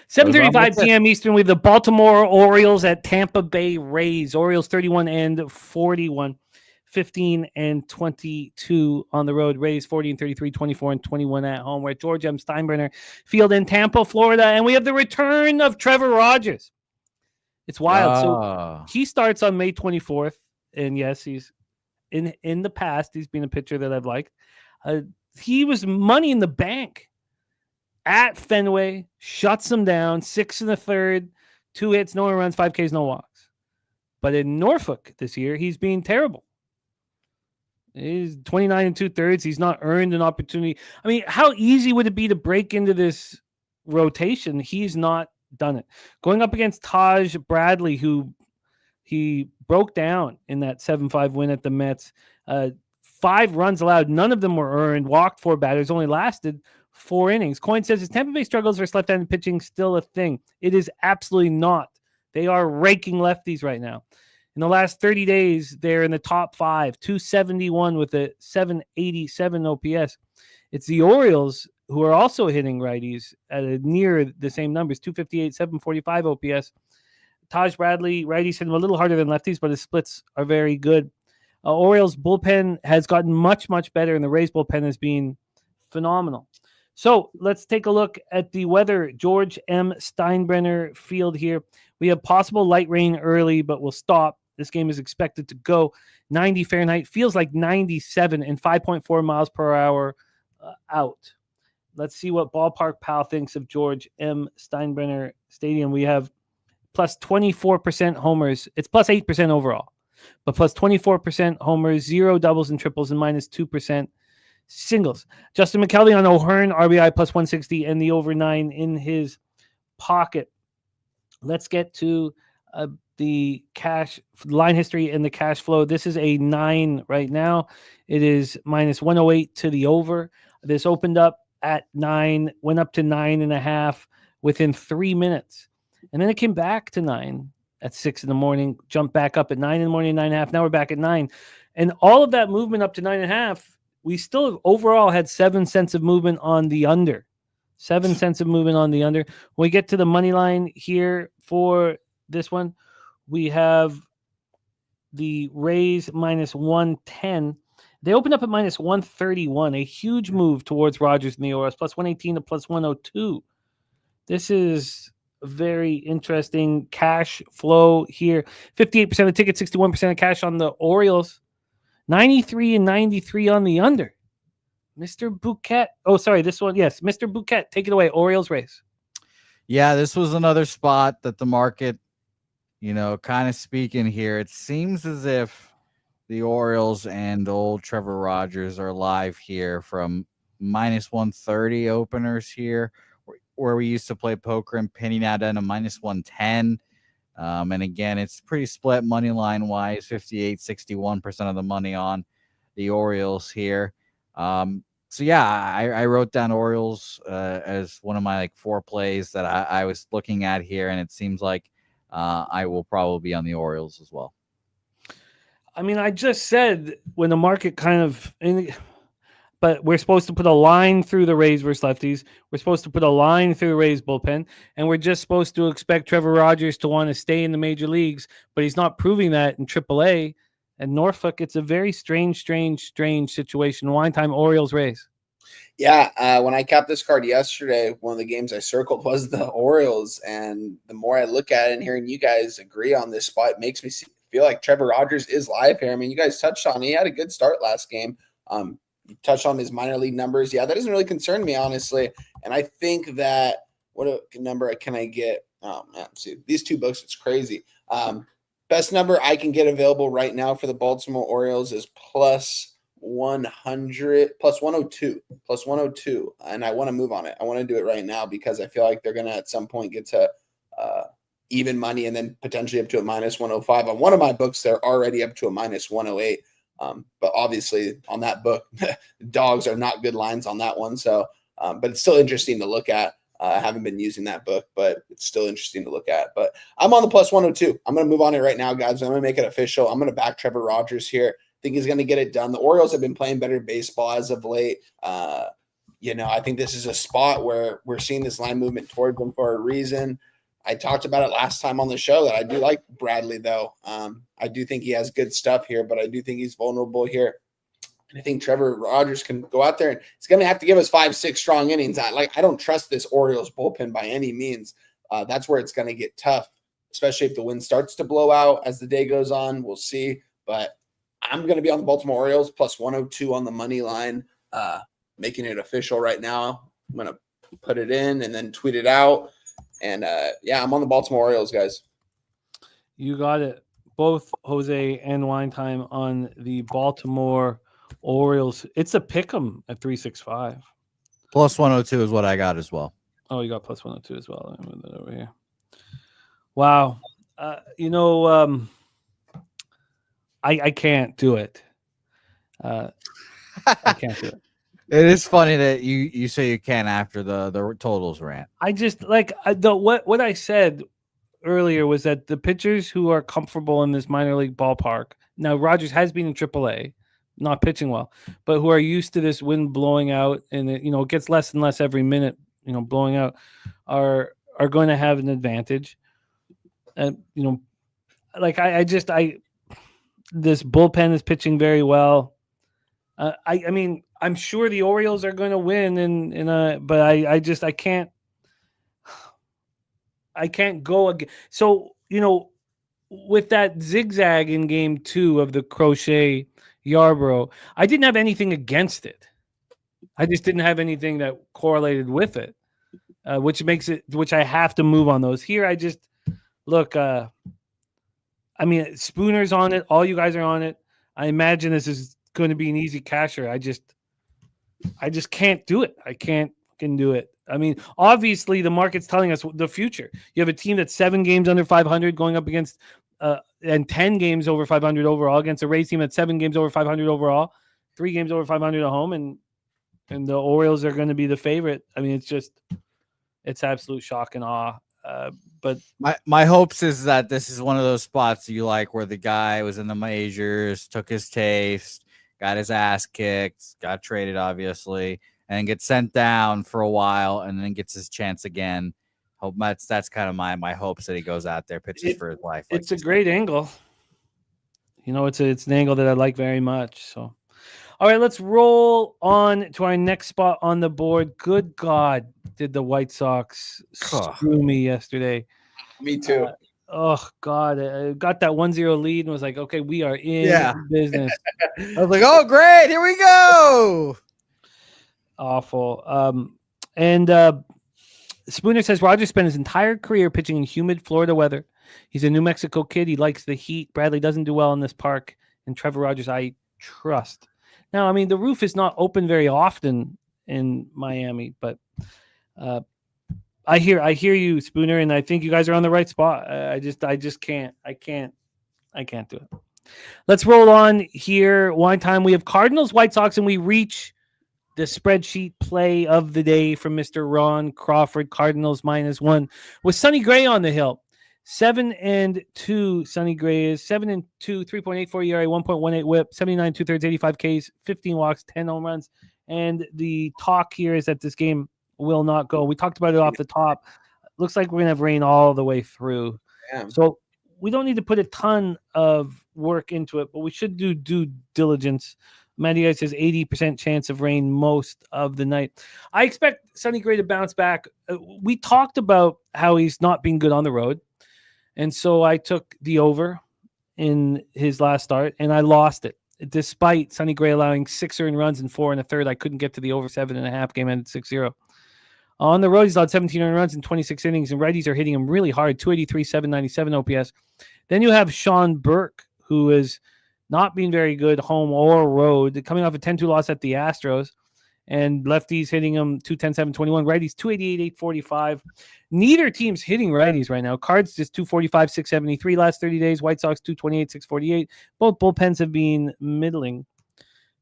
7:35 p.m. Eastern. We have the Baltimore Orioles at Tampa Bay Rays. Orioles 31 and 41, 15 and 22 on the road. Rays 40 and 33, 24 and 21 at home. We're at George M. Steinbrenner Field in Tampa, Florida, and we have the return of Trevor Rogers. It's wild. So he starts on May 24th, and yes, he's in the past. He's been a pitcher that I've liked. He was money in the bank at Fenway, shuts him down, 6 1/3, 2 hits, no runs, 5 Ks, no walks. But in Norfolk this year, he's been terrible. He's 29 2/3. He's not earned an opportunity. I mean, how easy would it be to break into this rotation? He's not done it. Going up against Taj Bradley, who he broke down in that 7-5 win at the Mets. 5 runs allowed. None of them were earned. Walked 4 batters. Only lasted 4 innings. Coin says, is Tampa Bay struggles versus left-handed pitching still a thing? It is absolutely not. They are raking lefties right now. In the last 30 days, they're in the top 5, 271 with a 787 OPS. It's the Orioles who are also hitting righties at near the same numbers, 258, 745 OPS. Taj Bradley, righties hit him a little harder than lefties, but his splits are very good. Orioles bullpen has gotten much, much better, and the Rays bullpen has been phenomenal. So let's take a look at the weather. George M. Steinbrenner Field here. We have possible light rain early, but we'll stop. This game is expected to go 90 Fahrenheit. Feels like 97 and 5.4 miles per hour out. Let's see what Ballpark Pal thinks of George M. Steinbrenner Stadium. We have plus 24% homers. It's plus 8% overall, but plus 24% homers, 0 doubles and triples, and minus 2% singles. Justin McKelvey on O'Hearn, RBI plus 160, and the over 9 in his pocket. Let's get to the cash line history and the cash flow. This is a 9 right now. It is minus 108 to the over. This opened up at 9, went up to 9.5 within 3 minutes. And then it came back to 9 at 6 in the morning, jumped back up at 9 in the morning, 9.5. Now we're back at 9. And all of that movement up to 9.5, we still overall had 7 cents of movement on the under. 7 cents of movement on the under. When we get to the money line here for this one, we have the Rays minus 110. They opened up at minus 131, a huge move towards Rogers and the Orioles, plus 118 to plus 102. This is very interesting cash flow here. 58% of tickets, 61% of cash on the Orioles, 93 and 93 on the under. Mr. Bouquet. Oh, sorry, this one. Yes, Mr. Bouquet, take it away. Orioles Rays. Yeah, this was another spot that the market, kind of speaking here. It seems as if the Orioles and old Trevor Rogers are live here from minus 130 openers here, where we used to play poker and pinning out at a minus 110. And again, it's pretty split money line wise, 58, 61% of the money on the Orioles here. So yeah, I wrote down Orioles as one of my 4 plays that I was looking at here, and it seems like I will probably be on the Orioles as well. I mean, I just said when the market but we're supposed to put a line through the Rays versus lefties. We're supposed to put a line through the Rays bullpen, and we're just supposed to expect Trevor Rogers to want to stay in the major leagues, but he's not proving that in AAA. And Norfolk, it's a very strange situation. Wine time, Orioles Rays. Yeah, when I capped this card yesterday, one of the games I circled was the Orioles, and the more I look at it and hearing you guys agree on this spot, it makes me feel like Trevor Rogers is live here. I mean, you guys touched on it. He had a good start last game. You touched on his minor league numbers. Yeah, that doesn't really concern me, honestly. And I think that what number can I get? Oh, man, see, these two books, it's crazy. Best number I can get available right now for the Baltimore Orioles is plus 100, plus 102. And I want to move on it. I want to do it right now because I feel like they're going to at some point get to even money and then potentially up to a minus 105. On one of my books, they're already up to a minus 108. But obviously on that book, dogs are not good lines on that one. So, but it's still interesting to look at. I haven't been using that book, but it's still interesting to look at. But I'm on the plus 102. I'm going to move on it right now, guys. I'm going to make it official. I'm going to back Trevor Rogers here. I think he's going to get it done. The Orioles have been playing better baseball as of late. I think this is a spot where we're seeing this line movement towards them for a reason. I talked about it last time on the show that I do like Bradley, though. I do think he has good stuff here, but I do think he's vulnerable here. And I think Trevor Rogers can go out there and he's going to have to give us 5-6 strong innings. I don't trust this Orioles bullpen by any means. That's where it's going to get tough, especially if the wind starts to blow out as the day goes on. We'll see. But I'm going to be on the Baltimore Orioles plus 102 on the money line, making it official right now. I'm going to put it in and then tweet it out. And, I'm on the Baltimore Orioles, guys. You got it. Both Jose and Wine Time on the Baltimore Orioles. It's a pick 'em at 365. Plus 102 is what I got as well. Oh, you got plus 102 as well. Let me move that over here. Wow. I can't do it. I can't do it. It is funny that you say you can after the totals rant. I just what I said earlier was that the pitchers who are comfortable in this minor league ballpark, now Rogers has been in AAA, not pitching well, but who are used to this wind blowing out and it gets less and less every minute, blowing out, are going to have an advantage. This bullpen is pitching very well. I'm sure the Orioles are going to win, but I can't go again. So, with that zigzag in game 2 of the Crochet Yarbrough, I didn't have anything against it. I just didn't have anything that correlated with it, which I have to move on those. Here, I just look, Spooner's on it. All you guys are on it. I imagine this is going to be an easy casher. I just can't do it. I can't do it. Obviously the market's telling us the future. You have a team that's 7 games under 500 going up against and 10 games over 500 overall against a Rays team that's 7 games over 500 overall, 3 games over 500 at home, and the Orioles are going to be the favorite. It's absolute shock and awe. But my hopes is that this is one of those spots you like where the guy was in the majors, took his taste, got his ass kicked, got traded, obviously, and then gets sent down for a while and then gets his chance again. Hope that's kind of my hopes that he goes out there, pitches for his life. It's a great angle. It's an angle that I like very much. So, all right, let's roll on to our next spot on the board. Good God, did the White Sox screw me yesterday? Me too. Oh, God. I got that 1-0 lead and was like, okay, we are in business. I was like, oh, great. Here we go. Awful. Spooner says Rogers spent his entire career pitching in humid Florida weather. He's a New Mexico kid. He likes the heat. Bradley doesn't do well in this park. And Trevor Rogers, I trust. Now, the roof is not open very often in Miami, but I hear you, Spooner, and I think you guys are on the right spot. I just can't do it. Let's roll on here. Wine time. We have Cardinals, White Sox, and we reach the spreadsheet play of the day from Mr. Ron Crawford. Cardinals -1 with Sonny Gray on the hill. 7-2. Sonny Gray is 7-2, 3.84 ERA, 1.18 WHIP, 79 2/3, 85 Ks, 15 walks, 10 home runs. And the talk here is that this game will not go. We talked about it off the top. Looks like we're gonna have rain all the way through. Yeah. So we don't need to put a ton of work into it, but we should do due diligence. Matty Ice says 80% chance of rain most of the night. I expect Sonny Gray to bounce back. We talked about how he's not being good on the road. And so I took the over in his last start and I lost it. despite Sonny Gray allowing 6 earned runs and 4 in the third. I couldn't get to the over 7.5. Game ended 6-0. On the road, he's allowed 17 earned runs in 26 innings, and righties are hitting him really hard. 283, 797 OPS. Then you have Sean Burke, who has not been very good home or road, coming off a 10-2 loss at the Astros. And lefties hitting him 210, 721. Righties 288, 845. Neither team's hitting righties right now. Cards just 245, 673 last 30 days. White Sox 228, 648. Both bullpens have been middling.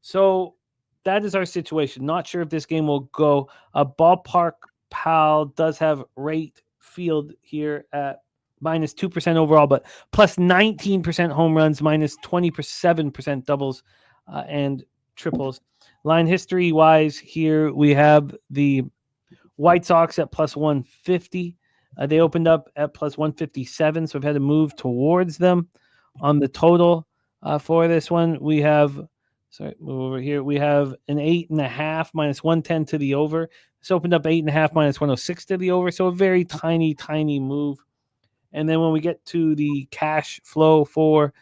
So that is our situation. Not sure if this game will go. A Ballpark Pal does have rate field here at minus 2% overall, but plus 19% home runs, minus 27% doubles and triples. Line history wise, here we have the White Sox at plus 150. They opened up at plus 157, so we've had to move towards them. On the total for this one, we have, move over here. We have an 8.5 minus 110 to the over. This opened up 8.5 minus 106 to the over, so a very tiny, tiny move. And then when we get to the cash flow for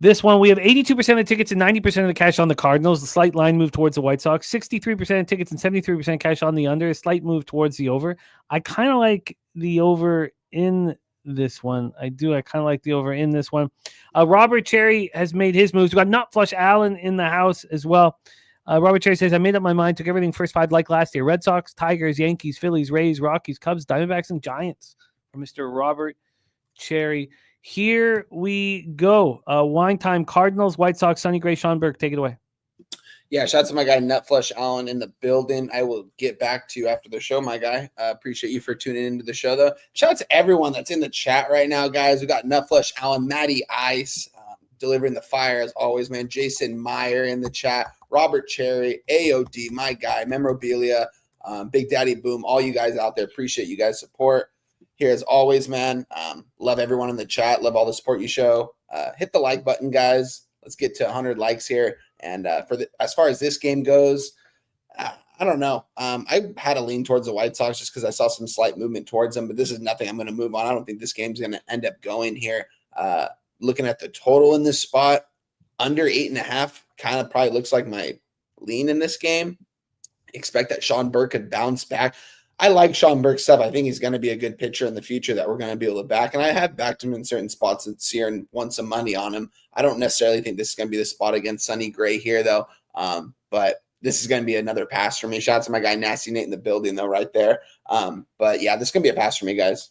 this one, we have 82% of the tickets and 90% of the cash on the Cardinals. The slight line move towards the White Sox. 63% of tickets and 73% cash on the under. A slight move towards the over. I kind of like the over in this one. I kind of like the over in this one. Robert Cherry has made his moves. We've got Nut Flush Allen in the house as well. Robert Cherry says, I made up my mind. Took everything first 5 like last year. Red Sox, Tigers, Yankees, Phillies, Rays, Rockies, Cubs, Diamondbacks, and Giants. For Mr. Robert Cherry. Here we go. Wine time. Cardinals, White Sox, Sonny Gray, Sean Burke. Take it away. Yeah, shout out to my guy Nutflush Allen in the building. I will get back to you after the show, my guy. Appreciate you for tuning into the show, though. Shout out to everyone that's in the chat right now, guys. We got Nutflush Allen, Matty Ice, delivering the fire as always, man. Jason Meyer in the chat, Robert Cherry, AOD, my guy, Memorabilia, Big Daddy Boom, all you guys out there. Appreciate you guys' support. Here as always, man. Love everyone in the chat. Love all the support you show. Hit the like button, guys. Let's get to 100 likes here. And as far as this game goes, I don't know. I had a lean towards the White Sox just because I saw some slight movement towards them, but this is nothing I'm going to move on. I don't think this game's going to end up going here. Looking at the total in this spot, under 8.5 kind of probably looks like my lean in this game. Expect that Sean Burke could bounce back. I like Sean Burke's stuff. I think he's going to be a good pitcher in the future that we're going to be able to back. And I have backed him in certain spots this year and won some money on him. I don't necessarily think this is going to be the spot against Sonny Gray here, though. But this is going to be another pass for me. Shout out to my guy Nasty Nate in the building, though, right there. But, yeah, this is going to be a pass for me, guys.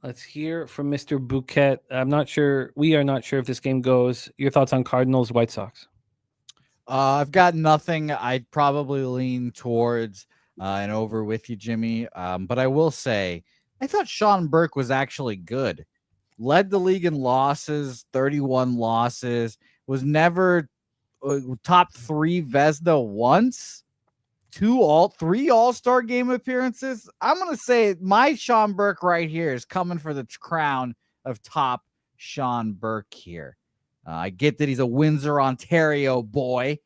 Let's hear from Mr. Bouquet. I'm not sure. We are not sure if this game goes. Your thoughts on Cardinals, White Sox? I've got nothing. I'd probably lean towards and over with you, Jimmy. But I will say, I thought Sean Burke was actually good. Led the league in losses, 31 losses. Was never top 3 Vezina once. 3 All-Star game appearances. I'm going to say my Sean Burke right here is coming for the crown of top Sean Burke here. I get that he's a Windsor, Ontario boy,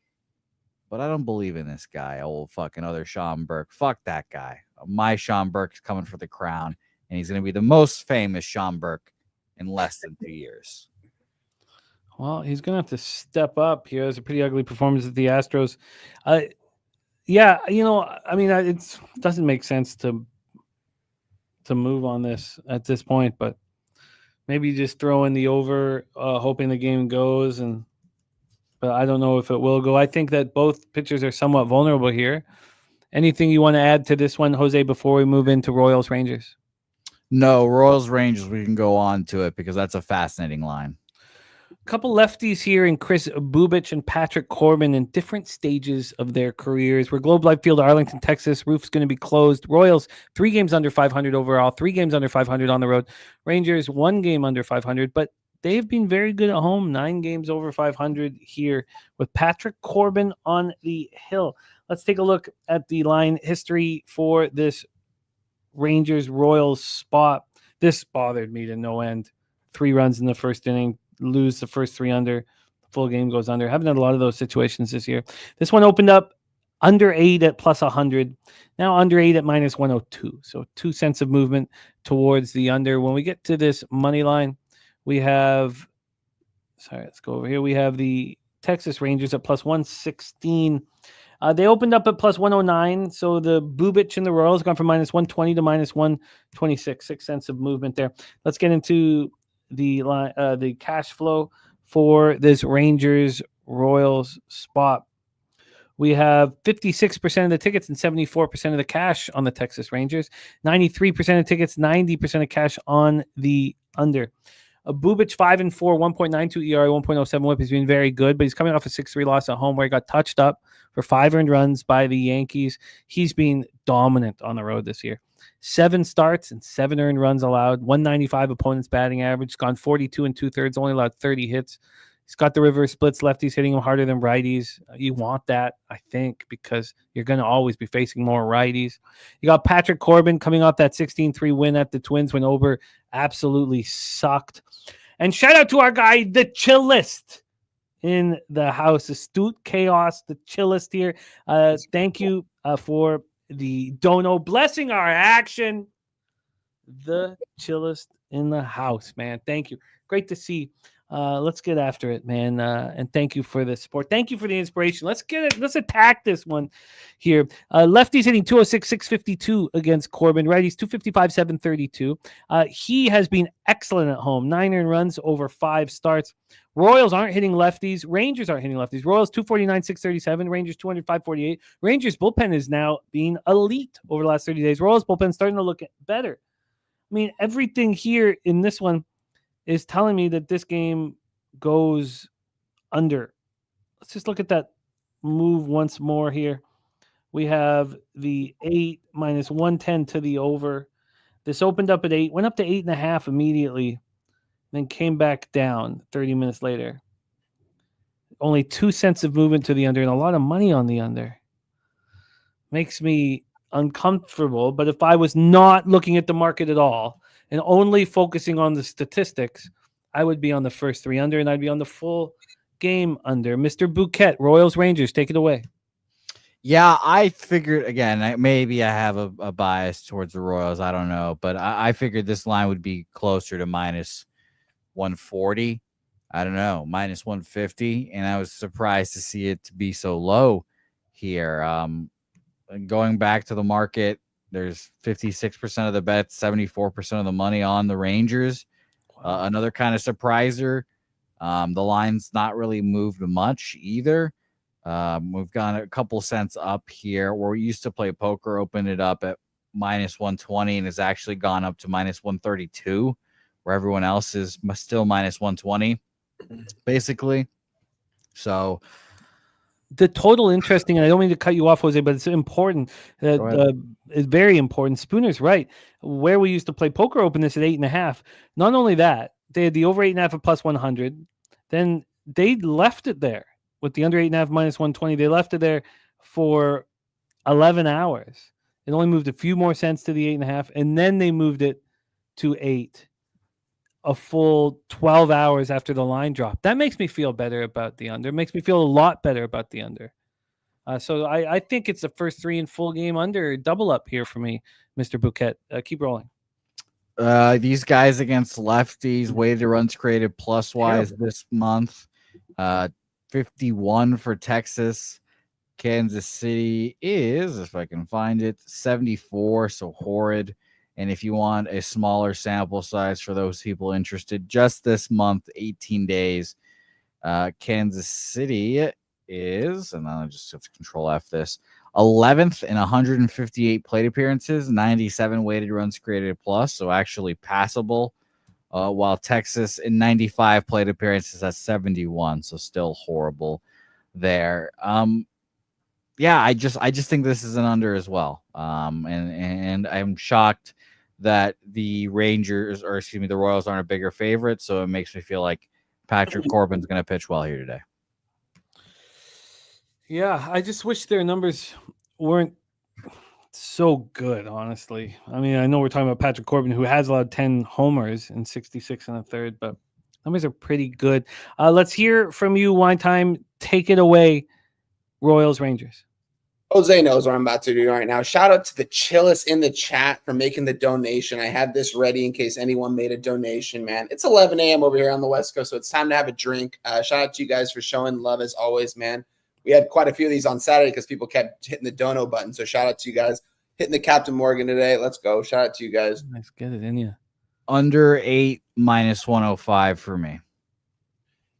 but I don't believe in this guy, old fucking other Sean Burke. Fuck that guy. My Sean Burke's coming for the crown, and he's going to be the most famous Sean Burke in less than 2 years. Well, he's going to have to step up. He has a pretty ugly performance at the Astros. Yeah, it doesn't make sense to move on this at this point, but maybe just throw in the over, hoping the game goes, but I don't know if it will go. I think that both pitchers are somewhat vulnerable here. Anything you want to add to this one, Jose, before we move into Royals Rangers? No, Royals Rangers, we can go on to it because that's a fascinating line. A couple lefties here in Chris Bubich and Patrick Corbin in different stages of their careers. We're Globe Life Field, Arlington, Texas. Roof's going to be closed. Royals, 3 games under 500 overall, 3 games under 500 on the road. Rangers, 1 game under 500, but they've been very good at home, 9 games over 500 here with Patrick Corbin on the hill. Let's take a look at the line history for this Rangers-Royals spot. This bothered me to no end. 3 runs in the first inning. Lose the first 3 under, the full game goes under. Haven't had a lot of those situations this year. This one opened up under 8 at plus 100, now under 8 at minus 102. So 2 cents of movement towards the under. When we get to this money line, we have Sorry, let's go over here. We have the Texas Rangers at plus 116. They opened up at plus 109. So the Bubich and the Royals gone from minus 120 to minus 126. 6 cents of movement there. Let's get into the cash flow for this Rangers Royals spot. We have 56% of the tickets and 74% of the cash on the Texas Rangers. 93% of tickets, 90% of cash on the under. Bubich 5-4, 1.92 ERA, 1.07 WHIP has been very good, but he's coming off a 6-3 loss at home where he got touched up for 5 earned runs by the Yankees. He's been dominant on the road this year. 7 starts and 7 earned runs allowed. 195 opponent's batting average. He's gone 42 2/3, only allowed 30 hits. He's got the reverse splits. Lefties hitting him harder than righties. You want that, I think, because you're going to always be facing more righties. You got Patrick Corbin coming off that 16-3 win at the Twins when Ober absolutely sucked. And shout out to our guy, the Chillist in the house. Astute Chaos, the Chillist here. Thank you for the dono. Blessing our action. The Chillist in the house, man. Thank you. Great to see. Let's get after it, man. And thank you for the support. Thank you for the inspiration. Let's get it. Let's attack this one here. Lefties hitting 206, 652 against Corbin. Righties 255, 732. He has been excellent at home. 9 earned runs over 5 starts. Royals aren't hitting lefties. Rangers aren't hitting lefties. Royals 249, 637. Rangers 200, 548. Rangers bullpen is now being elite over the last 30 days. Royals bullpen starting to look better. I mean, everything here in this one is telling me that this game goes under. Let's just look at that move once more here. We have the 8 minus 110 to the over. This opened up at 8, went up to 8.5 immediately, then came back down 30 minutes later. Only 2 cents of movement to the under and a lot of money on the under. Makes me uncomfortable, but if I was not looking at the market at all, and only focusing on the statistics, I would be on the first 3 under, and I'd be on the full game under. Mr. Bouquet, Royals Rangers, take it away. Yeah, I figured, again, maybe I have a bias towards the Royals. I don't know. But I figured this line would be closer to minus 140. I don't know, minus 150. And I was surprised to see it to be so low here. Going back to the market, there's 56% of the bets, 74% of the money on the Rangers. Another kind of surpriser. The line's not really moved much either. We've gone a couple cents up here. Where we used to play poker, opened it up at minus 120 and has actually gone up to minus 132, where everyone else is still minus 120, basically. So the total interesting, and I don't mean to cut you off, Jose, but it's important. It's very important. Spooner's right. Where we used to play poker, open this at 8.5. Not only that, they had the over 8.5 at plus 100. Then they left it there with the under 8.5 minus 120. They left it there for 11 hours. It only moved a few more cents to the 8.5, and then they moved it to 8. A full 12 hours after the line dropped. That makes me feel better about the under. It makes me feel a lot better about the under. So I think it's the first 3 in full game under double up here for me, Mr. Bouquet. Keep rolling. These guys against lefties, weighted runs created plus wise this month. 51 for Texas. Kansas City is, if I can find it, 74, so horrid. And if you want a smaller sample size for those people interested, just this month, 18 days, Kansas City is, and then I'll just have to control F this, 11th in 158 plate appearances, 97 weighted runs created plus, so actually passable, while Texas in 95 plate appearances has 71, so still horrible there. Yeah, I just think this is an under as well. And I'm shocked that the the Royals aren't a bigger favorite, so it makes me feel like Patrick Corbin's going to pitch well here today. Yeah, I just wish their numbers weren't so good, honestly. I mean, I know we're talking about Patrick Corbin, who has allowed 10 homers in 66 and a third, but numbers are pretty good. Let's hear from you, Wine Time. Take it away, Royals Rangers. Jose knows what I'm about to do right now. Shout out to the chillest in the chat for making the donation. I had this ready in case anyone made a donation, man. It's 11 a.m. over here on the West Coast, so it's time to have a drink. Shout out to you guys for showing love as always, man. We had quite a few of these on Saturday because people kept hitting the dono button. So shout out to you guys hitting the Captain Morgan today. Let's go. Shout out to you guys. Let's get it in you. Under 8 minus 105 for me.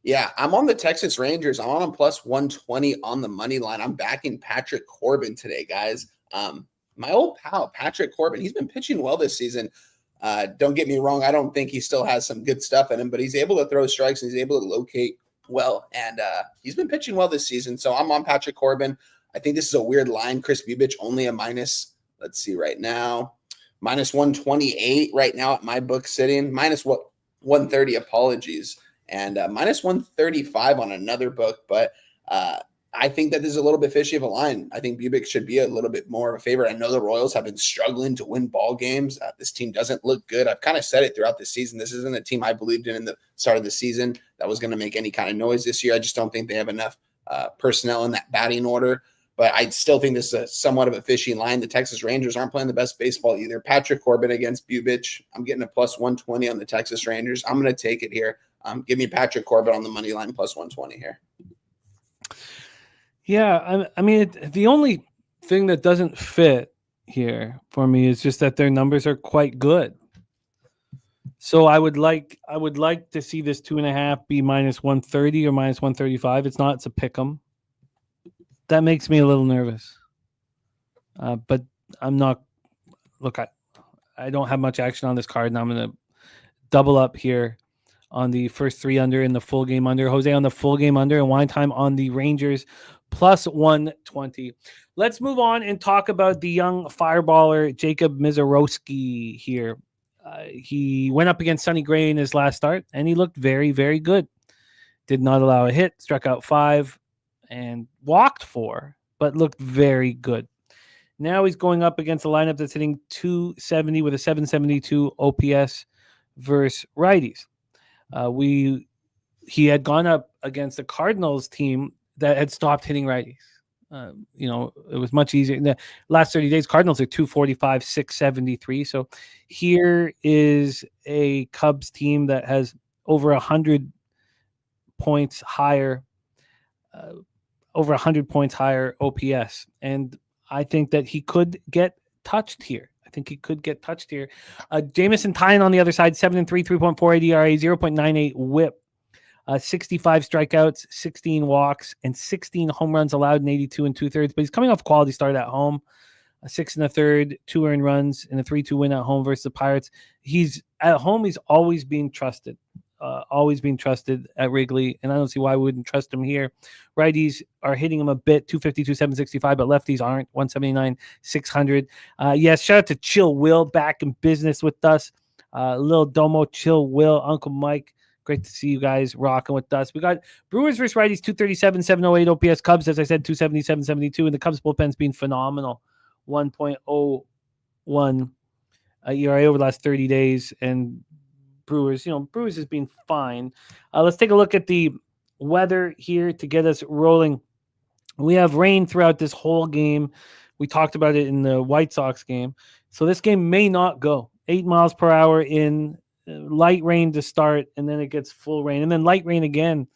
Yeah, I'm on the Texas Rangers. I'm on plus 120 on the money line. I'm backing Patrick Corbin today, guys. My old pal, Patrick Corbin, he's been pitching well this season. Don't get me wrong. I don't think he still has some good stuff in him, but he's able to throw strikes and he's able to locate well. And he's been pitching well this season. So I'm on Patrick Corbin. I think this is a weird line. Chris Bubich only a minus, let's see right now, minus 128 right now at my book sitting. Minus 130, apologies. And minus 135 on another book. But I think that this is a little bit fishy of a line. I think Bubich should be a little bit more of a favorite. I know the Royals have been struggling to win ball games. This team doesn't look good. I've kind of said it throughout the season. This isn't a team I believed in the start of the season that was going to make any kind of noise this year. I just don't think they have enough personnel in that batting order. But I still think this is somewhat of a fishy line. The Texas Rangers aren't playing the best baseball either. Patrick Corbin against Bubich. I'm getting a plus 120 on the Texas Rangers. I'm going to take it here. Give me Patrick Corbin on the money line plus 120 here. Yeah, I mean, the only thing that doesn't fit here for me is just that their numbers are quite good. So I would like to see this 2.5 be minus 130 or minus 135. It's not. It's a pick 'em. That makes me a little nervous. But I'm not. Look, I don't have much action on this card, and I'm going to double up here on the first 3 under and the full game under. Jose on the full game under and wine time on the Rangers plus 120. Let's move on and talk about the young fireballer Jacob Misiorowski here. He went up against Sonny Gray in his last start, and he looked very, very good. Did not allow a hit, struck out 5, and walked 4, but looked very good. Now he's going up against a lineup that's hitting 270 with a 772 OPS versus righties. He had gone up against the Cardinals team that had stopped hitting righties. It was much easier. In the last 30 days, Cardinals are 245, 673. So here is a Cubs team that has over 100 points higher, OPS. And I think that he could get touched here. Jamison Tynan on the other side, 7-3, 3.48 ERA, 0.98 WHIP, 65 strikeouts, 16 walks, and 16 home runs allowed in 82 2/3. But he's coming off a quality start at home, a 6 1/3, 2 earned runs, and a 3-2 win at home versus the Pirates. He's at home. He's always being trusted. At Wrigley, and I don't see why we wouldn't trust him here. Righties are hitting him a bit, 252, 765, but lefties aren't, 179, 600. Yes, shout out to Chill Will back in business with us. Lil Domo, Chill Will, Uncle Mike. Great to see you guys rocking with us. We got Brewers versus righties, 237, 708 OPS. Cubs, as I said, 270, 772, and the Cubs bullpen's been phenomenal, 1.01 ERA over the last 30 days, and Brewers has been fine. Let's take a look at the weather here to get us rolling. We have rain throughout this whole game. We talked about it in the White Sox game. So this game may not go. 8 miles per hour in, light rain to start, and then it gets full rain. And then light rain again.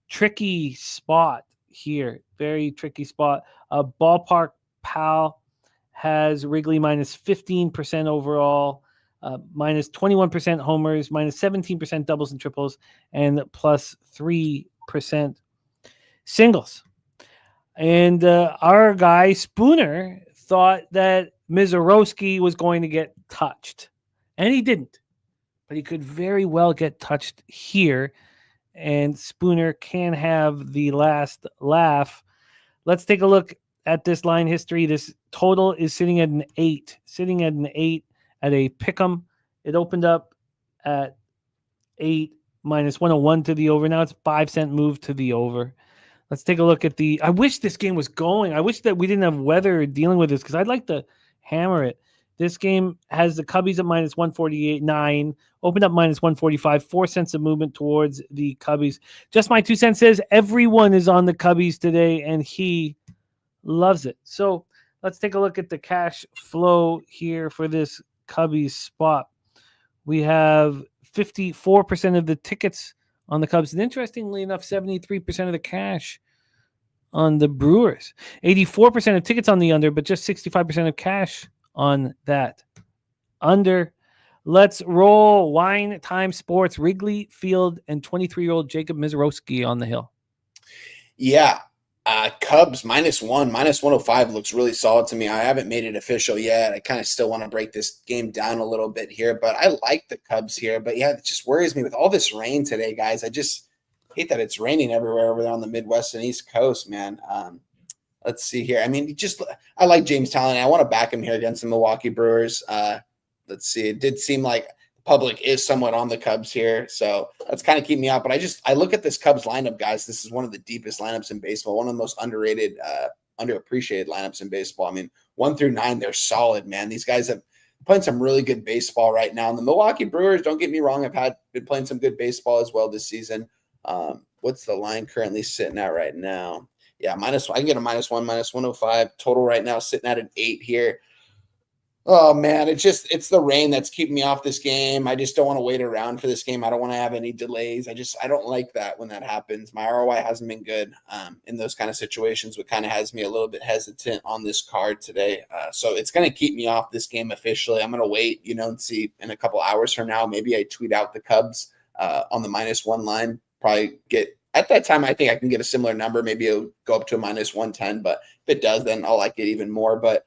Tricky spot here. Very tricky spot. Ballpark Pal has Wrigley minus 15% overall. Minus 21% homers, minus 17% doubles and triples, and plus 3% singles. And our guy Spooner thought that Misiorowski was going to get touched, and he didn't. But he could very well get touched here, and Spooner can have the last laugh. Let's take a look at this line history. This total is sitting at an 8. At a pick'em. It opened up at 8 minus 101 to the over. Now it's 5-cent move to the over. Let's take a look at I wish this game was going. I wish that we didn't have weather dealing with this because I'd like to hammer it. This game has the Cubbies at minus 148.9, opened up minus 145, 4 cents of movement towards the Cubbies. Just my 2 cents says everyone is on the Cubbies today, and he loves it. So let's take a look at the cash flow here for this Cubbies spot. We have 54% of the tickets on the Cubs, and interestingly enough, 73% of the cash on the Brewers. 84% of tickets on the under, but just 65% of cash on that under. Let's roll. Wine Time Sports, Wrigley Field, and 23-year-old Jacob Mizorowski on the hill. Yeah. Cubs -1, -105 looks really solid to me. I haven't made it official yet. I kind of still want to break this game down a little bit here, but I like the Cubs here. But yeah, it just worries me with all this rain today, guys. I just hate that it's raining everywhere over there on the Midwest and East Coast, man. Let's see here. I mean, I like James Talon. I want to back him here against the Milwaukee Brewers. Let's see. It did seem like the public is somewhat on the Cubs here, so that's kind of keep me out. But I look at this Cubs lineup, guys. This is one of the deepest lineups in baseball, one of the most underrated, underappreciated lineups in baseball. I mean, 1 through 9, they're solid, man. These guys have playing some really good baseball right now. And the Milwaukee Brewers, don't get me wrong, have been playing some good baseball as well this season. What's the line currently sitting at right now? Yeah, I can get a -1, -105 total right now, sitting at an 8 here. Oh man, it's the rain that's keeping me off this game. I just don't want to wait around for this game. I don't want to have any delays. I don't like that when that happens. My ROI hasn't been good in those kind of situations, what kind of has me a little bit hesitant on this card today. So it's going to keep me off this game officially. I'm going to wait, and see in a couple hours from now. Maybe I tweet out the Cubs on the -1 line. Probably get at that time. I think I can get a similar number. Maybe it'll go up to a -110. But if it does, then I'll like it even more. But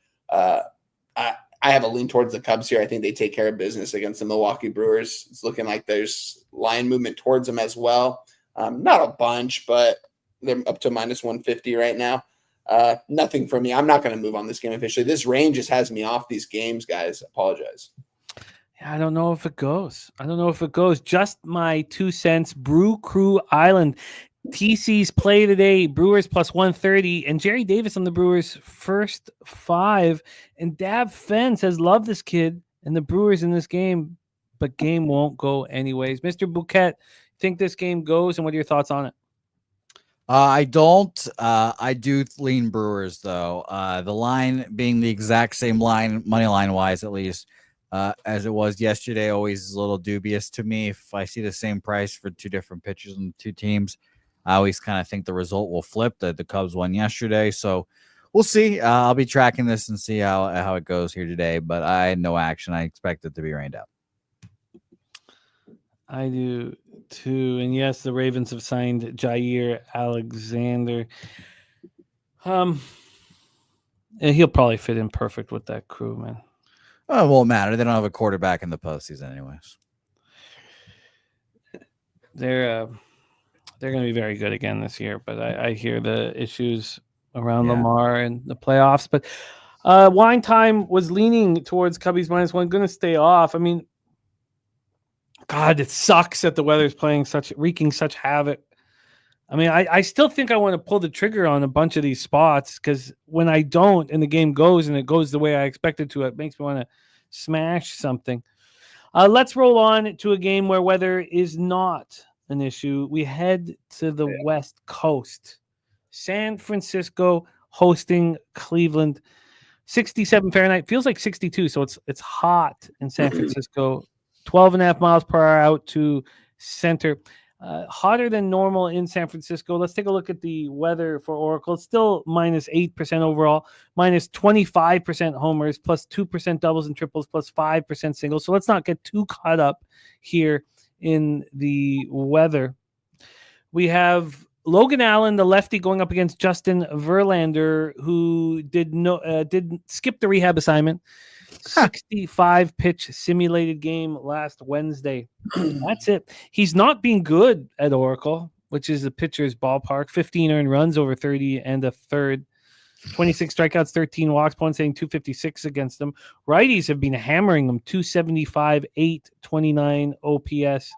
I have a lean towards the Cubs here. I think they take care of business against the Milwaukee Brewers. It's looking like there's line movement towards them as well. Not a bunch, but they're up to -150 right now. Nothing for me. I'm not going to move on this game officially. This rain just has me off these games, guys. Apologize. I don't know if it goes. Just my 2 cents. Brew Crew Island. TC's play today, Brewers +130, and Jerry Davis on the Brewers first 5. And Dab Fence has loved this kid and the Brewers in this game, but game won't go anyways. Mr. Bouquet, think this game goes, and what are your thoughts on it? I don't. I do lean Brewers, though. The line being the exact same line, money line wise at least, as it was yesterday, always is a little dubious to me. If I see the same price for 2 different pitchers and 2 teams, I always kind of think the result will flip. The Cubs won yesterday, so we'll see. I'll be tracking this and see how it goes here today, but I had no action. I expect it to be rained out. I do too. And yes, the Ravens have signed Jair Alexander. And he'll probably fit in perfect with that crew, man. Oh, it won't matter. They don't have a quarterback in the postseason anyways. They're going to be very good again this year, but I hear the issues around Lamar and the playoffs. But Wine Time was leaning towards Cubbies -1, going to stay off. I mean, God, it sucks that the weather's wreaking such havoc. I mean, I still think I want to pull the trigger on a bunch of these spots, because when I don't and the game goes and it goes the way I expect it to, it makes me want to smash something. Let's roll on to a game where weather is not an issue. We head to the West Coast. San Francisco hosting Cleveland. 67 Fahrenheit, feels like 62, so it's hot in San Francisco. 12.5 miles per hour out to center. Hotter than normal in San Francisco. Let's take a look at the weather for Oracle. It's still -8% overall, -25% homers, +2% doubles and triples, +5% singles. So let's not get too caught up here in the weather. We have Logan Allen, the lefty, going up against Justin Verlander, who did skip the rehab assignment. 65 pitch simulated game last Wednesday. That's it. He's not been good at Oracle, which is the pitcher's ballpark. 15 earned runs over 30 and a third. 26 strikeouts, 13 walks, points hitting .256 against them. Righties have been hammering them, 275, 829 OPS.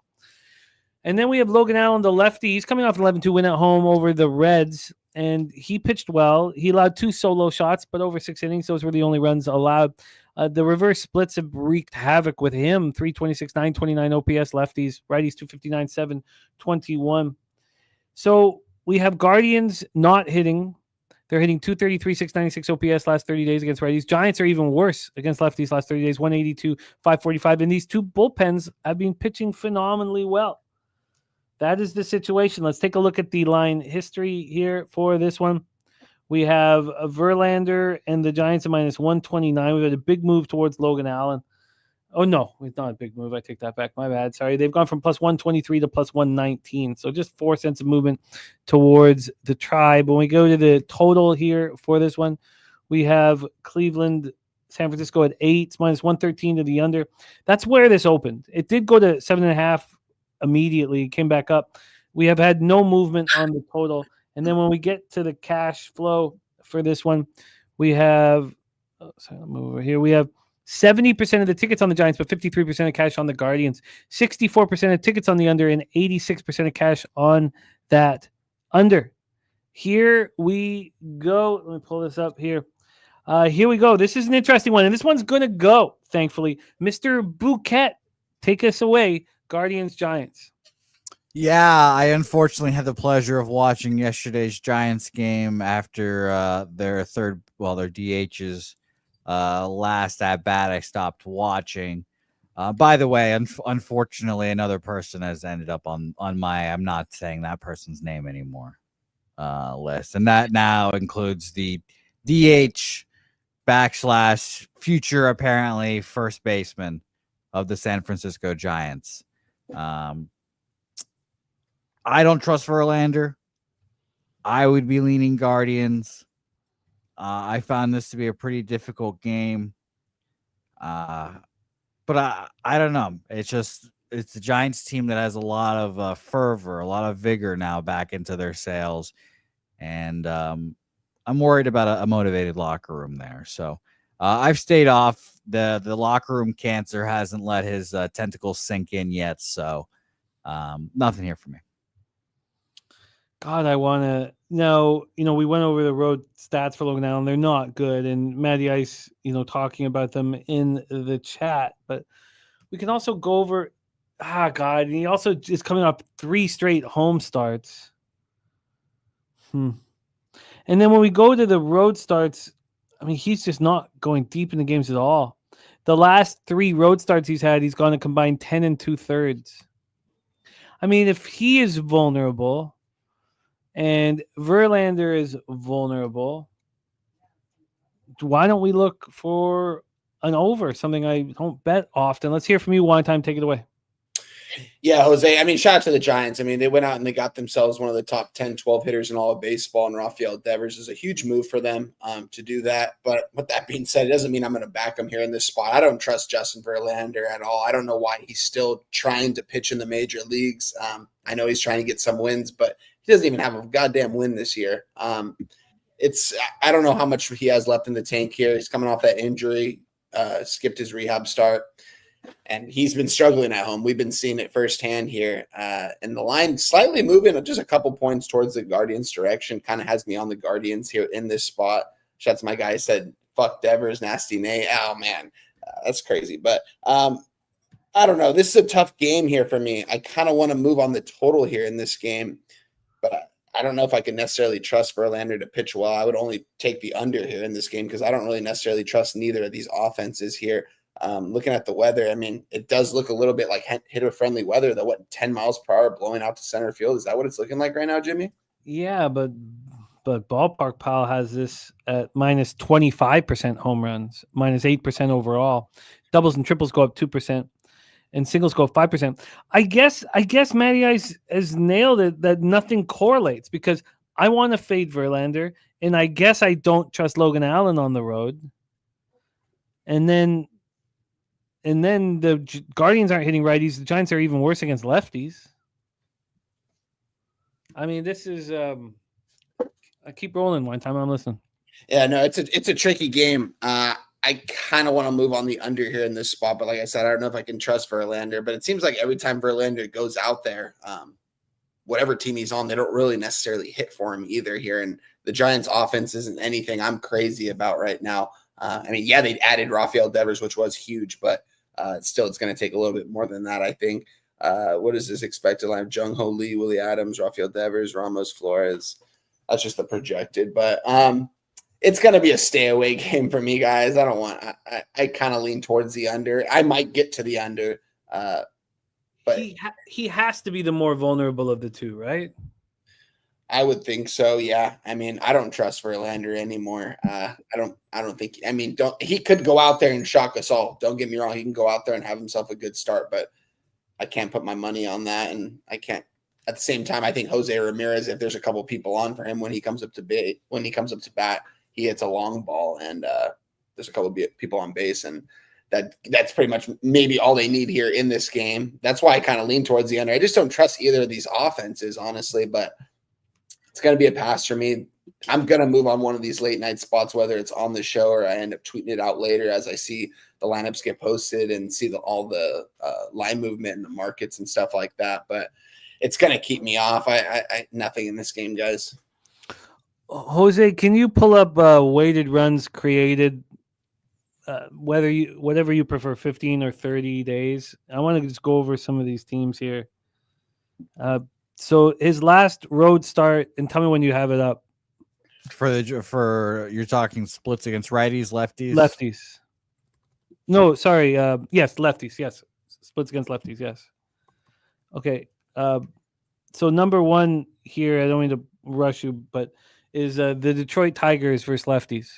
And then we have Logan Allen, the lefty. He's coming off an 11-2 win at home over the Reds, and he pitched well. He allowed 2 solo shots, but over 6 innings, those were the only runs allowed. The reverse splits have wreaked havoc with him. 326, 929 OPS lefties, righties 259, 721. So we have Guardians not hitting. They're hitting 233, 696 OPS last 30 days against righties. Giants are even worse against lefties last 30 days, 182, 545. And these two bullpens have been pitching phenomenally well. That is the situation. Let's take a look at the line history here for this one. We have Verlander and the Giants at minus 129. We've had a big move towards Logan Allen. Oh, no, it's not a big move. I take that back. My bad. Sorry. They've gone from plus 123 to plus 119. So just 4 cents of movement towards the Tribe. When we go to the total here for this one, we have Cleveland, San Francisco at 8. It's minus 113 to the under. That's where this opened. It did go to 7.5 immediately. Came back up. We have had no movement on the total. And then when we get to the cash flow for this one, we have, sorry, let me move over here. We have 70% of the tickets on the Giants, but 53% of cash on the Guardians, 64% of tickets on the under, and 86% of cash on that under. Here we go. Let me pull this up here. Here we go. This is an interesting one, and this one's going to go, thankfully. Mr. Bouquet, take us away. Guardians, Giants. Yeah, I unfortunately had the pleasure of watching yesterday's Giants game after their DH's last at bat. I stopped watching. By the way, unfortunately, another person has ended up on my, I'm not saying that person's name anymore, list. And that now includes the DH / future, apparently, first baseman of the San Francisco Giants. I don't trust Verlander. I would be leaning Guardians. I found this to be a pretty difficult game. But I don't know. It's the Giants team that has a lot of fervor, a lot of vigor now back into their sails. And I'm worried about a motivated locker room there. So I've stayed off. The locker room cancer hasn't let his tentacles sink in yet. So nothing here for me. God, I want to know, we went over the road stats for Logan Allen. They're not good. And Matty Ice, talking about them in the chat. But we can also go over, God. And he also is coming up 3 straight home starts. And then when we go to the road starts, I mean, he's just not going deep in the games at all. The last 3 road starts he's had, he's gone to combine 10 2/3. I mean, if he is vulnerable, and Verlander is vulnerable, why don't we look for an over, something I don't bet often? Let's hear from you one time. Take it away. Yeah, Jose. I mean, shout out to the Giants. I mean, they went out and they got themselves one of the top 10, 12 hitters in all of baseball, and Rafael Devers is a huge move for them to do that. But with that being said, it doesn't mean I'm going to back him here in this spot. I don't trust Justin Verlander at all. I don't know why he's still trying to pitch in the major leagues. I know he's trying to get some wins, but he doesn't even have a goddamn win this year. I don't know how much he has left in the tank here. He's coming off that injury, skipped his rehab start, and he's been struggling at home. We've been seeing it firsthand here. And the line slightly moving just a couple points towards the Guardians' direction. Kind of has me on the Guardians here in this spot. Shout out to my guy said, fuck Devers, nasty Nate. Oh, man, that's crazy. But I don't know. This is a tough game here for me. I kind of want to move on the total here in this game. But I don't know if I can necessarily trust Verlander to pitch well. I would only take the under here in this game because I don't really necessarily trust neither of these offenses here. Looking at the weather, I mean, it does look a little bit like hitter-friendly weather. 10 miles per hour blowing out to center field. Is that what it's looking like right now, Jimmy? Yeah, but Ballpark Pal has this at minus 25% home runs, minus 8% overall. Doubles and triples go up 2%. And singles go up 5%. I guess Matty Ice has nailed it that nothing correlates because I want to fade Verlander, and I guess I don't trust Logan Allen on the road. And then the Guardians aren't hitting righties. The Giants are even worse against lefties. I mean, this is I keep rolling one time. I'm listening. Yeah, no, it's a tricky game. I kind of want to move on the under here in this spot, but like I said, I don't know if I can trust Verlander. But it seems like every time Verlander goes out there, whatever team he's on, they don't really necessarily hit for him either here. And the Giants' offense isn't anything I'm crazy about right now. I mean, yeah, they added Rafael Devers, which was huge, but still, it's going to take a little bit more than that, I think. What is this expected line? Jung Ho Lee, Willie Adams, Rafael Devers, Ramos, Flores. That's just the projected, but it's going to be a stay away game for me, guys. I don't want. I kind of lean towards the under. I might get to the under, but he has to be the more vulnerable of the two, right? I would think so. Yeah. I mean, I don't trust Verlander anymore. I don't think. I mean, he could go out there and shock us all. Don't get me wrong. He can go out there and have himself a good start, but I can't put my money on that, and I can't. At the same time, I think Jose Ramirez, if there's a couple people on for him when he comes up to bat, he hits a long ball, and there's a couple of people on base, and that's pretty much maybe all they need here in this game. That's why I kind of lean towards the under. I just don't trust either of these offenses, honestly, but it's going to be a pass for me. I'm going to move on one of these late night spots, whether it's on the show or I end up tweeting it out later as I see the lineups get posted and see all the line movement in the markets and stuff like that. But it's going to keep me off. I nothing in this game, guys. Jose, can you pull up weighted runs created, whatever you prefer, 15 or 30 days? I want to just go over some of these teams here. So his last road start, and tell me when you have it up. For you're talking splits against righties, lefties? Lefties. No, sorry. Yes, lefties. Yes. Splits against lefties. Yes. Okay. So number one here, I don't mean to rush you, but is the Detroit Tigers versus lefties.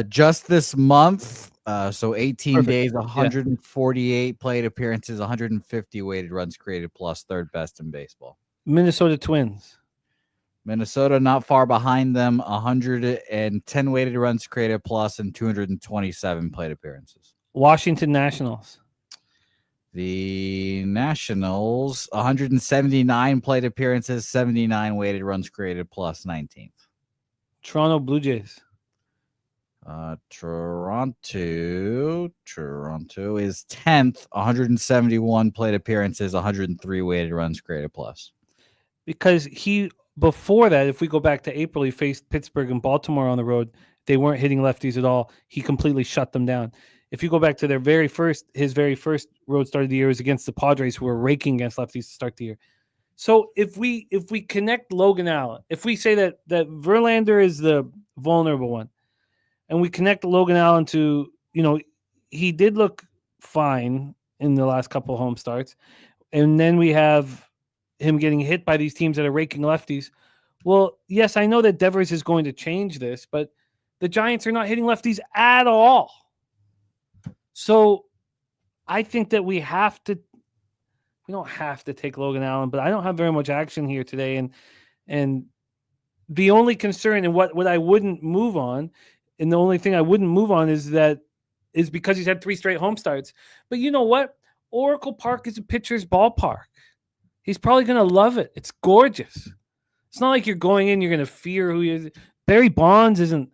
Just this month, so 18 Perfect. days, 148 plate appearances, 150 weighted runs created plus, third best in baseball. Minnesota Twins. Minnesota not far behind them, 110 weighted runs created plus and 227 plate appearances. Washington Nationals. The Nationals, 179 plate appearances, 79 weighted runs created plus, 19th. Toronto Blue Jays. Toronto is 10th, 171 plate appearances, 103 weighted runs created plus. Because before that, if we go back to April, he faced Pittsburgh and Baltimore on the road. They weren't hitting lefties at all. He completely shut them down. If you go back to his very first road start of the year was against the Padres, who were raking against lefties to start the year. So if we connect Logan Allen, if we say that Verlander is the vulnerable one, and we connect Logan Allen to, he did look fine in the last couple of home starts, and then we have him getting hit by these teams that are raking lefties. Well, yes, I know that Devers is going to change this, but the Giants are not hitting lefties at all. So I think that we don't have to take Logan Allen, but I don't have very much action here today. And the only concern and what I wouldn't move on, and the only thing I wouldn't move on is because he's had 3 straight home starts. But you know what? Oracle Park is a pitcher's ballpark. He's probably going to love it. It's gorgeous. It's not like you're going in, you're going to fear who he is. Barry Bonds isn't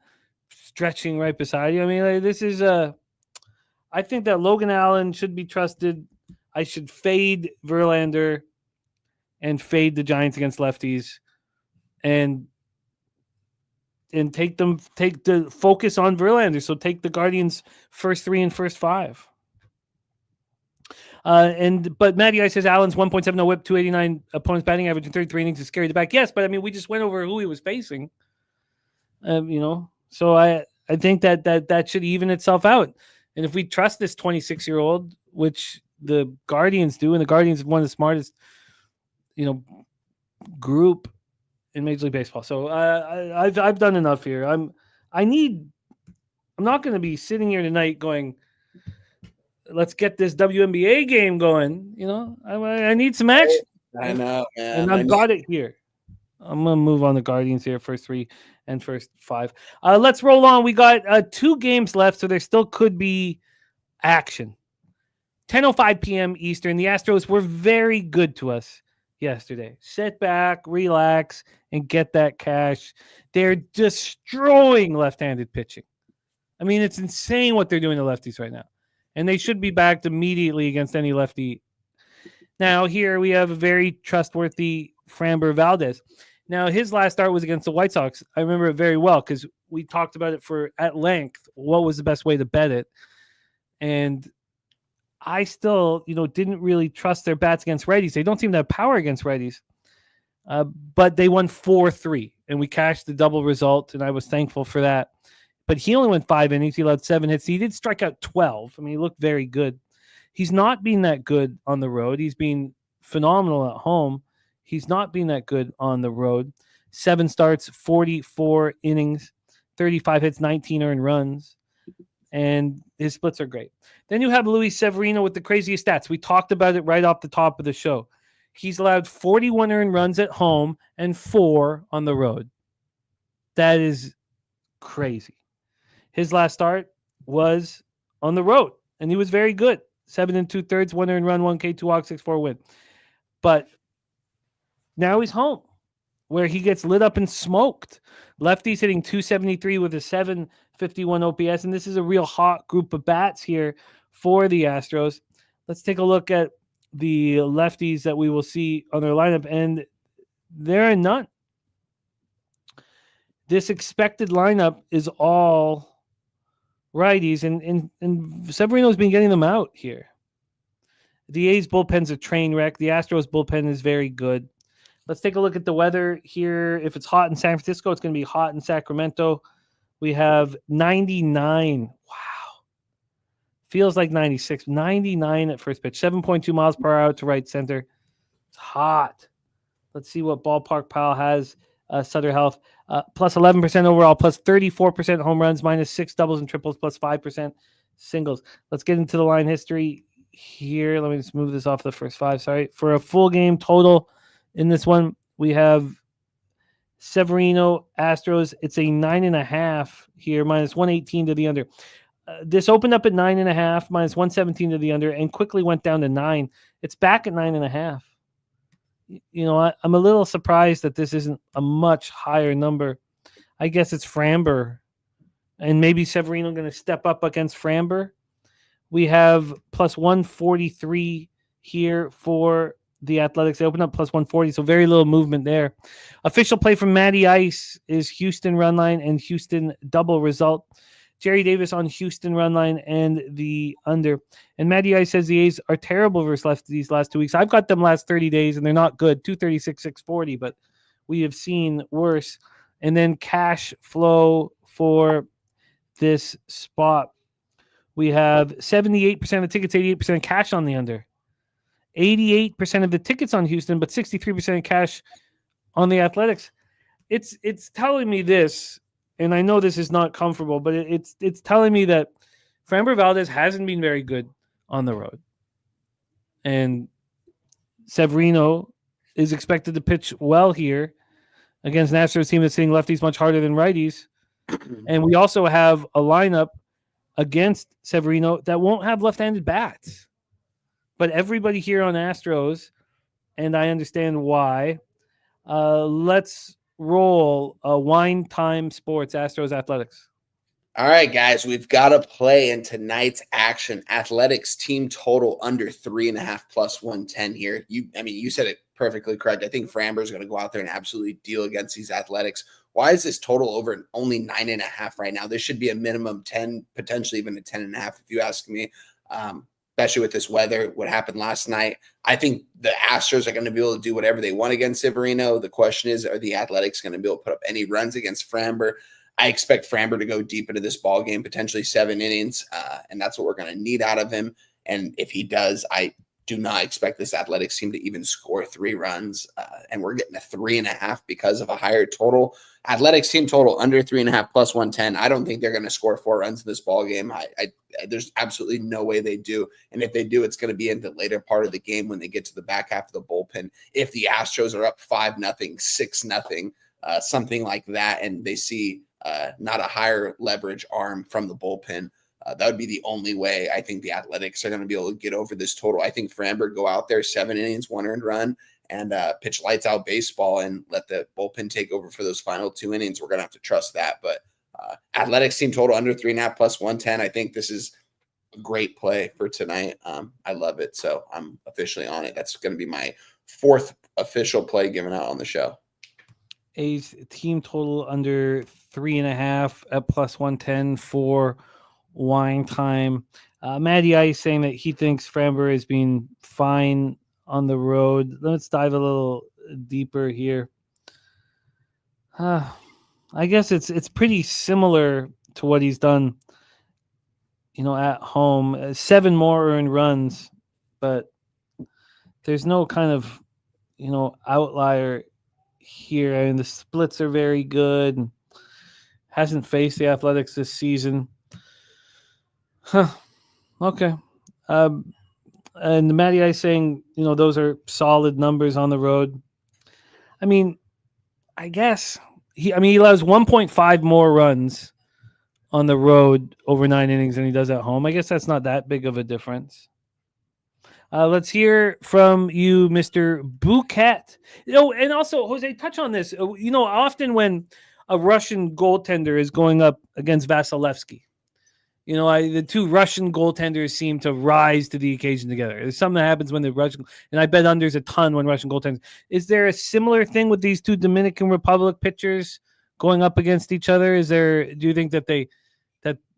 stretching right beside you. I mean, this is I think that Logan Allen should be trusted. I should fade Verlander and fade the Giants against lefties and take the focus on Verlander. So take the Guardians first 3 and first 5. But Matty I says Allen's 1.70 whip, 289 opponent's batting average in 33 innings is scary to back. Yes, but I mean we just went over who he was facing. So I think that should even itself out. And if we trust this 26-year-old, which the Guardians do, and the Guardians are one of the smartest, group in Major League Baseball. So I've done enough here. I'm not going to be sitting here tonight going, let's get this WNBA game going. I need some action. I know, man. And I've got it here. I'm going to move on the Guardians here, first 3 and first 5. Let's roll on. We got 2 games left, so there still could be action. 10:05 p.m. Eastern. The Astros were very good to us yesterday. Sit back, relax, and get that cash. They're destroying left-handed pitching. I mean, it's insane what they're doing to lefties right now. And they should be backed immediately against any lefty. Now, here we have a very trustworthy Framber Valdez. Now, his last start was against the White Sox. I remember it very well because we talked about it at length. What was the best way to bet it? And I still, didn't really trust their bats against righties. They don't seem to have power against righties. But they won 4-3, and we cashed the double result, and I was thankful for that. But he only went 5 innings. He allowed 7 hits. He did strike out 12. I mean, he looked very good. He's not been that good on the road. He's been phenomenal at home. He's not been that good on the road. 7 starts, 44 innings, 35 hits, 19 earned runs, and his splits are great. Then you have Luis Severino with the craziest stats. We talked about it right off the top of the show. He's allowed 41 earned runs at home and 4 on the road. That is crazy. His last start was on the road, and he was very good. 7 2/3, 1 earned run, 1K, 2 walks, 6-4 win. But now he's home, where he gets lit up and smoked. Lefty's hitting 273 with a 751 OPS, and this is a real hot group of bats here for the Astros. Let's take a look at the lefties that we will see on their lineup, and there are none. This expected lineup is all righties, and Severino's been getting them out here. The A's bullpen's a train wreck. The Astros bullpen is very good. Let's take a look at the weather here. If it's hot in San Francisco, it's going to be hot in Sacramento. We have 99. Wow. Feels like 96. 99 at first pitch. 7.2 miles per hour to right center. It's hot. Let's see what Ballpark Pal has. Sutter Health. Plus 11% overall. Plus 34% home runs. Minus 6 doubles and triples. Plus 5% singles. Let's get into the line history here. Let me just move this off the first 5. Sorry. For a full game total in this one, we have Severino, Astros. It's a 9.5 here. Minus 118 to the under. This opened up at 9.5, minus 117 to the under, and quickly went down to 9. It's back at 9.5. You know, I'm a little surprised that this isn't a much higher number. I guess it's Framber, and maybe Severino going to step up against Framber. We have plus 143 here for the Athletics. They open up plus 140, so very little movement there. Official play from Matty Ice is Houston run line and Houston double result. Jerry Davis on Houston run line and the under. And Matty Ice says the A's are terrible versus lefties these last 2 weeks. I've got them last 30 days, and they're not good. 236, 640, but we have seen worse. And then cash flow for this spot. We have 78% of the tickets, 88% cash on the under. 88% of the tickets on Houston, but 63% of cash on the Athletics. It's telling me this, and I know this is not comfortable, but it's telling me that Framber Valdez hasn't been very good on the road. And Severino is expected to pitch well here against an Astros team that's hitting lefties much harder than righties. And we also have a lineup against Severino that won't have left-handed bats. But everybody here on Astros, and I understand why, let's roll Wine Time Sports, Astros Athletics. All right, guys, we've got to play in tonight's action. Athletics team total under 3.5 plus 110 here. You said it perfectly correct. I think Framber is going to go out there and absolutely deal against these Athletics. Why is this total over only 9.5 right now? This should be a minimum 10, potentially even a 10.5 if you ask me. Especially with this weather, what happened last night. I think the Astros are going to be able to do whatever they want against Severino. The question is, are the Athletics going to be able to put up any runs against Framber? I expect Framber to go deep into this ball game, potentially 7 innings, and that's what we're going to need out of him. And if he does, I do not expect this Athletics team to even score 3 runs, and we're getting a 3.5 because of a higher total. Athletics team total under 3.5 plus 110. I don't think they're going to score 4 runs in this ball game. There's absolutely no way they do. And if they do, it's going to be in the later part of the game when they get to the back half of the bullpen. If the Astros are up 5-0, 6-0, something like that, and they see not a higher leverage arm from the bullpen, that would be the only way I think the Athletics are going to be able to get over this total. I think Framber go out there, 7 innings, 1 earned run, and pitch lights out baseball and let the bullpen take over for those final 2 innings. We're going to have to trust that. But Athletics team total under 3.5 plus 110. I think this is a great play for tonight. I love it. So I'm officially on it. That's going to be my 4th official play given out on the show. A's team total under 3.5 at plus 110 for Wine Time. Matty Ice saying that he thinks Framber is being fine on the road. Let's dive a little deeper here. I guess it's pretty similar to what he's done, at home. 7 more earned runs, but there's no kind of, outlier here. I mean, the splits are very good. Hasn't faced the Athletics this season. Okay. And Matty I saying, those are solid numbers on the road. I mean, I guess he allows 1.5 more runs on the road over 9 innings than he does at home. I guess that's not that big of a difference. Let's hear from you, Mr. Bouquet. And also, Jose, touch on this. Often when a Russian goaltender is going up against Vasilevsky, the two Russian goaltenders seem to rise to the occasion together. There's something that happens when the Russian, and I bet unders a ton when Russian goaltenders. Is there a similar thing with these two Dominican Republic pitchers going up against each other? Do you think that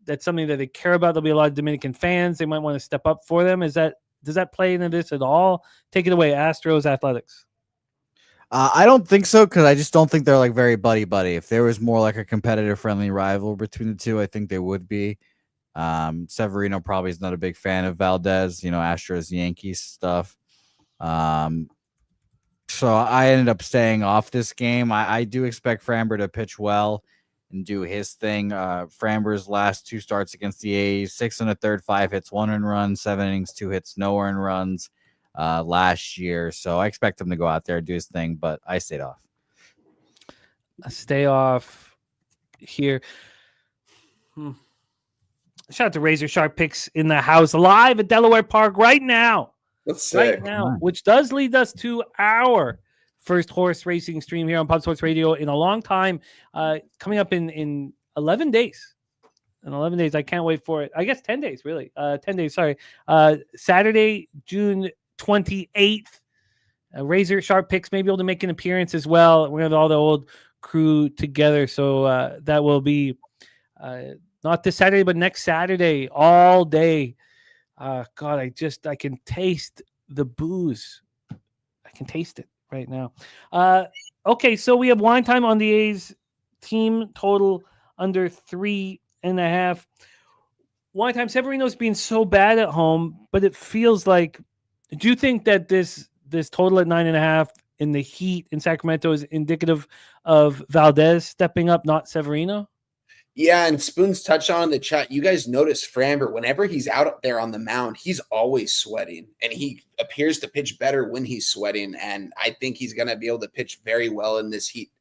that's something that they care about? There'll be a lot of Dominican fans. They might want to step up for them. Does that play into this at all? Take it away, Astros Athletics. I don't think so, because I just don't think they're like very buddy-buddy. If there was more like a competitive, friendly rival between the two, I think they would be. Severino probably is not a big fan of Valdez, Astros, Yankees stuff. So I ended up staying off this game. I do expect Framber to pitch well and do his thing. Framber's last 2 starts against the A's, 6 1/3, 5 hits, 1 earned run, 7 innings, 2 hits, no earned runs last year. So I expect him to go out there and do his thing, but I stayed off. Stay off here. Shout out to Razor Sharp Picks in the house, live at Delaware Park right now. That's sick. Right now, which does lead us to our first horse racing stream here on Pub Sports Radio in a long time. Coming up in 11 days. In 11 days, I can't wait for it. I guess 10 days, really. 10 days, sorry. Saturday, June 28th. Razor Sharp Picks may be able to make an appearance as well. We have all the old crew together, so that will be not this Saturday, but next Saturday, all day. God, I can taste the booze. I can taste it right now. Okay, so we have wine time on the A's team total under 3.5. Wine time. Severino's been so bad at home, but it feels like. Do you think that this total at 9.5 in the heat in Sacramento is indicative of Valdez stepping up, not Severino? Yeah, and Spoons touched on in the chat. You guys notice Framber, whenever he's out there on the mound, he's always sweating, and he appears to pitch better when he's sweating, and I think he's going to be able to pitch very well in this heat.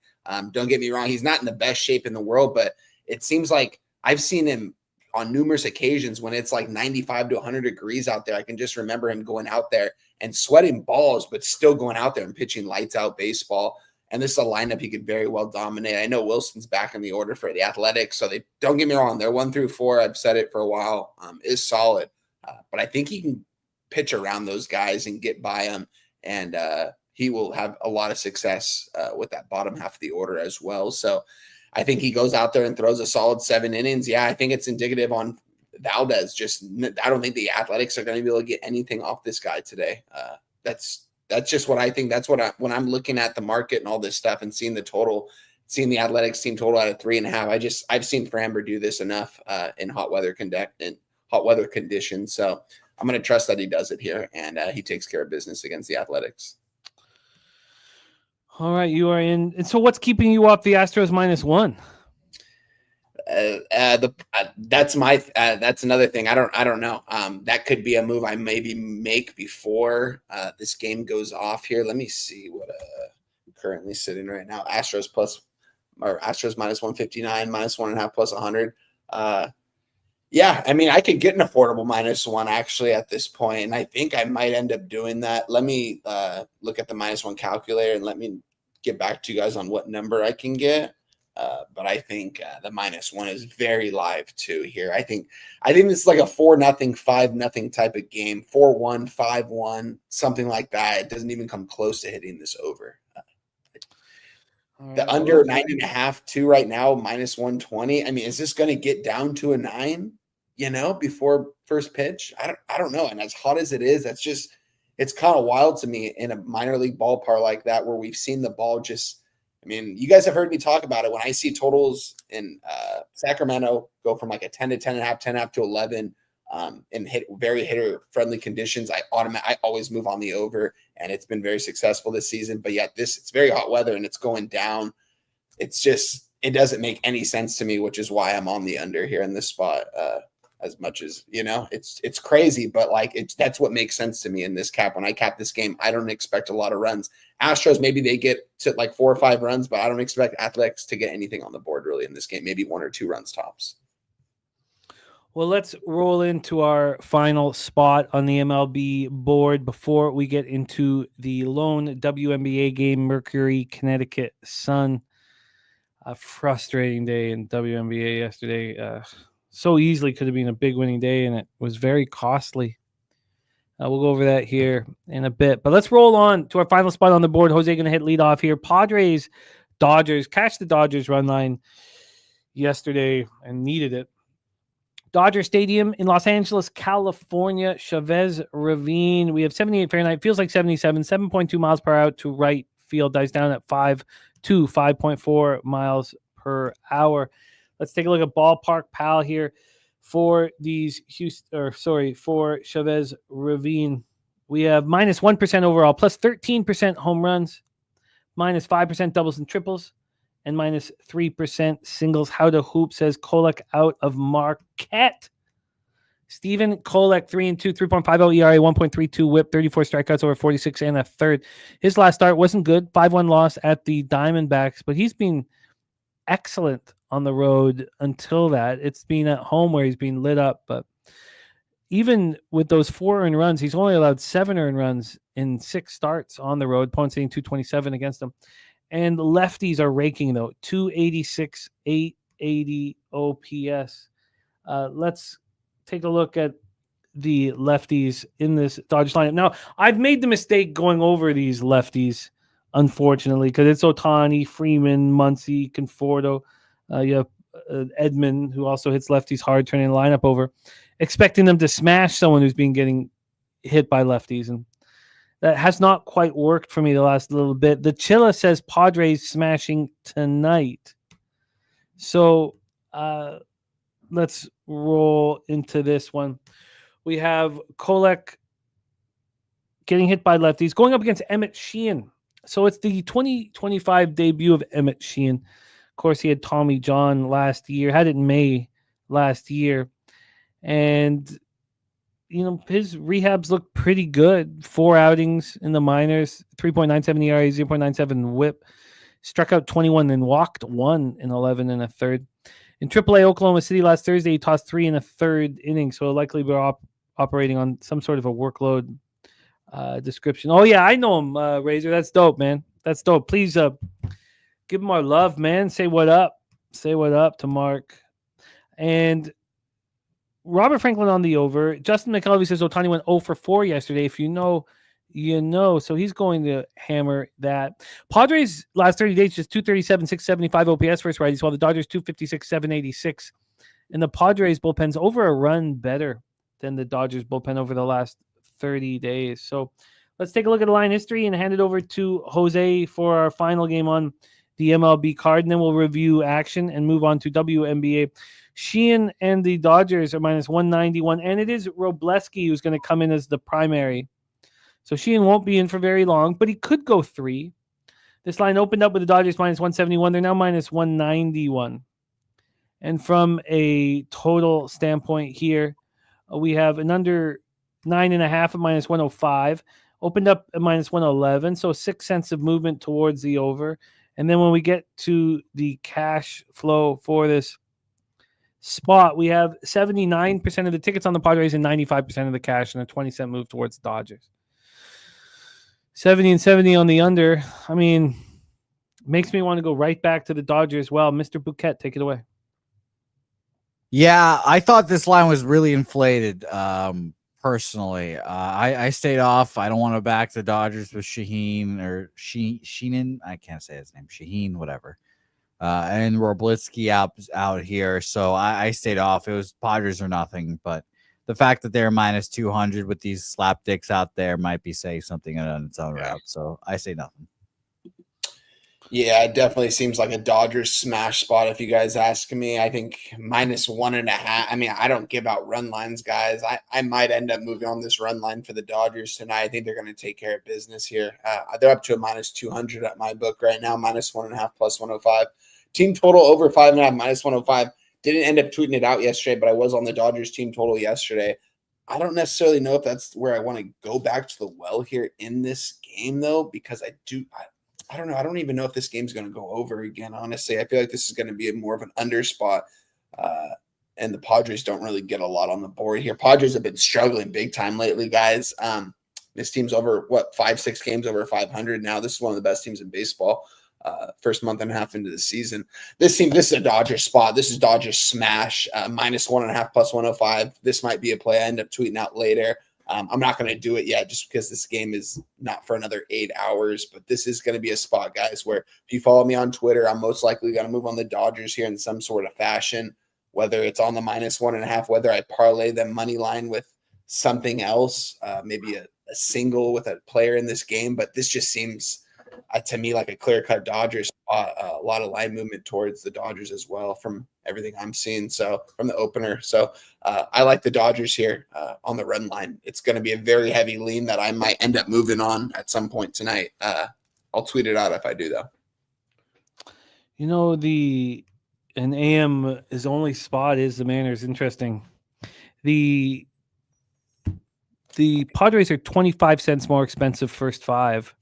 Don't get me wrong, he's not in the best shape in the world, but it seems like I've seen him on numerous occasions when it's like 95 to 100 degrees out there. I can just remember him going out there and sweating balls, but still going out there and pitching lights out baseball. And this is a lineup he could very well dominate. I know Wilson's back in the order for the Athletics, so they don't get me wrong. They're 1 through 4. I've said it for a while. Is solid, but I think he can pitch around those guys and get by them, and he will have a lot of success with that bottom half of the order as well. So I think he goes out there and throws a solid 7 innings. Yeah, I think it's indicative on Valdez. I don't think the Athletics are going to be able to get anything off this guy today. That's just what I think. That's what when I'm looking at the market and all this stuff and seeing the total, seeing the Athletics team total out of 3.5. I've seen Framber do this enough in hot weather conditions. So I'm going to trust that he does it here and he takes care of business against the Athletics. All right, you are in. And so what's keeping you off the Astros -1? That's another thing. I don't know. That could be a move I maybe make before this game goes off here. Let me see what I'm currently sitting right now. Astros -159, -1.5 +100. Yeah, I mean, I could get an affordable -1 actually at this point, and I think I might end up doing that. Let me look at the -1 calculator and let me get back to you guys on what number I can get. But I think the -1 is very live too here. I think this is like a 4-0, 5-0 type of game, 4-1, 5-1, something like that. It doesn't even come close to hitting this over. The under 9.5 too right now, -120. I mean, is this going to get down to a 9? Before first pitch? I don't know. And as hot as it is, it's kind of wild to me in a minor league ballpark like that, where we've seen the ball just, I mean, you guys have heard me talk about it. When I see totals in Sacramento go from like a 10 to 10.5, 10.5 to 11, and hit very hitter friendly conditions, I always move on the over, and it's been very successful this season. But yet it's very hot weather and it's going down. It's just, it doesn't make any sense to me, which is why I'm on the under here in this spot. As much as, it's crazy, but like that's what makes sense to me in this cap. When I cap this game, I don't expect a lot of runs. Astros, maybe they get to like 4 or 5 runs, but I don't expect Athletics to get anything on the board really in this game. Maybe 1 or 2 runs tops. Well, let's roll into our final spot on the MLB board before we get into the lone WNBA game, Mercury, Connecticut Sun. A frustrating day in WNBA yesterday. So easily could have been a big winning day, and it was very costly. We'll go over that here in a bit. But let's roll on to our final spot on the board. Jose going to hit lead off here. Padres, Dodgers. Catch the Dodgers run line yesterday and needed it. Dodger Stadium in Los Angeles, California, Chavez Ravine. We have 78 Fahrenheit. Feels like 77. 7.2 miles per hour to right field. Dies down at 5.4 miles per hour. Let's take a look at Ballpark Pal here for for Chavez Ravine. We have minus 1% overall, plus 13% home runs, minus 5% doubles and triples, and minus 3% singles. How to hoop, says Kolek out of Marquette. Steven Kolek, 3-2, 3.50 ERA, 1.32 whip, 34 strikeouts over 46 and a third. His last start wasn't good, 5-1 loss at the Diamondbacks, but he's been excellent on the road until that. It's been at home where he's been lit up, but even with those 4 earned runs, he's only allowed 7 earned runs in 6 starts on the road. Opponents hitting 227 against him. And lefties are raking, though. 286, 880 OPS. Let's take a look at the lefties in this Dodgers lineup. Now, I've made the mistake going over these lefties, unfortunately, because it's Ohtani, Freeman, Muncy, Conforto. You have Edman, who also hits lefties hard, turning the lineup over, expecting them to smash someone who's been getting hit by lefties. And that has not quite worked for me the last little bit. The Chilla says Padres smashing tonight. So let's roll into this one. We have Kolek getting hit by lefties, going up against Emmett Sheehan. So it's the 2025 debut of Emmett Sheehan. Of course, he had Tommy John last year, had it in May last year. And, his rehabs look pretty good. 4 outings in the minors, 3.97 ERA, 0.97 whip. Struck out 21 and walked 1 in 11 and a third. In AAA Oklahoma City last Thursday, he tossed 3 in a third inning, so likely we're operating on some sort of a workload description. Oh, yeah, I know him, Razor. That's dope, man. That's dope. Please give him our love, man. Say what up. Say what up to Mark. And Robert Franklin on the over. Justin McKelvey says Ohtani went 0 for 4 yesterday. If you know, you know. So he's going to hammer that. Padres last 30 days, just 237, 675 OPS versus righties, while the Dodgers 256, 786. And the Padres bullpen's over a run better than the Dodgers bullpen over the last 30 days. So let's take a look at the line history and hand it over to Jose for our final game on the MLB card. And then we'll review action and move on to WNBA. Sheehan and the Dodgers are minus 191. And it is Robleski who's going to come in as the primary. So Sheehan won't be in for very long, but he could go 3. This line opened up with the Dodgers minus 171. They're now minus 191. And from a total standpoint here, we have an under 9.5 at minus 105. Opened up at minus 111. So 6 cents of movement towards the over. And then when we get to the cash flow for this spot, we have 79% of the tickets on the Padres and 95% of the cash, and a 20-cent move towards the Dodgers. 70 and 70 on the under. I mean, makes me want to go right back to the Dodgers. Well, Mr. Bouquet, take it away. Yeah, I thought this line was really inflated. Personally, I stayed off. I don't want to back the Dodgers with Shaheen or Sheenan. I can't say his name. Shaheen, whatever. And Roblitsky out here. So I stayed off. It was Padres or nothing. But the fact that they're minus 200 with these slapdicks out there might be saying something on its own route. So I say nothing. Yeah, it definitely seems like a Dodgers smash spot if you guys ask me. I think minus 1.5. I mean, I don't give out run lines, guys. I might end up moving on this run line for the Dodgers tonight. I think they're going to take care of business here. They're up to a minus 200 at my book right now, minus 1.5 plus 105. Team total over 5.5, minus 105. Didn't end up tweeting it out yesterday, but I was on the Dodgers team total yesterday. I don't necessarily know if that's where I want to go back to the well here in this game, though, because I don't know. I don't even know if this game's going to go over again, honestly. I feel like this is going to be more of an under spot, and the Padres don't really get a lot on the board here. Padres have been struggling big time lately, guys. This team's over, 5-6 games over 500 now. This is one of the best teams in baseball. First month and a half into the season. This is a Dodgers spot. This is Dodgers smash, minus 1.5 plus 105. This might be a play I end up tweeting out later. I'm not going to do it yet just because this game is not for another 8 hours, but this is going to be a spot, guys, where if you follow me on Twitter, I'm most likely going to move on the Dodgers here in some sort of fashion, whether it's on the minus 1.5, whether I parlay them money line with something else, maybe a single with a player in this game. But this just seems to me like a clear-cut Dodgers spot, a lot of line movement towards the Dodgers as well from everything I'm seeing. So from the opener. So I like the Dodgers here on the run line. It's going to be a very heavy lean that I might end up moving on at some point tonight. I'll tweet it out if I do, though. You know, an AM is only spot is the Mariners. Interesting. The Padres are 25 cents more expensive first 5,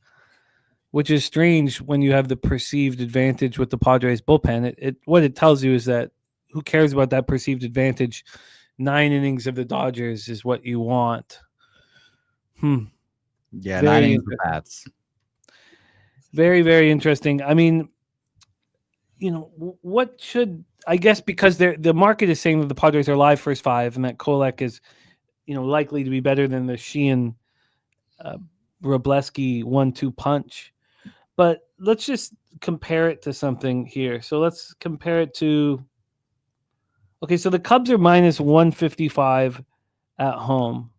which is strange when you have the perceived advantage with the Padres bullpen. What it tells you is that who cares about that perceived advantage? 9 innings of the Dodgers is what you want. Yeah, 9 innings of bats. Very, very interesting. I mean, what should I guess because the market is saying that the Padres are live first 5 and that Kolek is, likely to be better than the Sheehan Robleski 1-2 punch. But let's just compare it to something here. So let's compare it to. Okay, so the Cubs are minus 155 at home.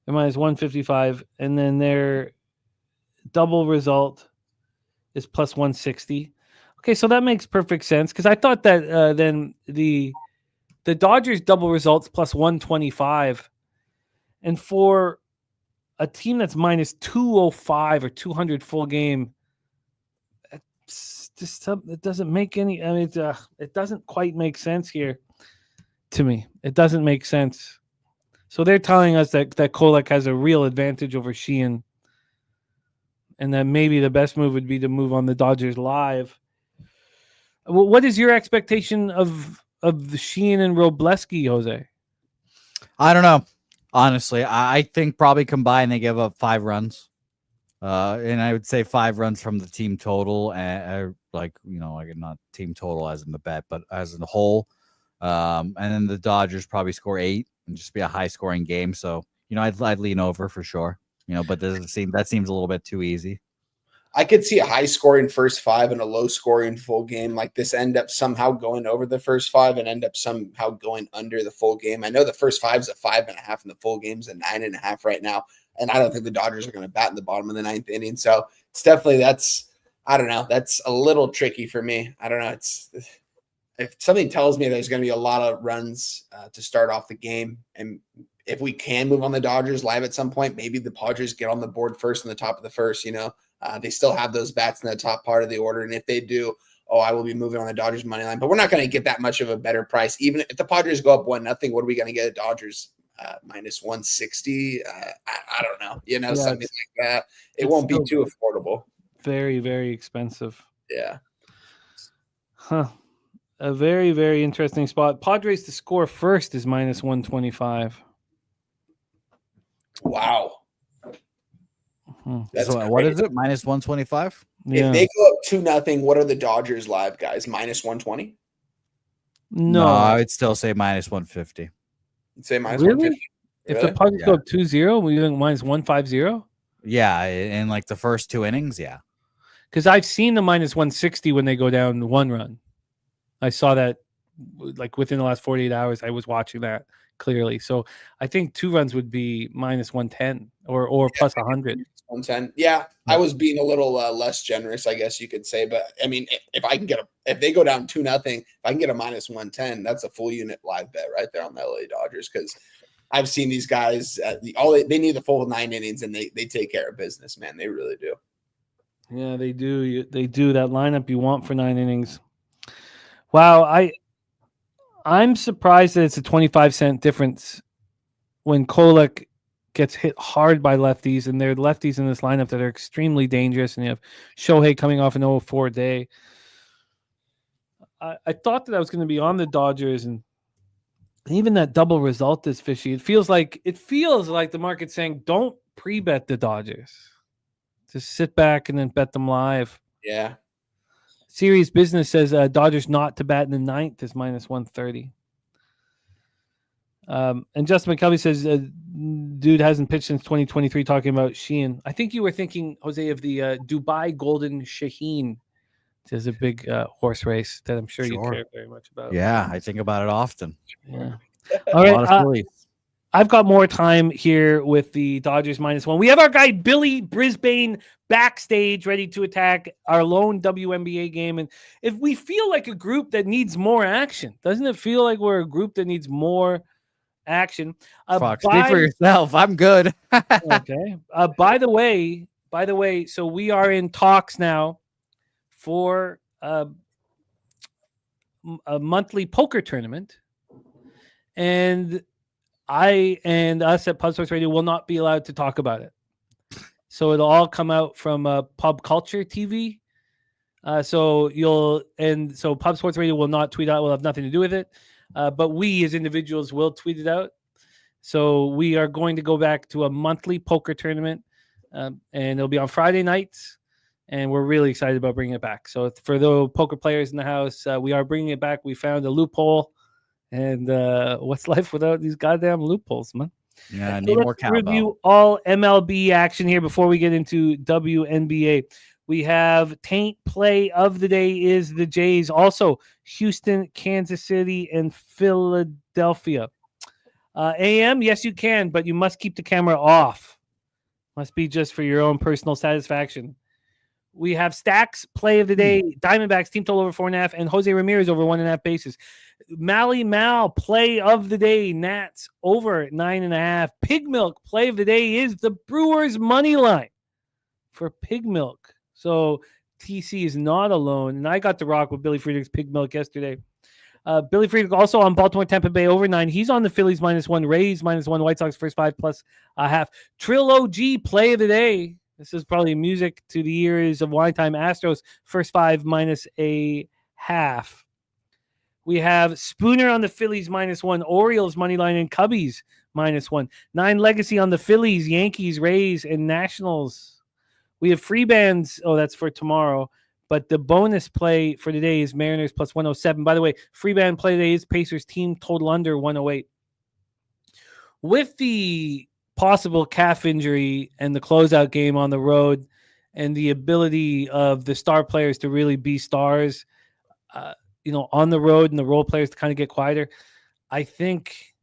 They're minus 155, and then their double result is plus 160. Okay, so that makes perfect sense because I thought that then the Dodgers double results plus 125, and for a team that's minus 205 or 200 full game, it doesn't make any. I mean, it doesn't quite make sense here to me. It doesn't make sense. So they're telling us that Kolek has a real advantage over Sheehan, and that maybe the best move would be to move on the Dodgers live. What is your expectation of the Sheehan and Robleski, Jose? I don't know. Honestly, I think probably combined they give up 5 runs. And I would say 5 runs from the team total, like not team total as in the bet, but as in the whole. And then the Dodgers probably score 8 and just be a high scoring game. So, I'd lean over for sure, but that seems a little bit too easy. I could see a high scoring first 5 and a low scoring full game. Like this end up somehow going over the first 5 and end up somehow going under the full game. I know the first 5's a 5.5 and the full game's a 9.5 right now. And I don't think the Dodgers are going to bat in the bottom of the 9th inning. So it's definitely, I don't know. That's a little tricky for me. I don't know. If something tells me there's going to be a lot of runs to start off the game, and if we can move on the Dodgers live at some point, maybe the Padres get on the board first in the top of the first, they still have those bats in the top part of the order. And if they do, I will be moving on the Dodgers money line, but we're not going to get that much of a better price. Even if the Padres go up 1-0, what are we going to get at Dodgers? Minus 160. I don't know, something like that. It won't be too affordable. Very, very expensive. Yeah. A very, very interesting spot. Padres to score first is minus 125. Wow. So what is it? Minus 125? Yeah. If they go up 2-0, what are the Dodgers live, guys? Minus 120? No, I would still say minus 150. You'd say minus Really? 150? If Really? the Padres go up 2-0, we think minus 150? Yeah, in like the first 2 innings, yeah. Because I've seen the minus 160 when they go down 1 run. I saw that like within the last 48 hours. I was watching that clearly. So I think 2 runs would be minus 110 or plus 100. 110. Yeah, I was being a little less generous, I guess you could say. But I mean, if I can if they go down 2-0, if I can get a minus 110, that's a full unit live bet right there on the LA Dodgers. Because I've seen these guys, they need the full 9 innings, and they take care of business, man. They really do. Yeah, they do. They do that lineup you want for 9 innings. Wow, I'm surprised that it's a 25-cent difference when Kolek gets hit hard by lefties, and there are lefties in this lineup that are extremely dangerous, and you have Shohei coming off an 0-4 day. I thought that I was going to be on the Dodgers, and even that double result is fishy. It feels like the market's saying, don't pre-bet the Dodgers. Just sit back and then bet them live. Yeah. Serious Business says Dodgers not to bat in the 9th is minus 130. And Justin McKelvey says, dude hasn't pitched since 2023, talking about Sheehan. I think you were thinking, Jose, of the Dubai Golden Shaheen. There's a big horse race that I'm sure you care very much about. Yeah, I think about it often. Yeah. All right. I've got more time here with the Dodgers minus 1. We have our guy Billy Brisbane backstage ready to attack our lone WNBA game. And if we feel like a group that needs more action, doesn't it feel like we're a group that needs more action? Fox, speak for yourself. I'm good. Okay. By the way, so we are in talks now for a monthly poker tournament, and I and us at Pub Sports Radio will not be allowed to talk about it. So it'll all come out from Pub Culture TV. So Pub Sports Radio will not tweet out. We'll have nothing to do with it. But we as individuals will tweet it out. So we are going to go back to a monthly poker tournament, and it'll be on Friday nights. And we're really excited about bringing it back. So for the poker players in the house, we are bringing it back. We found a loophole. And what's life without these goddamn loopholes, man? Yeah, I so need more cowbell. Review all MLB action here before we get into WNBA. We have Taint play of the day is the Jays. Also, Houston, Kansas City, and Philadelphia. AM, yes, you can, but you must keep the camera off. Must be just for your own personal satisfaction. We have Stacks play of the day, Diamondbacks team total over 4.5, and Jose Ramirez over 1.5 bases. Mally Mal play of the day, Nats over 9.5. Pig Milk play of the day is the Brewers money line for Pig Milk. So TC is not alone, and I got to rock with Billy Friedrich's Pig Milk yesterday. Billy Friedrich also on Baltimore Tampa Bay over 9. He's on the Phillies minus 1, Rays minus 1, White Sox first 5 plus a half. Trill OG play of the day. This is probably music to the ears of Wine Time. Astros first 5 minus a half. We have Spooner on the Phillies minus 1, Orioles money line, and Cubbies minus 1. 9 Legacy on the Phillies, Yankees, Rays, and Nationals. We have free bands. Oh, that's for tomorrow. But the bonus play for today is Mariners plus 107. By the way, free band play today is Pacers team total under 108. With the possible calf injury and the closeout game on the road and the ability of the star players to really be stars, on the road, and the role players to kind of get quieter, I think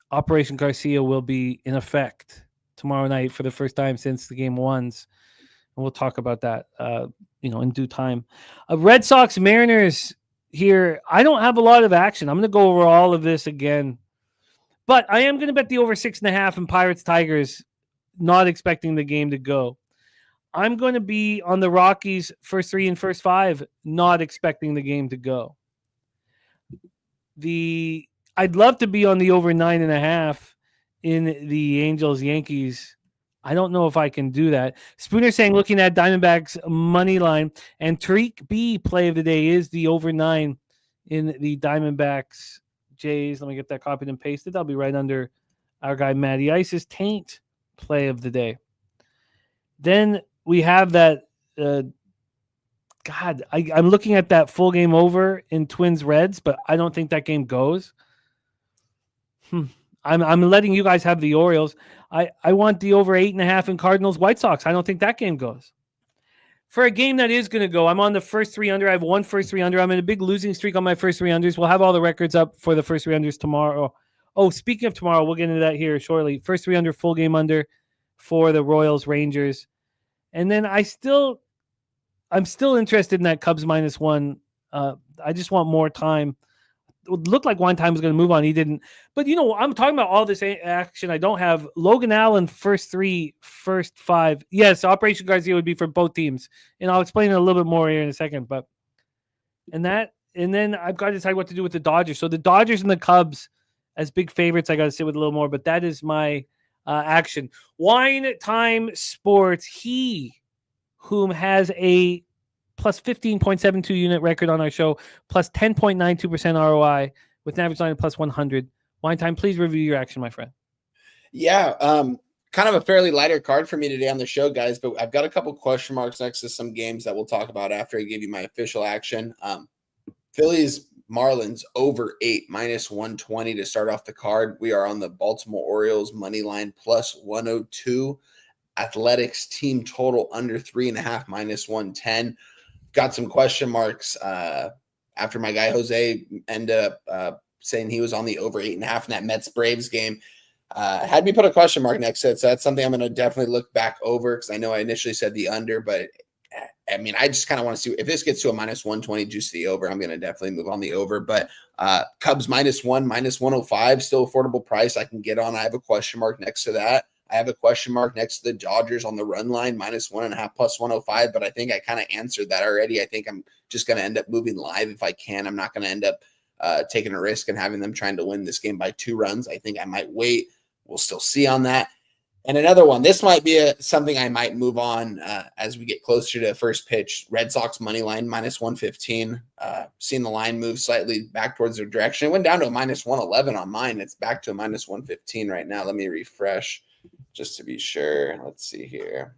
Operation Garcia will be in effect tomorrow night for the first time since the game ones. And we'll talk about that, in due time. Red Sox Mariners here. I don't have a lot of action. I'm going to go over all of this again, but I am going to bet the over 6.5 in Pirates Tigers, not expecting the game to go. I'm going to be on the Rockies first 3 and first 5, not expecting the game to go. I'd love to be on the over 9.5 in the Angels Yankees. I don't know if I can do that. Spooner saying looking at Diamondbacks money line, and Tariq B play of the day is the over 9 in the Diamondbacks Jays. Let me get that copied and pasted. I'll be right under our guy Matty Ice's Taint play of the day. Then we have that. I'm looking at that full game over in Twins Reds, but I don't think that game goes. I'm letting you guys have the Orioles. I want the over 8.5 in Cardinals White Sox. I don't think that game goes. For a game that is going to go, I'm on the first 3 under. I have one first 3 under. I'm in a big losing streak on my first 3 unders. We'll have all the records up for the first 3 unders tomorrow. Oh, speaking of tomorrow, we'll get into that here shortly. First 3 under, full game under for the Royals Rangers. And then I'm still interested in that Cubs -1. I just want more time. It looked like one time was going to move on. He didn't. But, I'm talking about all this action. I don't have Logan Allen first 5. Yes, Operation Garcia would be for both teams. And I'll explain it a little bit more here in a second. And then I've got to decide what to do with the Dodgers. So the Dodgers and the Cubs as big favorites, I got to sit with a little more. But that is my action. Wine Time Sports. He whom has a plus 15.72 unit record on our show, plus 10.92% ROI with an average line of plus 100. Wine Time, please review your action, my friend. Yeah, kind of a fairly lighter card for me today on the show, guys, but I've got a couple question marks next to some games that we'll talk about after I give you my official action. Phillies, Marlins over 8, -120 to start off the card. We are on the Baltimore Orioles money line plus 102. Athletics team total under 3.5, -110. Got some question marks after my guy Jose ended up saying he was on the over 8.5 in that Mets Braves game. Had me put a question mark next to it, so that's something I'm going to definitely look back over because I know I initially said the under, but I mean, I just kind of want to see if this gets to a -120 juice the over. I'm going to definitely move on the over, but Cubs -1, -105, still affordable price I can get on. I have a question mark next to that. I have a question mark next to the Dodgers on the run line, -1.5 plus 105, but I think I kind of answered that already. I think I'm just going to end up moving live if I can. I'm not going to end up taking a risk and having them trying to win this game by 2 runs. I think I might wait. We'll still see on that. And another one, this might be something I might move on as we get closer to first pitch. Red Sox money line, -115. Seeing the line move slightly back towards their direction. It went down to a -111 on mine. It's back to a -115 right now. Let me refresh just to be sure. Let's see here.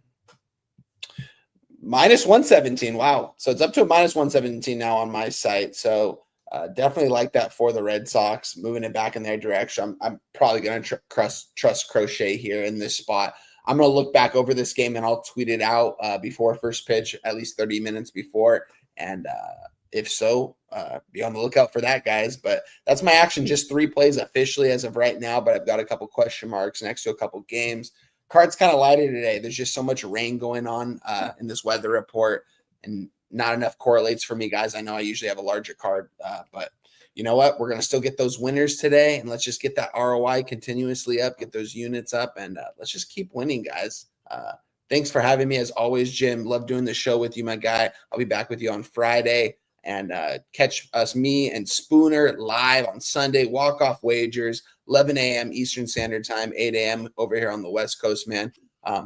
-117. Wow. So it's up to a -117 now on my site. So definitely like that for the Red Sox, moving it back in their direction. I'm probably going to trust Crochet here in this spot. I'm going to look back over this game and I'll tweet it out before first pitch, at least 30 minutes before. And if so, be on the lookout for that, guys. But that's my action. Just 3 plays officially as of right now, but I've got a couple question marks next to a couple games. Card's kind of lighter today. There's just so much rain going on in this weather report, and not enough correlates for me, guys. I know I usually have a larger card, but you know what? We're going to still get those winners today, and let's just get that ROI continuously up, get those units up, and let's just keep winning, guys. Thanks for having me, as always, Jim. Love doing the show with you, my guy. I'll be back with you on Friday, and catch us, me and Spooner, live on Sunday, walk-off wagers, 11 a.m. Eastern Standard Time, 8 a.m. over here on the West Coast, man.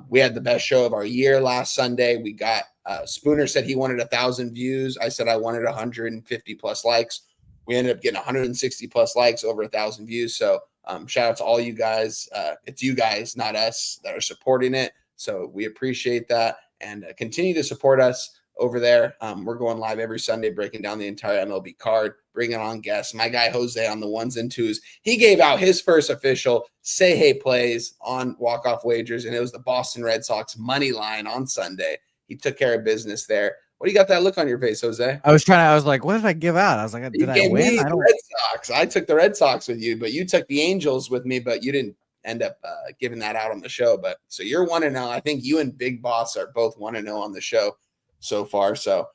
We had the best show of our year last Sunday. We got Spooner said he wanted 1,000 views. I said I wanted 150 plus likes. We ended up getting 160 plus likes, over 1,000 views. So shout out to all you guys. It's you guys, not us, that are supporting it. So we appreciate that, and continue to support us over there. We're going live every Sunday, breaking down the entire MLB card, bringing on guests. My guy Jose on the 1s and 2s. He gave out his first official say hey plays on walk-off wagers, and it was the Boston Red Sox money line on Sunday. He took care of business there. What do you got that look on your face, Jose? I was like, what did I give out? I was like, did I win? I Red Sox. I took the Red Sox with you, but you took the Angels with me, but you didn't end up giving that out on the show. But so you're 1-0. I think you and Big Boss are both 1-0 on the show so far. So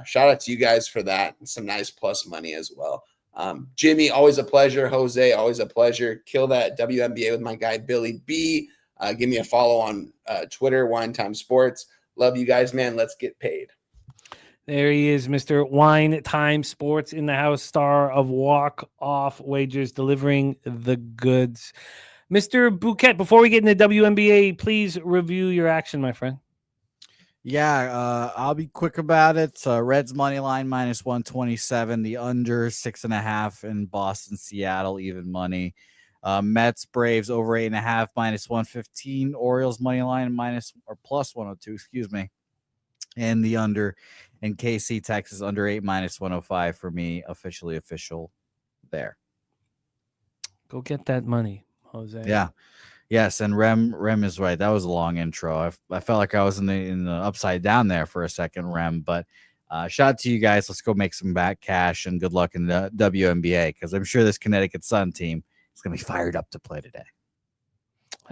shout out to you guys for that, and some nice plus money as well. Jimmy, always a pleasure. Jose, always a pleasure. Kill that WNBA with my guy Billy B. Give me a follow on Twitter, Wine Time Sports. Love you guys, man. Let's get paid. There he is, Mr. Wine Time Sports in the house, star of Walk Off Wagers, delivering the goods. Mr. Bouquet, before we get into WNBA, please review your action, my friend. Yeah, I'll be quick about it. Reds money line -127, the under 6.5 in Boston, Seattle, even money. Mets, Braves over 8.5 -115. Orioles money line plus 102, excuse me, and the under. And KC, Texas under 8 -105 for me. Official there. Go get that money, Jose. Yeah. Yes, and Rem is right. That was a long intro. I felt like I was in the upside down there for a second, Rem. But shout out to you guys. Let's go make some back cash, and good luck in the WNBA, because I'm sure this Connecticut Sun team is going to be fired up to play today.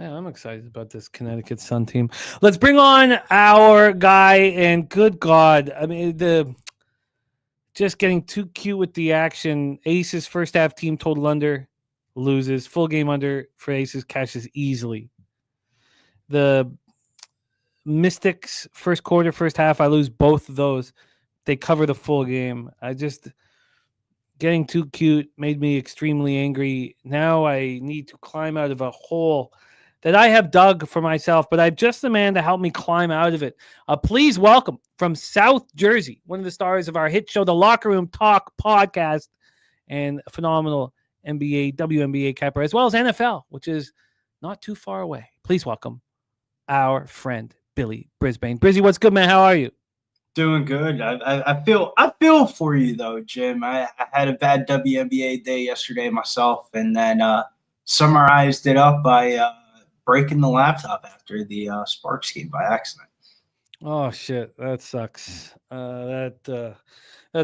Yeah, I'm excited about this Connecticut Sun team. Let's bring on our guy, and good God, I mean, just getting too cute with the action. Aces first half team total under, loses. Full game under for Aces, cashes easily. The Mystics first quarter, first half, I lose both of those. They cover the full game. Getting too cute made me extremely angry. Now I need to climb out of a hole that I have dug for myself, but I've just the man to help me climb out of it. Please welcome from South Jersey, one of the stars of our hit show, The Locker Room Talk podcast, and a phenomenal NBA, WNBA capper, as well as NFL, which is not too far away. Please welcome our friend, Billy Brisbane. Brizzy, what's good, man? How are you? Doing good. I feel for you though, Jim. I had a bad WNBA day yesterday myself, and then summarized it up by breaking the laptop after the Sparks game by accident. Oh shit, that sucks. That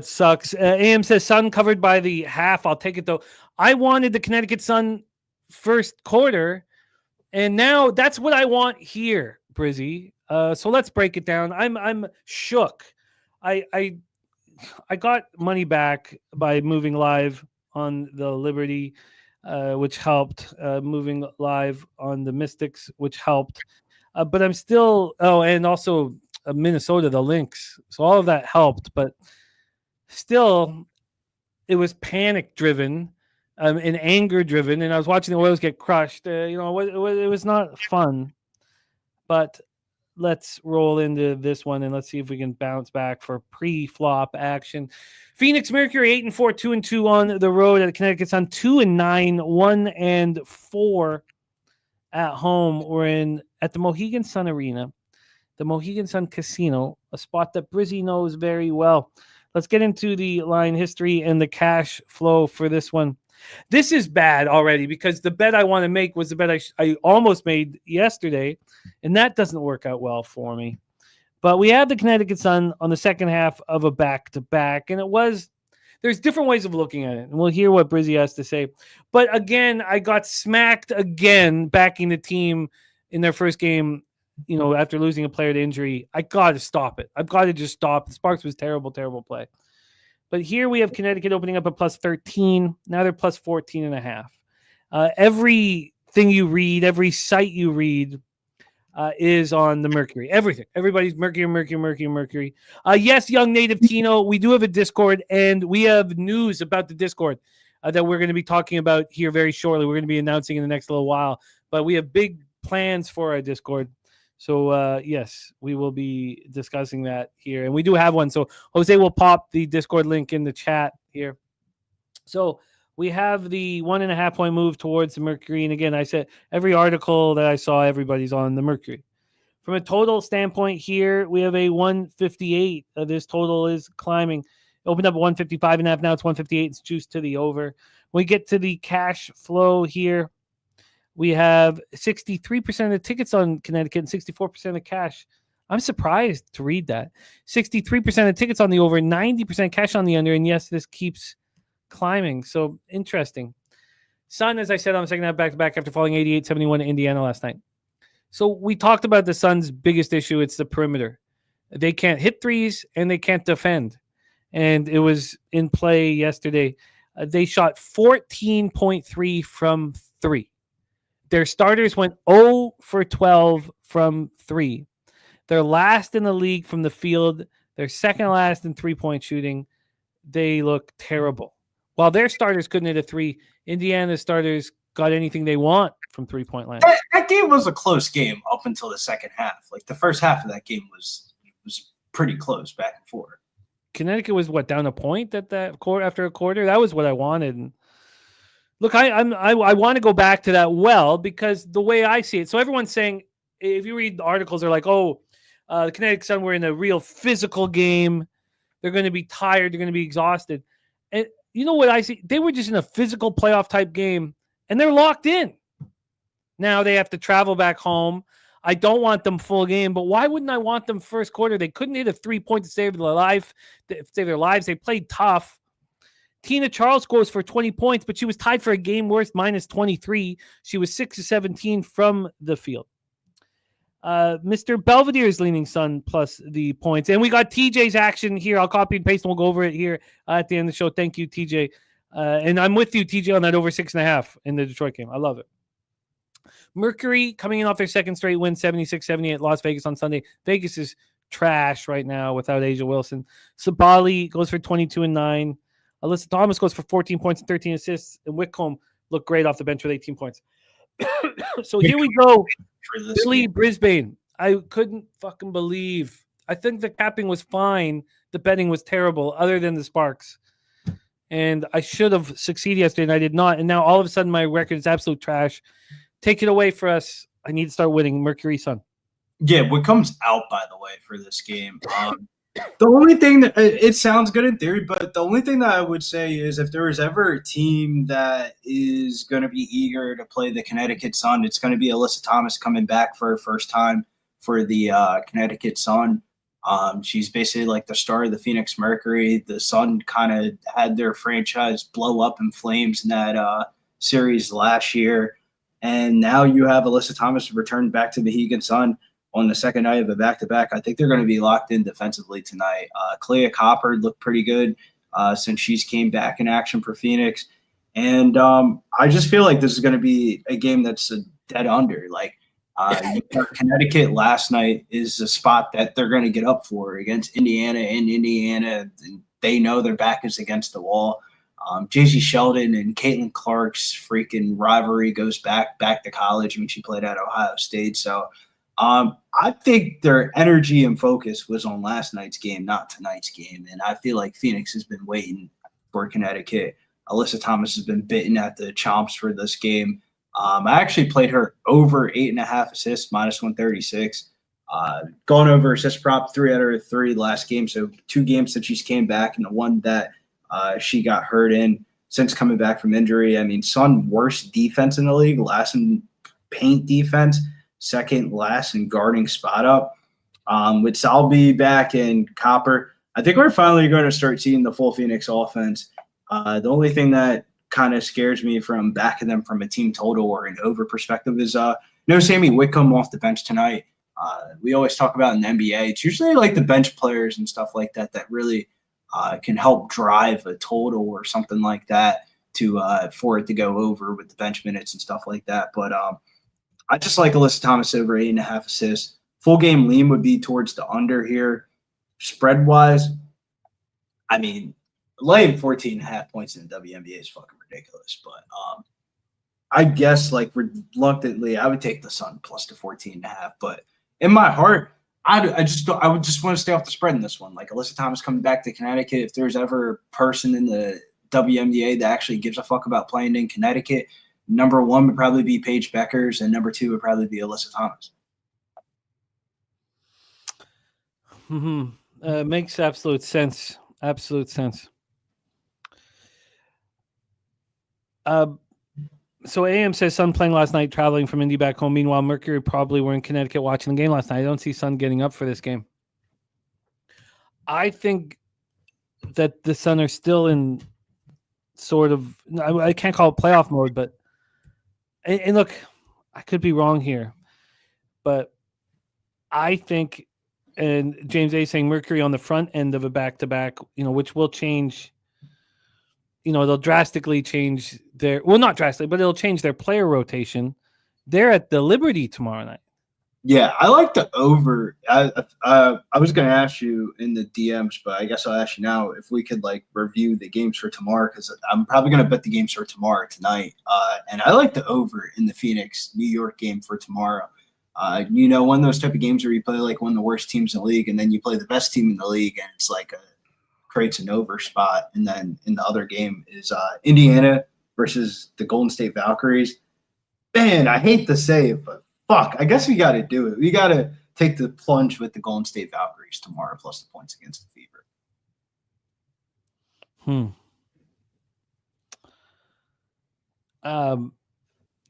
sucks. AM says Sun covered by the half. I'll take it though. I wanted the Connecticut Sun first quarter, and now that's what I want here, Brizzy. So let's break it down. I'm shook. I got money back by moving live on the Liberty, which helped. Moving live on the Mystics, which helped. But I'm still. Oh, and also Minnesota, the Lynx. So all of that helped, but still, it was panic driven, and anger driven. And I was watching the Orioles get crushed. It was not fun, but. Let's roll into this one and let's see if we can bounce back for pre-flop action. Phoenix Mercury 8-4, 2-2 on the road at Connecticut Sun, 2-9, 1-4 at home. We're at the Mohegan Sun Arena, the Mohegan Sun Casino, a spot that Brizzy knows very well. Let's get into the line history and the cash flow for this one. This is bad already because the bet I want to make was the bet I almost made yesterday, and that doesn't work out well for me. But we have the Connecticut Sun on the second half of a back-to-back, and there's different ways of looking at it, and we'll hear what Brizzy has to say. But again, I got smacked again backing the team in their first game, after losing a player to injury. I got to stop it. I've got to just stop. The Sparks was terrible, terrible play. But here we have Connecticut opening up at plus 13. Now they're plus 14.5. Everything you read, every site you read is on the Mercury. Everything. Everybody's Mercury. Yes, young native Tino, we do have a Discord, and we have news about the Discord that we're going to be talking about here very shortly. We're going to be announcing in the next little while. But we have big plans for our Discord. So, yes, we will be discussing that here. And we do have one. So, Jose will pop the Discord link in the chat here. So, we have the 1.5 point move towards the Mercury. And again, I said every article that I saw, everybody's on the Mercury. From a total standpoint here, we have a 158. This total is climbing. It opened up at 155.5. Now it's 158. It's juiced to the over. When we get to the cash flow here, we have 63% of the tickets on Connecticut and 64% of cash. I'm surprised to read that. 63% of tickets on the over, 90% cash on the under. And yes, this keeps climbing. So interesting. Sun, as I said, on the second half back-to-back after falling 88-71 to Indiana last night. So we talked about the Suns' biggest issue. It's the perimeter. They can't hit threes and they can't defend. And it was in play yesterday. They shot 14.3 from 3. Their starters went 0 for 12 from 3. They're last in the league from the field. They're second last in three-point shooting. They look terrible. While their starters couldn't hit a 3, Indiana's starters got anything they want from three-point land. That game was a close game up until the second half. Like the first half of that game was pretty close back and forth. Connecticut was down a point at that quarter after a quarter. That was what I wanted. And look, I want to go back to that because the way I see it. So everyone's saying, if you read the articles, they're like, the Connecticut Sun were in a real physical game. They're going to be tired. They're going to be exhausted. And you know what I see? They were just in a physical playoff type game, and they're locked in. Now they have to travel back home. I don't want them full game, but why wouldn't I want them first quarter? They couldn't hit a 3-point to save their lives. They played tough. Tina Charles scores for 20 points, but she was tied for a game worst minus 23. She was 6 of 17 from the field. Mr. Belvedere is leaning Sun plus the points. And we got TJ's action here. I'll copy and paste and we'll go over it here at the end of the show. Thank you, TJ. And I'm with you, TJ, on that over 6.5 in the Detroit game. I love it. Mercury coming in off their second straight win, 76-78 at Las Vegas on Sunday. Vegas is trash right now without Asia Wilson. Sabali goes for 22 and 9. Alyssa Thomas goes for 14 points and 13 assists. And Whitcomb looked great off the bench with 18 points. So here we go. Billy Brisbane. I couldn't fucking believe. I think the capping was fine. The betting was terrible, other than the sparks. And I should have succeeded yesterday, and I did not. And now all of a sudden, my record is absolute trash. Take it away for us. I need to start winning. Mercury Sun. Yeah, what comes out, by the way, for this game. The only thing that it sounds good in theory, but the only thing that I would say is if there is ever a team that is going to be eager to play the Connecticut Sun, it's going to be Alyssa Thomas coming back for her first time for the Connecticut Sun. She's basically like the star of the Phoenix Mercury. The Sun kind of had their franchise blow up in flames in that series last year. And now you have Alyssa Thomas return back to the Mohegan Sun on the second night of a back-to-back. I think they're going to be locked in defensively tonight. Clea Copper looked pretty good since she's came back in action for Phoenix. And I just feel like this is going to be a game that's a dead under. Like Connecticut last night is a spot that they're going to get up for against Indiana. And Indiana, they know their back is against the wall. J.G. Sheldon and Caitlin Clark's freaking rivalry goes back to college. I mean, she played at Ohio State. So I think their energy and focus was on last night's game, not tonight's game. And I feel like Phoenix has been waiting for Connecticut. Alyssa Thomas has been bitten at the chomps for this game. I actually played her over 8.5 assists, minus 136. Going over assist prop 3 out of 3 last game. So 2 games that she's came back and the one that she got hurt in since coming back from injury. I mean, Sun worst defense in the league, last in paint defense, second last in guarding spot up. With Salby back and Copper, I think we're finally going to start seeing the full Phoenix offense. The only thing that kind of scares me from backing them from a team total or an over perspective is no Sammy Whitcomb off the bench tonight. We always talk about in the NBA, it's usually like the bench players and stuff like that that really can help drive a total or something like that to for it to go over with the bench minutes and stuff like that. But I just like Alyssa Thomas over 8.5 assists. Full game lean would be towards the under here. Spread wise, I mean, laying 14.5 points in the WNBA is fucking ridiculous. But I guess like reluctantly, I would take the Sun plus the 14.5. But in my heart, I would just want to stay off the spread in this one. Like Alyssa Thomas coming back to Connecticut. If there's ever a person in the WNBA that actually gives a fuck about playing in Connecticut, number 1 would probably be Paige Beckers, and number 2 would probably be Alyssa Thomas. Makes absolute sense. Absolute sense. So AM says Sun playing last night, traveling from Indy back home. Meanwhile, Mercury probably were in Connecticut watching the game last night. I don't see Sun getting up for this game. I think that the Sun are still in sort of, I can't call it playoff mode, but and look, I could be wrong here, but I think, and James A saying Mercury on the front end of a back-to-back, which will change. They'll drastically change not drastically, but it'll change their player rotation. They're at the Liberty tomorrow night. Yeah, I like the over. I was going to ask you in the DMs, but I guess I'll ask you now if we could like review the games for tomorrow, because I'm probably going to bet the games for tomorrow tonight. And I like the over in the Phoenix New York game for tomorrow. One of those type of games where you play like one of the worst teams in the league, and then you play the best team in the league, and it's like creates an over spot. And then in the other game is Indiana versus the Golden State Valkyries. Man, I hate to say it, but fuck, I guess we got to do it. We got to take the plunge with the Golden State Valkyries tomorrow, plus the points against the Fever.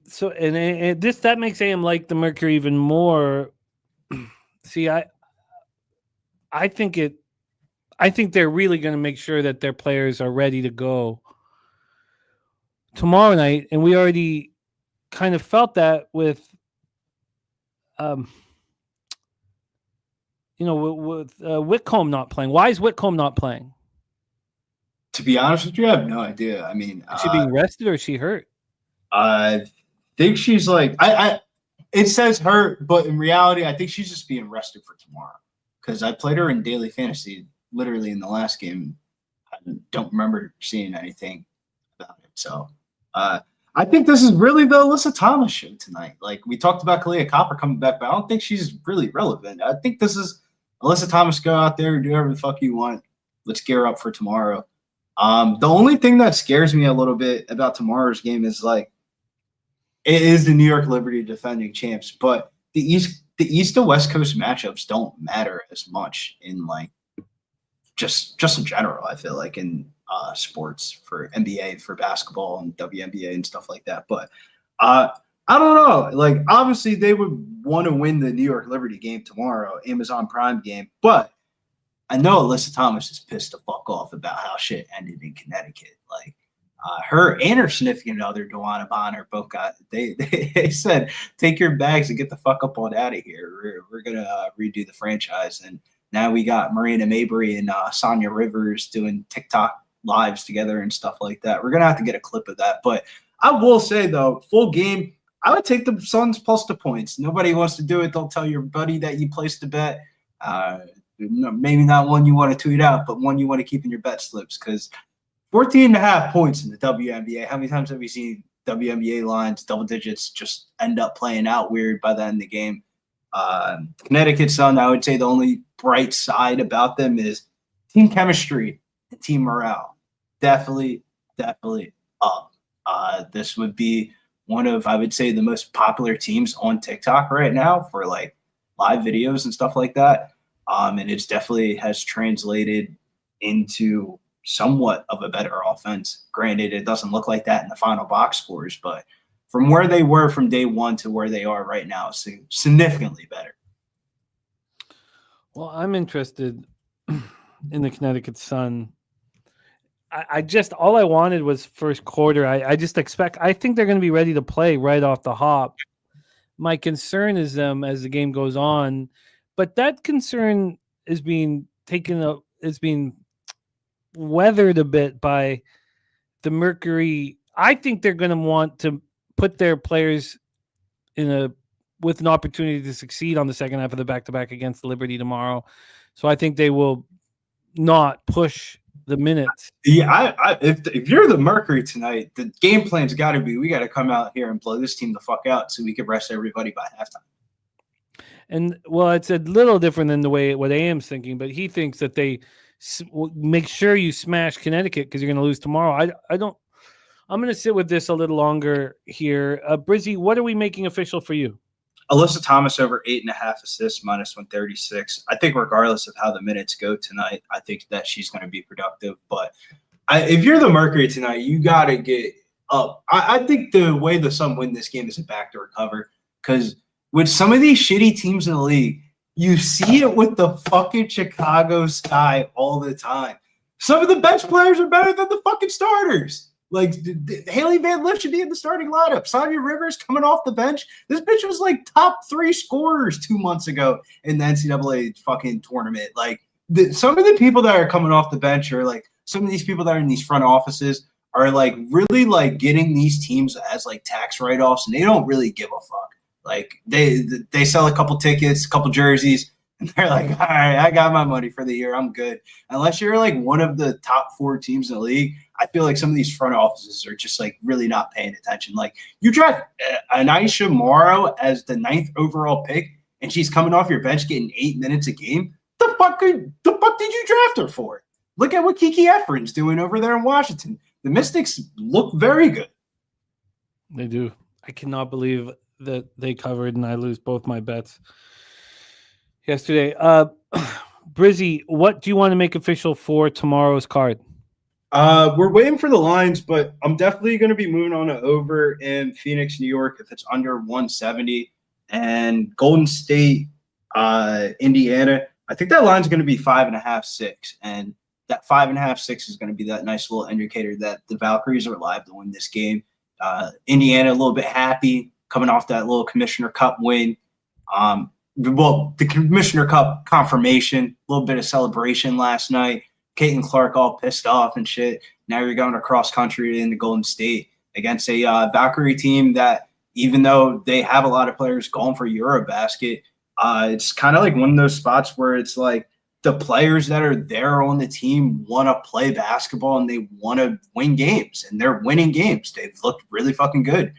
So and that makes AM like the Mercury even more. See, I think I think they're really going to make sure that their players are ready to go tomorrow night, and we already kind of felt that with, with Whitcomb not playing. Why is Whitcomb not playing? To be honest with you, I have no idea. I mean, Is she being rested or is she hurt? I think she's like it says hurt, but in reality, I think she's just being rested for tomorrow. Because I played her in daily fantasy literally in the last game. I don't remember seeing anything about it. So I think this is really the Alyssa Thomas show tonight. Like we talked about Kalia Copper coming back, but I don't think she's really relevant. I think this is Alyssa Thomas, go out there and do whatever the fuck you want. Let's gear up for tomorrow. The only thing that scares me a little bit about tomorrow's game is like it is the New York Liberty defending champs, but the East to West Coast matchups don't matter as much in like just in general. I feel like in sports for NBA, for basketball and WNBA and stuff like that. But I don't know. Like obviously they would want to win the New York Liberty game tomorrow, Amazon Prime game, but I know Alyssa Thomas is pissed the fuck off about how shit ended in Connecticut. Like her and her significant other, Dewana Bonner, both got they said, take your bags and get the fuck up on out of here. We're gonna redo the franchise. And now we got Marina Mabry and Sonia Rivers doing TikTok lives together and stuff like that. We're gonna have to get a clip of that. But I will say though, full game, I would take the Suns plus the points. Nobody wants to do it. They'll tell your buddy that you placed a bet. Maybe not one you want to tweet out, but one you want to keep in your bet slips, because 14.5 points in the WNBA. How many times have we seen WNBA lines, double digits, just end up playing out weird by the end of the game? Connecticut Sun, I would say the only bright side about them is team chemistry and team morale. Definitely up. This would be one of, I would say, the most popular teams on TikTok right now for like live videos and stuff like that. And it's definitely has translated into somewhat of a better offense. Granted, it doesn't look like that in the final box scores, but from where they were from day one to where they are right now, it's significantly better. Well, I'm interested in the Connecticut Sun. I just, all I wanted was first quarter. I think they're going to be ready to play right off the hop. My concern is them as the game goes on, but that concern is being weathered a bit by the Mercury. I think they're going to want to put their players with an opportunity to succeed on the second half of the back-to-back against the Liberty tomorrow. So I think they will not push the minutes. Yeah, if you're the Mercury tonight, the game plan's got to be, we got to come out here and blow this team the fuck out so we can rest everybody by halftime. And well, it's a little different than the way what AM's thinking, but he thinks that they make sure you smash Connecticut because you're going to lose tomorrow. I'm going to sit with this a little longer here. Brizzy, what are we making official for you? Alyssa Thomas over 8.5 assists, minus 136. I think regardless of how the minutes go tonight, I think that she's going to be productive. But if you're the Mercury tonight, you got to get up. I think the way the Sun win this game is a backdoor cover, because with some of these shitty teams in the league, you see it with the fucking Chicago Sky all the time. Some of the bench players are better than the fucking starters. Like, Haley Van Lith should be in the starting lineup. Sonia Rivers coming off the bench. This bitch was like top 3 scorers 2 months ago in the NCAA fucking tournament. Like, some of the people that are coming off the bench, or like some of these people that are in these front offices, are like really like getting these teams as like tax write-offs, and they don't really give a fuck. Like, they sell a couple tickets, a couple jerseys, and they're like, all right, I got my money for the year. I'm good. Unless you're like one of the top 4 teams in the league, I feel like some of these front offices are just like really not paying attention. Like, you draft Anisha Morrow as the 9th overall pick, and she's coming off your bench getting 8 minutes a game. The fuck did you draft her for? Look at what Kiki Efren's doing over there in Washington. The Mystics look very good. They do. I cannot believe that they covered and I lose both my bets yesterday. Brizzy, what do you want to make official for tomorrow's card? We're waiting for the lines, but I'm definitely going to be moving on to over in Phoenix, New York, if it's under 170, and Golden State, Indiana. I think that line's going to be 5.5, 6. And that 5.5, 6 is going to be that nice little indicator that the Valkyries are live to win this game. Indiana a little bit happy coming off that little Commissioner Cup win. The Commissioner Cup confirmation, a little bit of celebration last night. Caitlin Clark all pissed off and shit. Now you're going across country into Golden State against a Valkyrie team that, even though they have a lot of players going for Eurobasket, it's kind of like one of those spots where it's like the players that are there on the team want to play basketball and they want to win games, and they're winning games. They've looked really fucking good.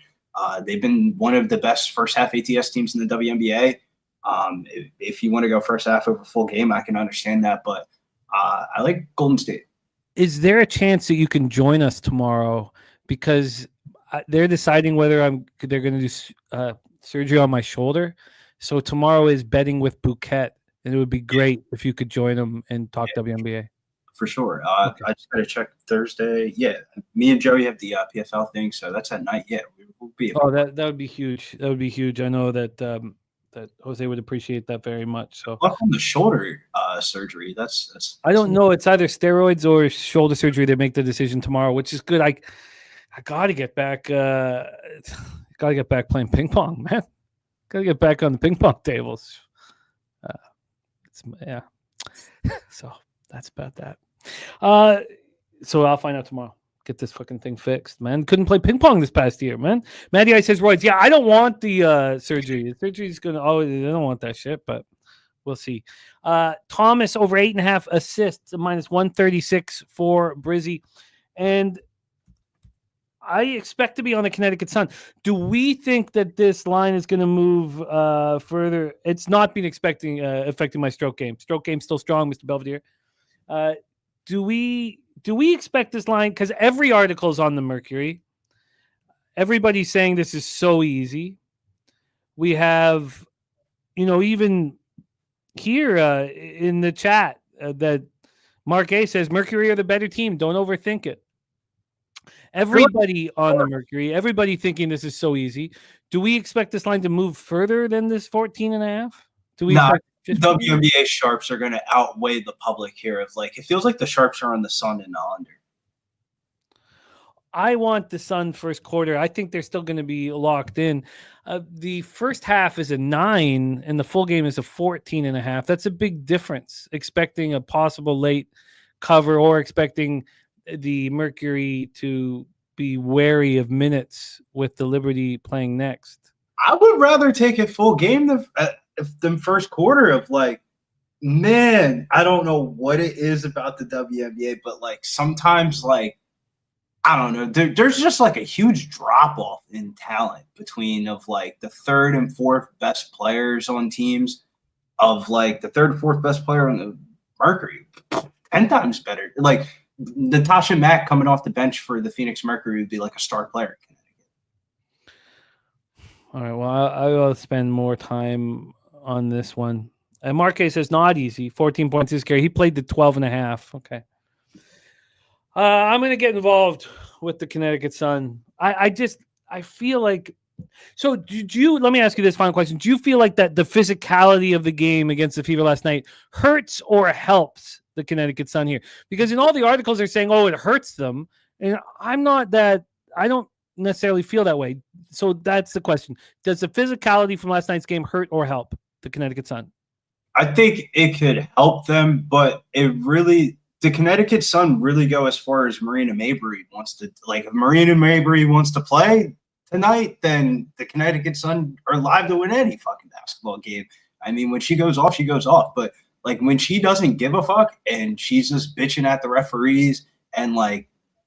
They've been one of the best first half ATS teams in the WNBA. If you want to go first half of a full game, I can understand that, but I like Golden State. Is there a chance that you can join us tomorrow? Because they're deciding whether they're going to do surgery on my shoulder. So tomorrow is betting with Bouquet, and it would be great if you could join them and talk WNBA. For sure. Okay. I just got to check Thursday. Yeah, me and Joey have the PFL thing, so that's at night. Yeah, we'll be. That would be huge. That would be huge. I know that that Jose would appreciate that very much. So on the shoulder surgery, that's. I don't know. It's either steroids or shoulder surgery. They make the decision tomorrow, which is good. I got to get back. Got to get back playing ping pong, man. Got to get back on the ping pong tables. Yeah. So that's about that. So I'll find out tomorrow. Get this fucking thing fixed, man. Couldn't play ping pong this past year, man. Matty I says, Royds, yeah, I don't want the surgery. The surgery's going to always, I don't want that shit, but we'll see. Thomas over 8.5 assists, minus 136 for Brizzy. And I expect to be on the Connecticut Sun. Do we think that this line is going to move further? It's not been affecting my stroke game. Stroke game still strong, Mr. Belvedere. Do we expect this line? Because every article is on the Mercury. Everybody's saying this is so easy. We have, even here in the chat that Mark A says Mercury are the better team. Don't overthink it. Everybody on the Mercury, everybody thinking this is so easy. Do we expect this line to move further than this 14.5? Do we? WNBA sharps are going to outweigh the public here. It feels like the sharps are on the Sun and the under. I want the Sun first quarter. I think they're still going to be locked in. The first half is a 9, and the full game is a 14.5. That's a big difference. Expecting a possible late cover or expecting the Mercury to be wary of minutes with the Liberty playing next. I would rather take a full game than first quarter of man, I don't know what it is about the WNBA, but sometimes I don't know, there's just a huge drop off in talent between the third and fourth best players on teams of the third and fourth best player on the Mercury, 10 times better. Natasha Mack coming off the bench for the Phoenix Mercury would be a star player in Connecticut. All right, well, I will spend more time on this one. And Marquez says not easy. 14 points is scary. He played the 12.5. Okay. I'm going to get involved with the Connecticut Sun. I feel like. So let me ask you this final question. Do you feel like that the physicality of the game against the Fever last night hurts or helps the Connecticut Sun here? Because in all the articles they're saying, it hurts them. And I don't necessarily feel that way. So that's the question. Does the physicality from last night's game hurt or help the Connecticut Sun? I think it could help them, but the Connecticut Sun really go as far as Marina Mabry wants to. If Marina Mabry wants to play tonight, then the Connecticut Sun are live to win any fucking basketball game. I mean, when she goes off, she goes off. But when she doesn't give a fuck and she's just bitching at the referees and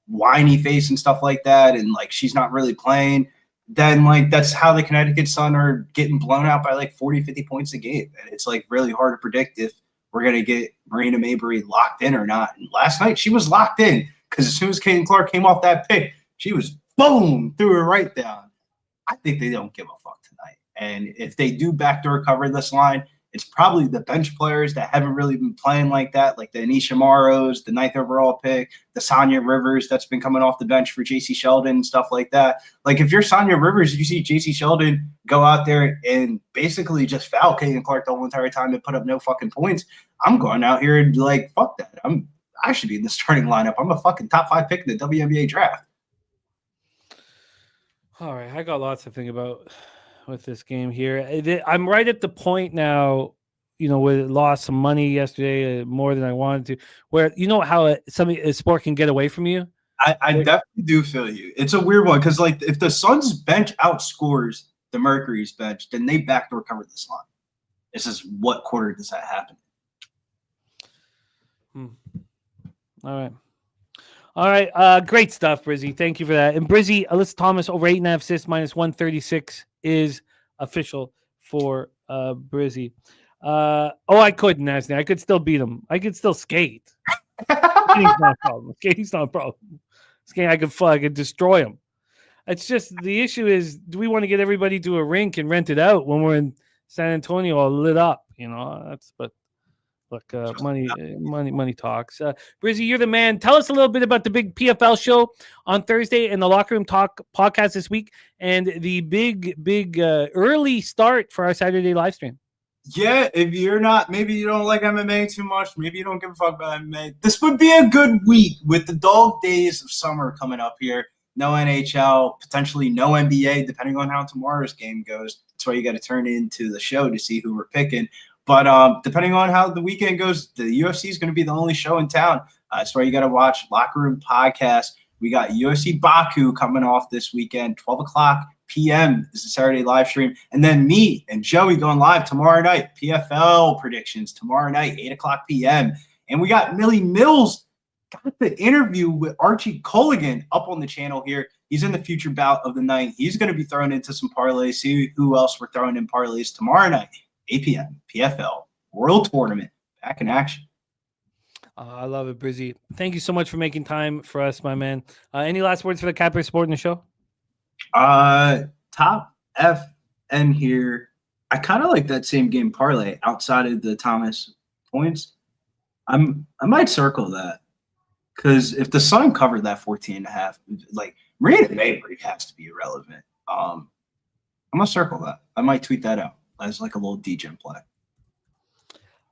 whiny face and stuff like that, and she's not really playing, then that's how the Connecticut Sun are getting blown out by 40, 50 points a game. And it's really hard to predict if we're going to get Marina Mabry locked in or not. And last night she was locked in because as soon as Caitlin Clark came off that pick, she was boom, threw her right down. I think they don't give a fuck tonight. And if they do backdoor cover this line it's probably the bench players that haven't really been playing like that, like the Anisha Morrows, the 9th overall pick, the Sonya Rivers that's been coming off the bench for JC Sheldon and stuff like that. Like if you're Sonya Rivers, you see JC Sheldon go out there and basically just foul Kaden Clark the whole entire time and put up no fucking points. I'm going out here and like, fuck that. I should be in the starting lineup. I'm a fucking top 5 pick in the WNBA draft. All right, I got lots to think about with this game here. I'm right at the point now, where it lost some money yesterday, more than I wanted to, where how a sport can get away from you? I definitely do feel you. It's a weird one because, like, if the Suns bench outscores the Mercury's bench, then they backdoor cover this line. This is what quarter does that happen? All right. Great stuff, Brizzy. Thank you for that. And Brizzy, Alyssa Thomas over 8.5 assists minus 136 is official for Brizzy. I couldn't, Nasty. I could still beat him. I could still skate. Skating's not a problem. Skating's not a problem. Skating, I could destroy him. It's just the issue is, do we want to get everybody to a rink and rent it out when we're in San Antonio all lit up? Look, money talks. Brizzy, you're the man. Tell us a little bit about the big PFL show on Thursday and the Locker Room Talk podcast this week and the big early start for our Saturday live stream. Yeah, if you're not, maybe you don't like MMA too much, maybe you don't give a fuck about MMA, this would be a good week with the dog days of summer coming up here. No NHL, potentially no NBA, depending on how tomorrow's game goes. That's why you got to turn into the show to see who we're picking. But depending on how the weekend goes, the UFC is going to be the only show in town. That's why you got to watch Locker Room Podcast. We got UFC Baku coming off this weekend, 12 o'clock p.m. is the Saturday live stream. And then me and Joey going live tomorrow night. PFL predictions tomorrow night, 8 o'clock p.m. And we got Millie Mills got the interview with Archie Colligan up on the channel here. He's in the future bout of the night. He's going to be thrown into some parlays. See who else we're throwing in parlays tomorrow night, 8 p.m. PFL World Tournament back in action. I love it, Brizzy. Thank you so much for making time for us, my man. Any last words for the Capper Sport in the show? Top FN here. I kind of like that same game parlay outside of the Thomas points. I might circle that because if the Sun covered that 14.5, like Marina Maybury has to be irrelevant. I'm gonna circle that. I might tweet that out as like a little DJ play.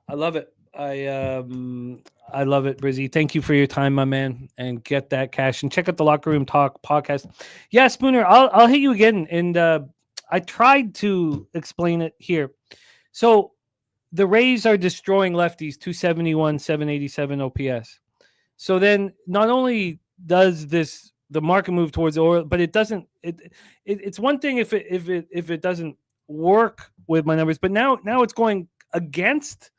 I love it. I love it, Brizzy. Thank you for your time, my man, and get that cash and check out the Locker Room Talk podcast. Yeah, Spooner, I'll hit you again, and I tried to explain it here. So the Rays are destroying lefties, 271, 787 OPS. So then not only does the market move towards the Orioles, but it doesn't. It's one thing if it doesn't work with my numbers, but now it's going against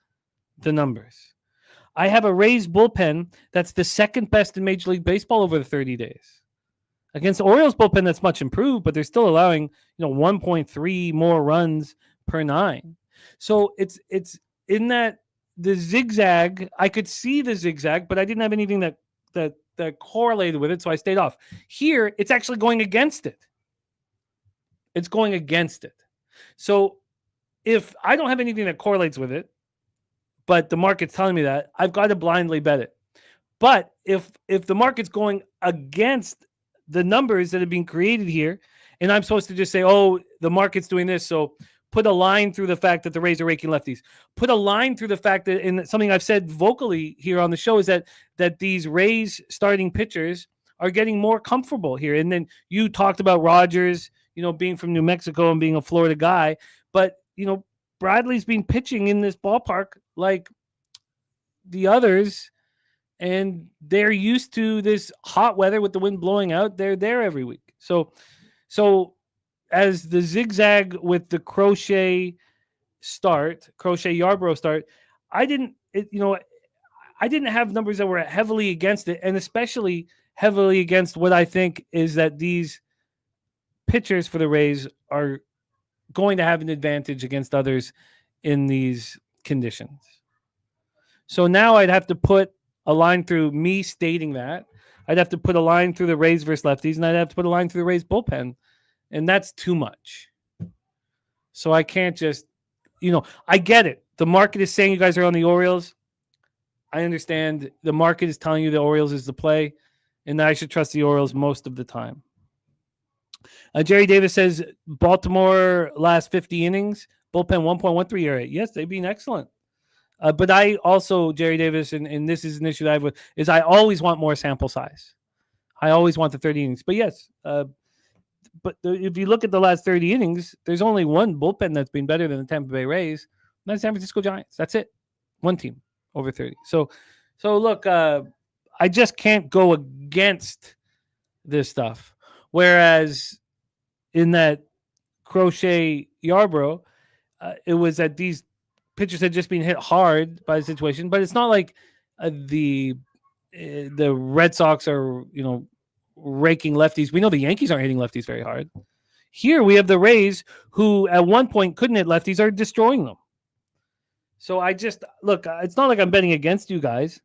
the numbers. I have a Rays bullpen that's the second best in Major League Baseball over the 30 days. Against the Orioles bullpen, that's much improved, but they're still allowing 1.3 more runs per 9. So it's in that the zigzag. I could see the zigzag, but I didn't have anything that correlated with it, so I stayed off. Here, it's actually going against it. It's going against it. So if I don't have anything that correlates with it, but the market's telling me that, I've got to blindly bet it. But if the market's going against the numbers that have been created here, and I'm supposed to just say, oh, the market's doing this, so put a line through the fact that the Rays are raking lefties. Put a line through the fact that, and something I've said vocally here on the show, is that these Rays starting pitchers are getting more comfortable here. And then you talked about Rogers, being from New Mexico and being a Florida guy, but Bradley's been pitching in this ballpark like the others, and they're used to this hot weather with the wind blowing out. They're there every week. So as the zigzag with the Crochet Yarbrough start, I didn't have numbers that were heavily against it, and especially heavily against what I think is that these pitchers for the Rays are going to have an advantage against others in these conditions. So now I'd have to put a line through me stating that. I'd have to put a line through the Rays versus lefties, and I'd have to put a line through the Rays bullpen. And that's too much. So I can't just, I get it. The market is saying you guys are on the Orioles. I understand the market is telling you the Orioles is the play, and I should trust the Orioles most of the time. Jerry Davis says Baltimore last 50 innings, bullpen 1.13 ERA. Yes, they've been excellent. But I also, Jerry Davis, and this is an issue that I have with, is I always want more sample size. I always want the 30 innings. But yes, if you look at the last 30 innings, there's only one bullpen that's been better than the Tampa Bay Rays, and that's San Francisco Giants. That's it. One team over 30. So look, I just can't go against this stuff. Whereas in that Crochet Yarbrough, it was that these pitchers had just been hit hard by the situation, but it's not like the Red Sox are, raking lefties. We know the Yankees aren't hitting lefties very hard. Here we have the Rays, who at one point couldn't hit lefties, are destroying them. So I just look. It's not like I'm betting against you guys,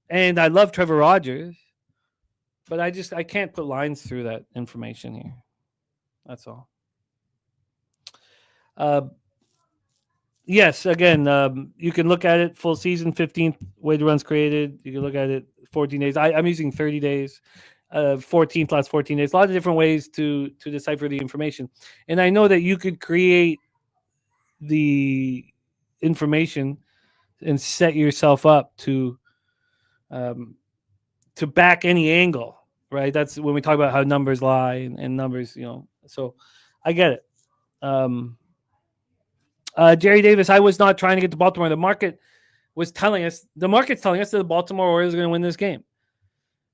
and I love Trevor Rogers, but I can't put lines through that information here. That's all. Yes, again, you can look at it full season, 15th weighted runs created. You can look at it 14 days. I'm using 30 days, 14th last 14 days. A lot of different ways to decipher the information. And I know that you could create the information and set yourself up to back any angle, right? That's when we talk about how numbers lie and numbers, So I get it. Jerry Davis, I was not trying to get to Baltimore. The market's telling us that the Baltimore Orioles are going to win this game.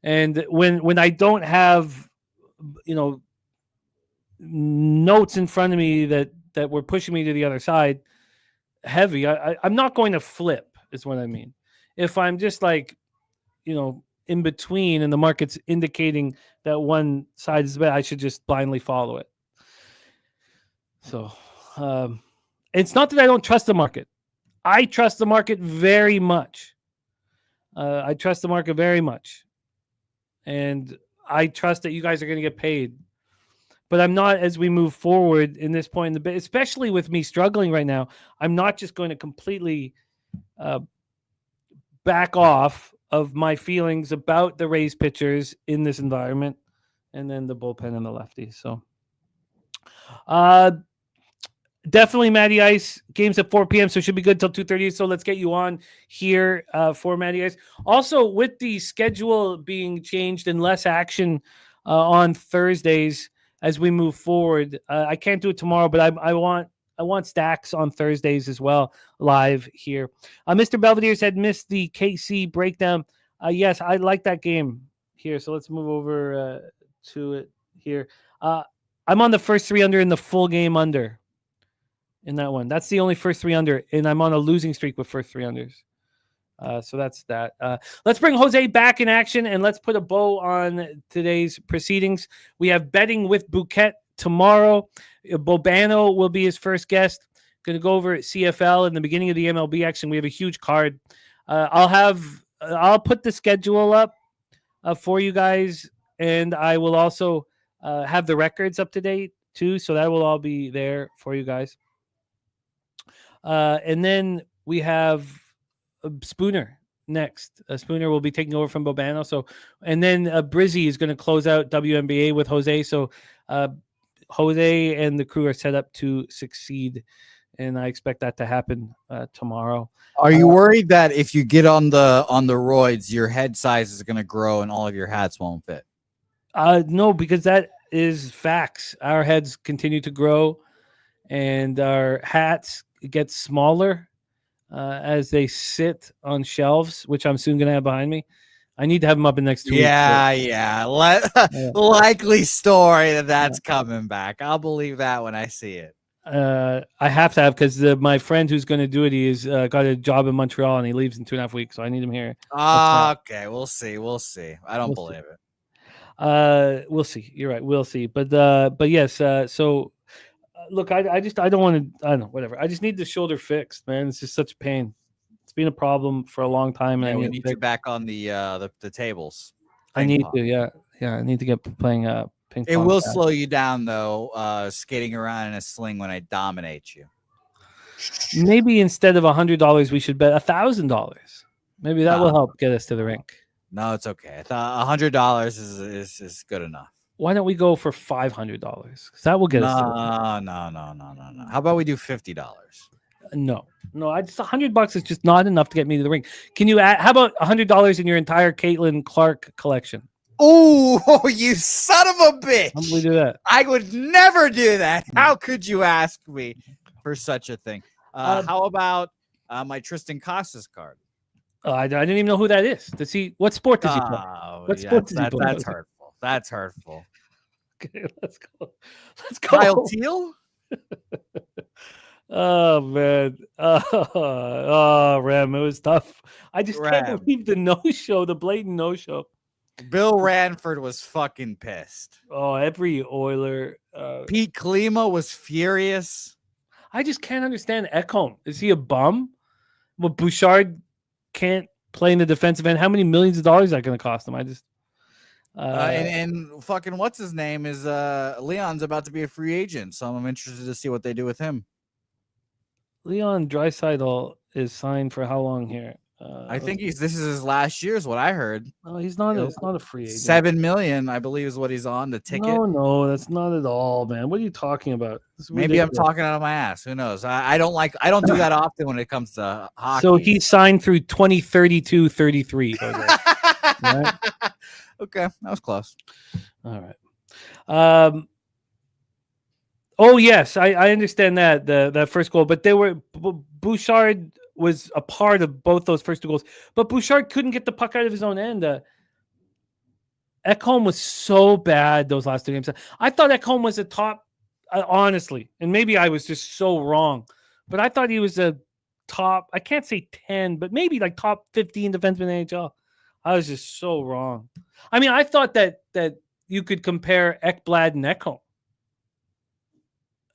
And when I don't have, notes in front of me that were pushing me to the other side heavy, I'm not going to flip, is what I mean. If I'm just like, in between and the market's indicating that one side is bad, I should just blindly follow it. So, it's not that I don't trust the market. I trust the market very much. I trust the market very much. And I trust that you guys are going to get paid. But I'm not, as we move forward in this point in the bit, especially with me struggling right now, I'm not just going to completely back off of my feelings about the Rays pitchers in this environment and then the bullpen and the lefties. So, definitely, Matty Ice. Games at 4 p.m., so it should be good till 2:30. So let's get you on here for Matty Ice. Also, with the schedule being changed and less action on Thursdays as we move forward, I can't do it tomorrow, but I want stacks on Thursdays as well, live here. Mr. Belvedere said missed the KC breakdown. Yes, I like that game here. So let's move over to it here. I'm on the first 3 under in the full game under. In that one, that's the only first 3 under, and I'm on a losing streak with first 3 unders. So that's that. Let's bring Jose back in action, and let's put a bow on today's proceedings. We have betting with Bouquet tomorrow. Bobano will be his first guest. Going to go over CFL in the beginning of the MLB action. We have a huge card. I'll put the schedule up for you guys, and I will also have the records up to date too. So that will all be there for you guys. And then we have Spooner next. Spooner will be taking over from Bobano. So, and then Brizzy is going to close out WNBA with Jose. So, Jose and the crew are set up to succeed, and I expect that to happen tomorrow. Are you worried that if you get on the roids, your head size is going to grow and all of your hats won't fit? No, because that is facts. Our heads continue to grow, and our hats get smaller as they sit on shelves, which I'm soon going to have behind me. I need to have them up in the next 2 weeks. Yeah. Likely story that's coming back. I'll believe that when I see it. I have to have, because my friend who's going to do it, he's got a job in Montreal and he leaves in 2.5 weeks, so I need him here. Okay, we'll see. I don't believe it. We'll see. You're right. We'll see. But yes. So look, I don't want to. I don't know. Whatever. I just need the shoulder fixed, man. It's just such a pain. It's been a problem for a long time, and we need you back on the tables. I need to. Yeah. I need to get playing ping pong. It will slow you down though. Skating around in a sling when I dominate you. maybe instead of $100, we should bet $1,000. Maybe that will No. help get us to the rink. No, it's okay. I thought $100 is good enough. Why don't we go for $500? Because that will get us to the rink. No. How about we do $50? No, I just $100 is just not enough to get me to the ring. Can you add? How about $100 in your entire Caitlin Clark collection? Oh, you son of a bitch! How do we do that? I would never do that. How could you ask me for such a thing? How about my Tristan Casas card? I didn't even know who that is. Does he? What sport does he play? What sport does he play? That's hurtful. That's hurtful. Okay, let's go. Kyle Teal? Oh man. Ram, it was tough. I just can't believe the no-show, the blatant no-show. Bill Ranford was fucking pissed. Oh, every Oiler. Pete Klima was furious. I just can't understand Ekholm. Is he a bum? Well, Bouchard can't play in the defensive end. How many millions of dollars is that going to cost him? I just and fucking what's his name is Leon's about to be a free agent, so I'm interested to see what they do with him. Leon Draisaitl is signed for how long here? I think this is his last year, is what I heard. No, he's not. It's not a free agent. $7 million, I believe, is what he's on the ticket. No, that's not at all, man. What are you talking about? Maybe I'm talking out of my ass. Who knows? I don't do that often when it comes to hockey. So he signed through 2032-33. Right? Okay, that was close. All right. Oh yes, I understand that first goal, but Bouchard was a part of both those first two goals, but Bouchard couldn't get the puck out of his own end. Ekholm was so bad those last two games. I thought Ekholm was a top, honestly, and maybe I was just so wrong, but I thought he was a top. I can't say 10, but maybe like top 15 defenseman in the NHL. I was just so wrong. I mean, I thought that you could compare Ekblad and Ekholm,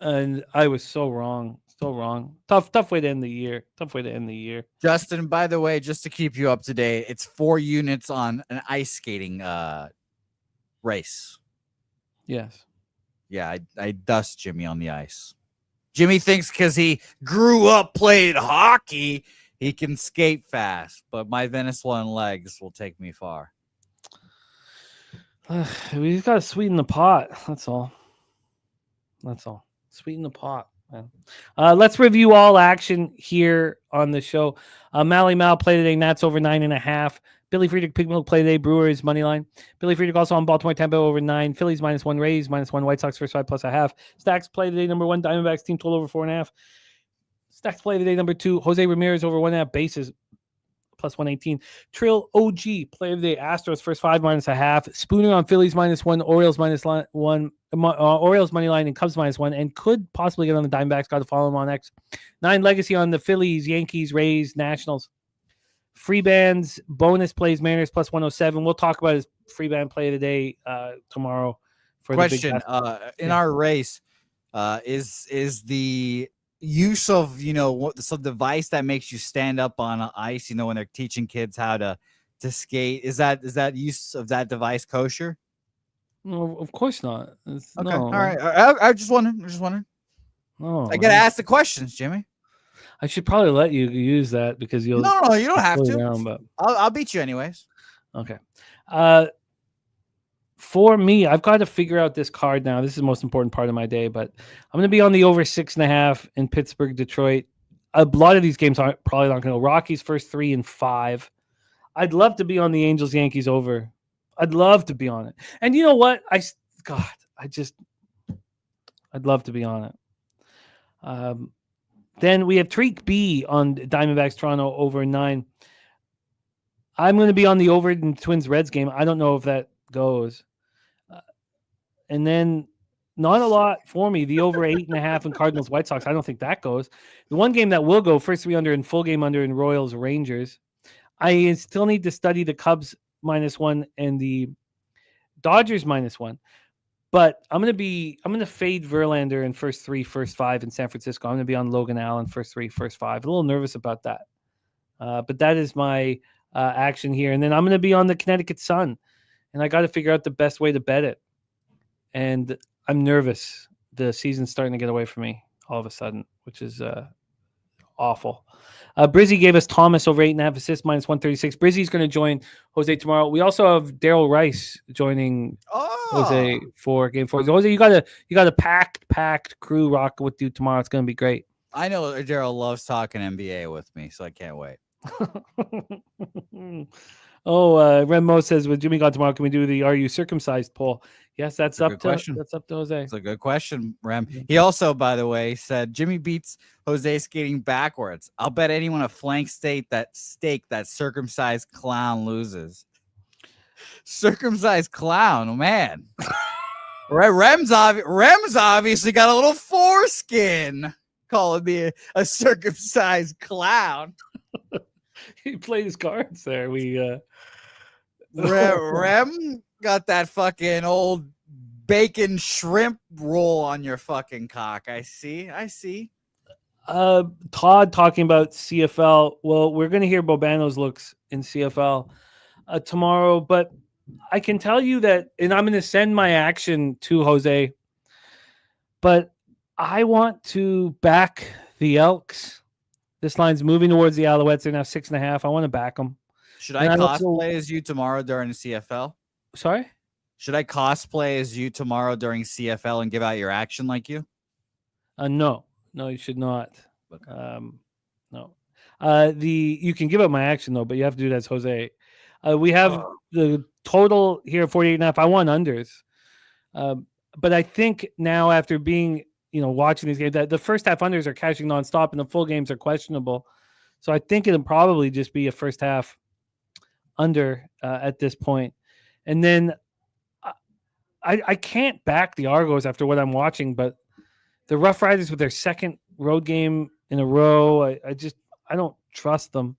and I was so wrong. So wrong. Tough way to end the year. Justin, by the way, just to keep you up to date, it's 4 units on an ice skating race. Yes. Yeah, I dust Jimmy on the ice. Jimmy thinks because he grew up playing hockey, he can skate fast, but my Venezuelan legs will take me far. We just got to sweeten the pot. That's all. Sweeten the pot. Let's review all action here on the show. Mally Mal play today. Nats over 9.5. Billy Friedrich Pig Milk play today. Brewers money line. Billy Friedrich also on Baltimore Tampa over 9. Phillies -1. Rays -1. White Sox first 5 plus a half. Stacks play today. Number 1 Diamondbacks team total over 4.5. Stacks play today. Number 2 Jose Ramirez over 1.5 bases. +118. Trill OG play of the day. Astros first 5 minus a half. Spooner on Phillies -1. Orioles -1. Orioles money line and Cubs -1, and could possibly get on the Diamondbacks. Got to follow him on X. 9 legacy on the Phillies, Yankees, Rays, Nationals. Free bands bonus plays Mariners +107. We'll talk about his free band play today tomorrow. For question the in our race is the use of some device that makes you stand up on ice, when they're teaching kids how to skate, is that use of that device kosher? No, of course not. Okay. No. All right. I just wondering. No, I gotta ask the questions, Jimmy. I should probably let you use that because you'll. No, you don't have to. Around, but... I'll beat you anyways. Okay. For me, I've got to figure out this card now. This is the most important part of my day, but I'm going to be on the over 6.5 in Pittsburgh, Detroit. A lot of these games aren't probably not going to go. Rockies first 3 and 5. I'd love to be on the Angels Yankees over. I'd love to be on it. And you know what? I'd love to be on it. Then we have Treek B on Diamondbacks Toronto over 9. I'm going to be on the over in Twins Reds game. I don't know if that goes. And then not a lot for me. The over 8.5 in Cardinals White Sox. I don't think that goes. The one game that will go, first 3 under and full game under in Royals Rangers. I still need to study the Cubs -1 and the Dodgers -1. But I'm going to fade Verlander in first 3, first 5 in San Francisco. I'm going to be on Logan Allen first 3, first 5. A little nervous about that. But that is my action here. And then I'm going to be on the Connecticut Sun. And I got to figure out the best way to bet it. And I'm nervous. The season's starting to get away from me all of a sudden, which is awful. Brizzy gave us Thomas over 8.5 assists, -136. Brizzy's going to join Jose tomorrow. We also have Daryl Rice joining Jose for Game 4. Jose, you got a packed crew rocking with you tomorrow. It's going to be great. I know Daryl loves talking NBA with me, so I can't wait. Remo says, with Jimmy gone tomorrow, can we do the "Are you circumcised" poll? Yes, that's up to Jose. It's a good question, Rem. He also, by the way, said Jimmy beats Jose skating backwards. I'll bet anyone a flank steak that circumcised clown loses. Circumcised clown, man. Rem's obviously got a little foreskin. Calling me a circumcised clown. He played his cards there. Rem got that fucking old bacon shrimp roll on your fucking cock. I see. Todd talking about CFL. Well, we're going to hear Bobano's looks in CFL tomorrow, but I can tell you that, and I'm going to send my action to Jose, but I want to back the Elks. This line's moving towards the Alouettes. They're now 6.5. I want to back them. Should I cosplay as you tomorrow during the CFL? Sorry? Should I cosplay as you tomorrow during CFL and give out your action like you? No, you should not. Okay. No. You can give up my action though, but you have to do that as Jose. We have the total here 48.5. I want unders. But I think now after being, watching these games, that the first half unders are cashing nonstop and the full games are questionable. So I think it'll probably just be a first half under at this point. And then I can't back the Argos after what I'm watching, but the Rough Riders with their second road game in a row, I don't trust them.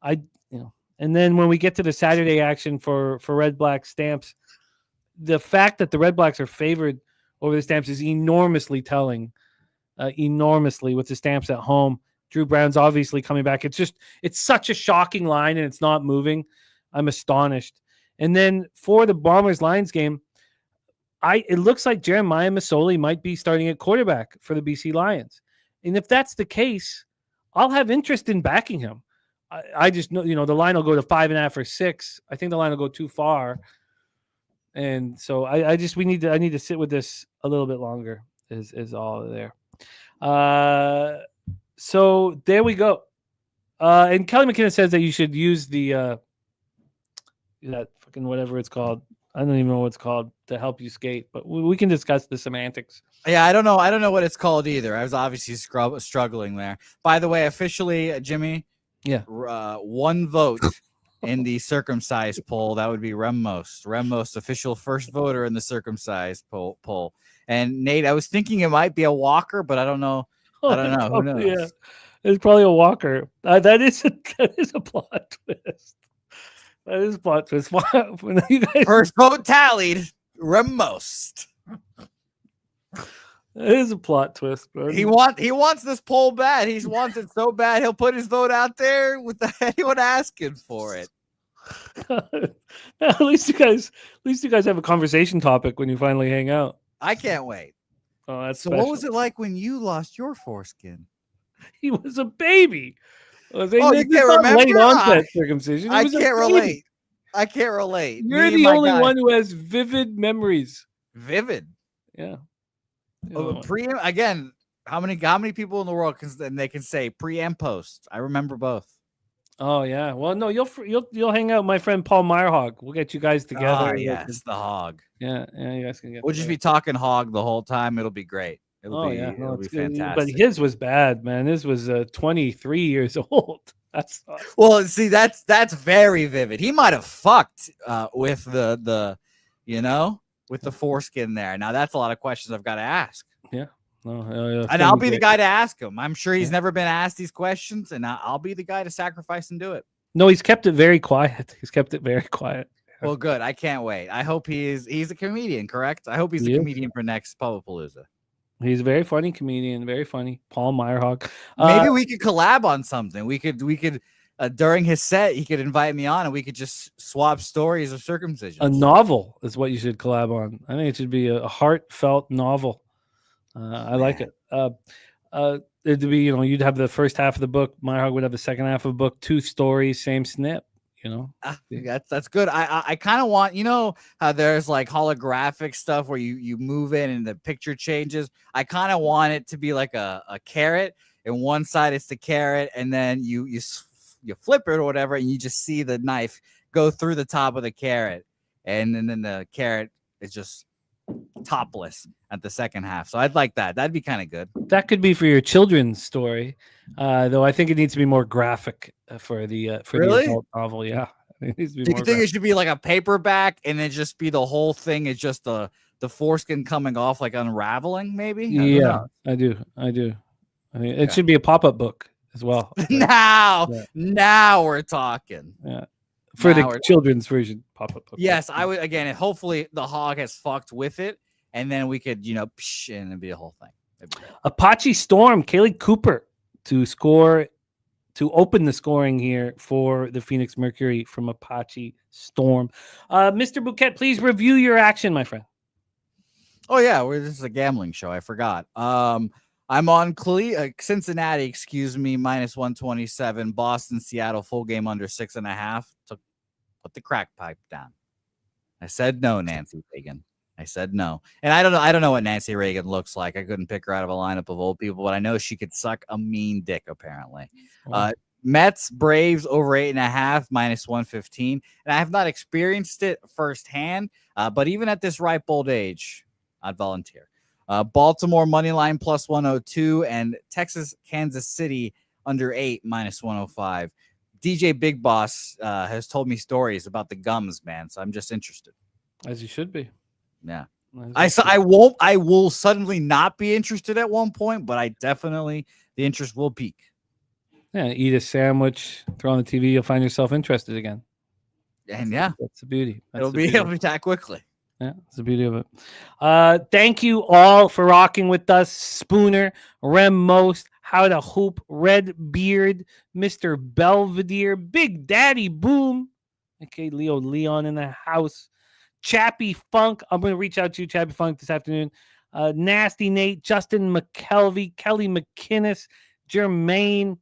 And then when we get to the Saturday action for Red Black Stamps, the fact that the Red Blacks are favored over the Stamps is enormously telling, enormously with the Stamps at home. Drew Brown's obviously coming back. It's such a shocking line and it's not moving. I'm astonished. And then for the Bombers-Lions game, it looks like Jeremiah Masoli might be starting at quarterback for the BC Lions. And if that's the case, I'll have interest in backing him. I just know, the line will go to 5.5 or 6. I think the line will go too far. And so I need to sit with this a little bit longer is all there. So there we go. And Kelly McKinnon says that you should use that fucking whatever it's called. I don't even know what it's called to help you skate, but we can discuss the semantics. Yeah, I don't know what it's called either. I was obviously struggling there. By the way, officially, Jimmy, one vote in the circumcised poll. That would be Remmost. Remmost, official first voter in the circumcised poll. And Nate, I was thinking it might be a walker, but I don't know. Who knows? Yeah, it's probably a walker. That is a plot twist. That is a plot twist. You guys... First vote tallied. Remmost. It is a plot twist, bro. He wants this poll bad. He wants it so bad he'll put his vote out there without anyone asking for it. At least you guys have a conversation topic when you finally hang out. I can't wait. Oh, that's so. Special. What was it like when you lost your foreskin? He was a baby. You can't remember? Late onset circumcision. I can't relate. I can't relate. You're the only one who has vivid memories. Vivid. Yeah. Again, how many people in the world they can say pre and post? I remember both. Oh yeah. Well, no, you'll hang out with my friend Paul Meyerhog. We'll get you guys together. Oh yes, the hog. Yeah, you guys can get. We'll just be talking hog the whole time. It'll be great. It'll be fantastic. But his was bad, man. His was 23 years old. That's well. See, that's very vivid. He might have fucked with the with the foreskin there. Now that's a lot of questions I've got to ask. Yeah. And I'll be the guy to ask him. I'm sure he's never been asked these questions, and I'll be the guy to sacrifice and do it. No, he's kept it very quiet. Well, good. I can't wait. I hope he's a comedian, correct? I hope he's a comedian for next Pubapalooza. He's a very funny comedian, very funny. Paul Meyerhog. Maybe we could collab on something. We could during his set, he could invite me on and we could just swap stories of circumcision. A novel is what you should collab on. I think it should be a heartfelt novel. I like it. it'd be, you'd have the first half of the book. My Hog would have the second half of the book. 2 stories, same snip. That's good. I kind of want, how there's like holographic stuff where you move in and the picture changes. I kind of want it to be like a carrot, and one side it's the carrot, and then you flip it or whatever, and you just see the knife go through the top of the carrot, and then the carrot is just topless at the second half. So I'd like that. That'd be kind of good. That could be for your children's story, though. I think it needs to be more graphic for the adult novel. Yeah, it needs to be. Do you think it should be like a paperback, and then just be the whole thing is just the foreskin coming off, like unraveling? Maybe. I do. I mean, it should be a pop-up book as well. Now we're talking. Yeah. For the children's version pop-up book. Yes, I would. Again, hopefully the Hog has fucked with it, and then we could, and it'd be a whole thing. Apache Storm, Kaylee Cooper to open the scoring here for the Phoenix Mercury from Apache Storm. Mr. Bouquet, please review your action, my friend. Oh yeah, this is a gambling show. I forgot. I'm on Cincinnati, minus 127. Boston, Seattle, full game under 6.5. Put the crack pipe down. I said no, Nancy Reagan. I said no. And I don't know what Nancy Reagan looks like. I couldn't pick her out of a lineup of old people, but I know she could suck a mean dick, apparently. Mets, Braves over 8.5, minus 115. And I have not experienced it firsthand, but even at this ripe old age, I'd volunteer. Baltimore money line plus 102, and Texas, Kansas City under 8, minus 105. DJ Big Boss has told me stories about the gums, man. So I'm just interested. As you should be. Yeah. I will suddenly not be interested at one point, but the interest will peak. Yeah. Eat a sandwich, throw on the TV. You'll find yourself interested again. And that's the beauty. It'll be that quickly. Yeah, that's the beauty of it. Thank you all for rocking with us. Spooner, Rem Most, How to Hoop, Red Beard, Mr. Belvedere, Big Daddy Boom, okay, Leo Leon in the house, Chappie Funk. I'm going to reach out to you, Chappie Funk, this afternoon. Nasty Nate, Justin McKelvey, Kelly McKinnis, Jermaine,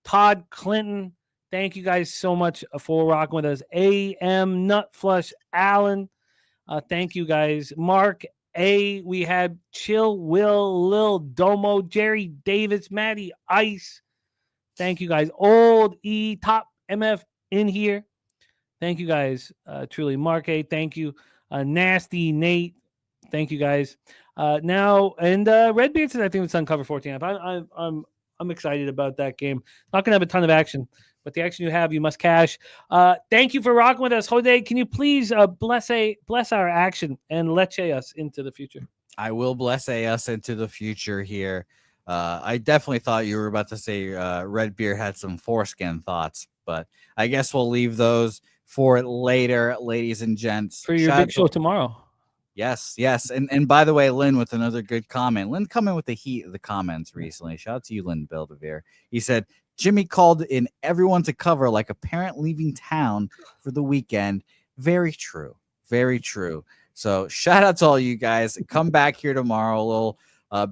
Todd Clinton. Thank you guys so much for rocking with us. AM Nutflush Allen. Thank you guys. Mark A. We had Chill Will, Lil Domo, Jerry Davis, Maddie Ice. Thank you guys. Old E, Top MF in here. Thank you guys. Truly. Mark A. Thank you. Nasty Nate. Thank you guys. Now and Redbeard says I think it's on cover 14. I'm excited about that game. Not gonna have a ton of action. But the action you have, you must cash. Thank you for rocking with us. Jose, can you please bless our action and leche us into the future? I will bless us into the future here. I definitely thought you were about to say Red Beer had some foreskin thoughts, but I guess we'll leave those for later, ladies and gents. For your big show tomorrow. Yes. And by the way, Lynn with another good comment. Lynn coming with the heat of the comments recently. Shout out to you, Lynn Belvedere. He said, Jimmy called in everyone to cover like a parent leaving town for the weekend. Very true. Very true. So shout out to all you guys. Come back here tomorrow. A little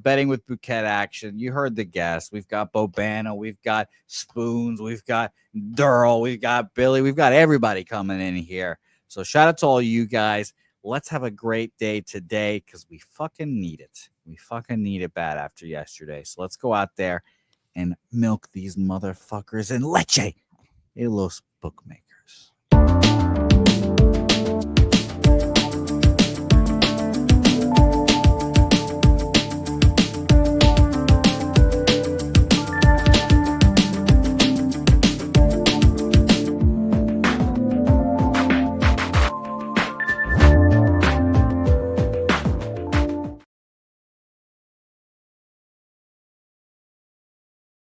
betting with Bouquet action. You heard the guests. We've got Bobano. We've got Spoons. We've got Durrell. We've got Billy. We've got everybody coming in here. So shout out to all you guys. Let's have a great day today because we fucking need it. We fucking need it bad after yesterday. So let's go out there and milk these motherfuckers in leche. Hey, los bookmakers.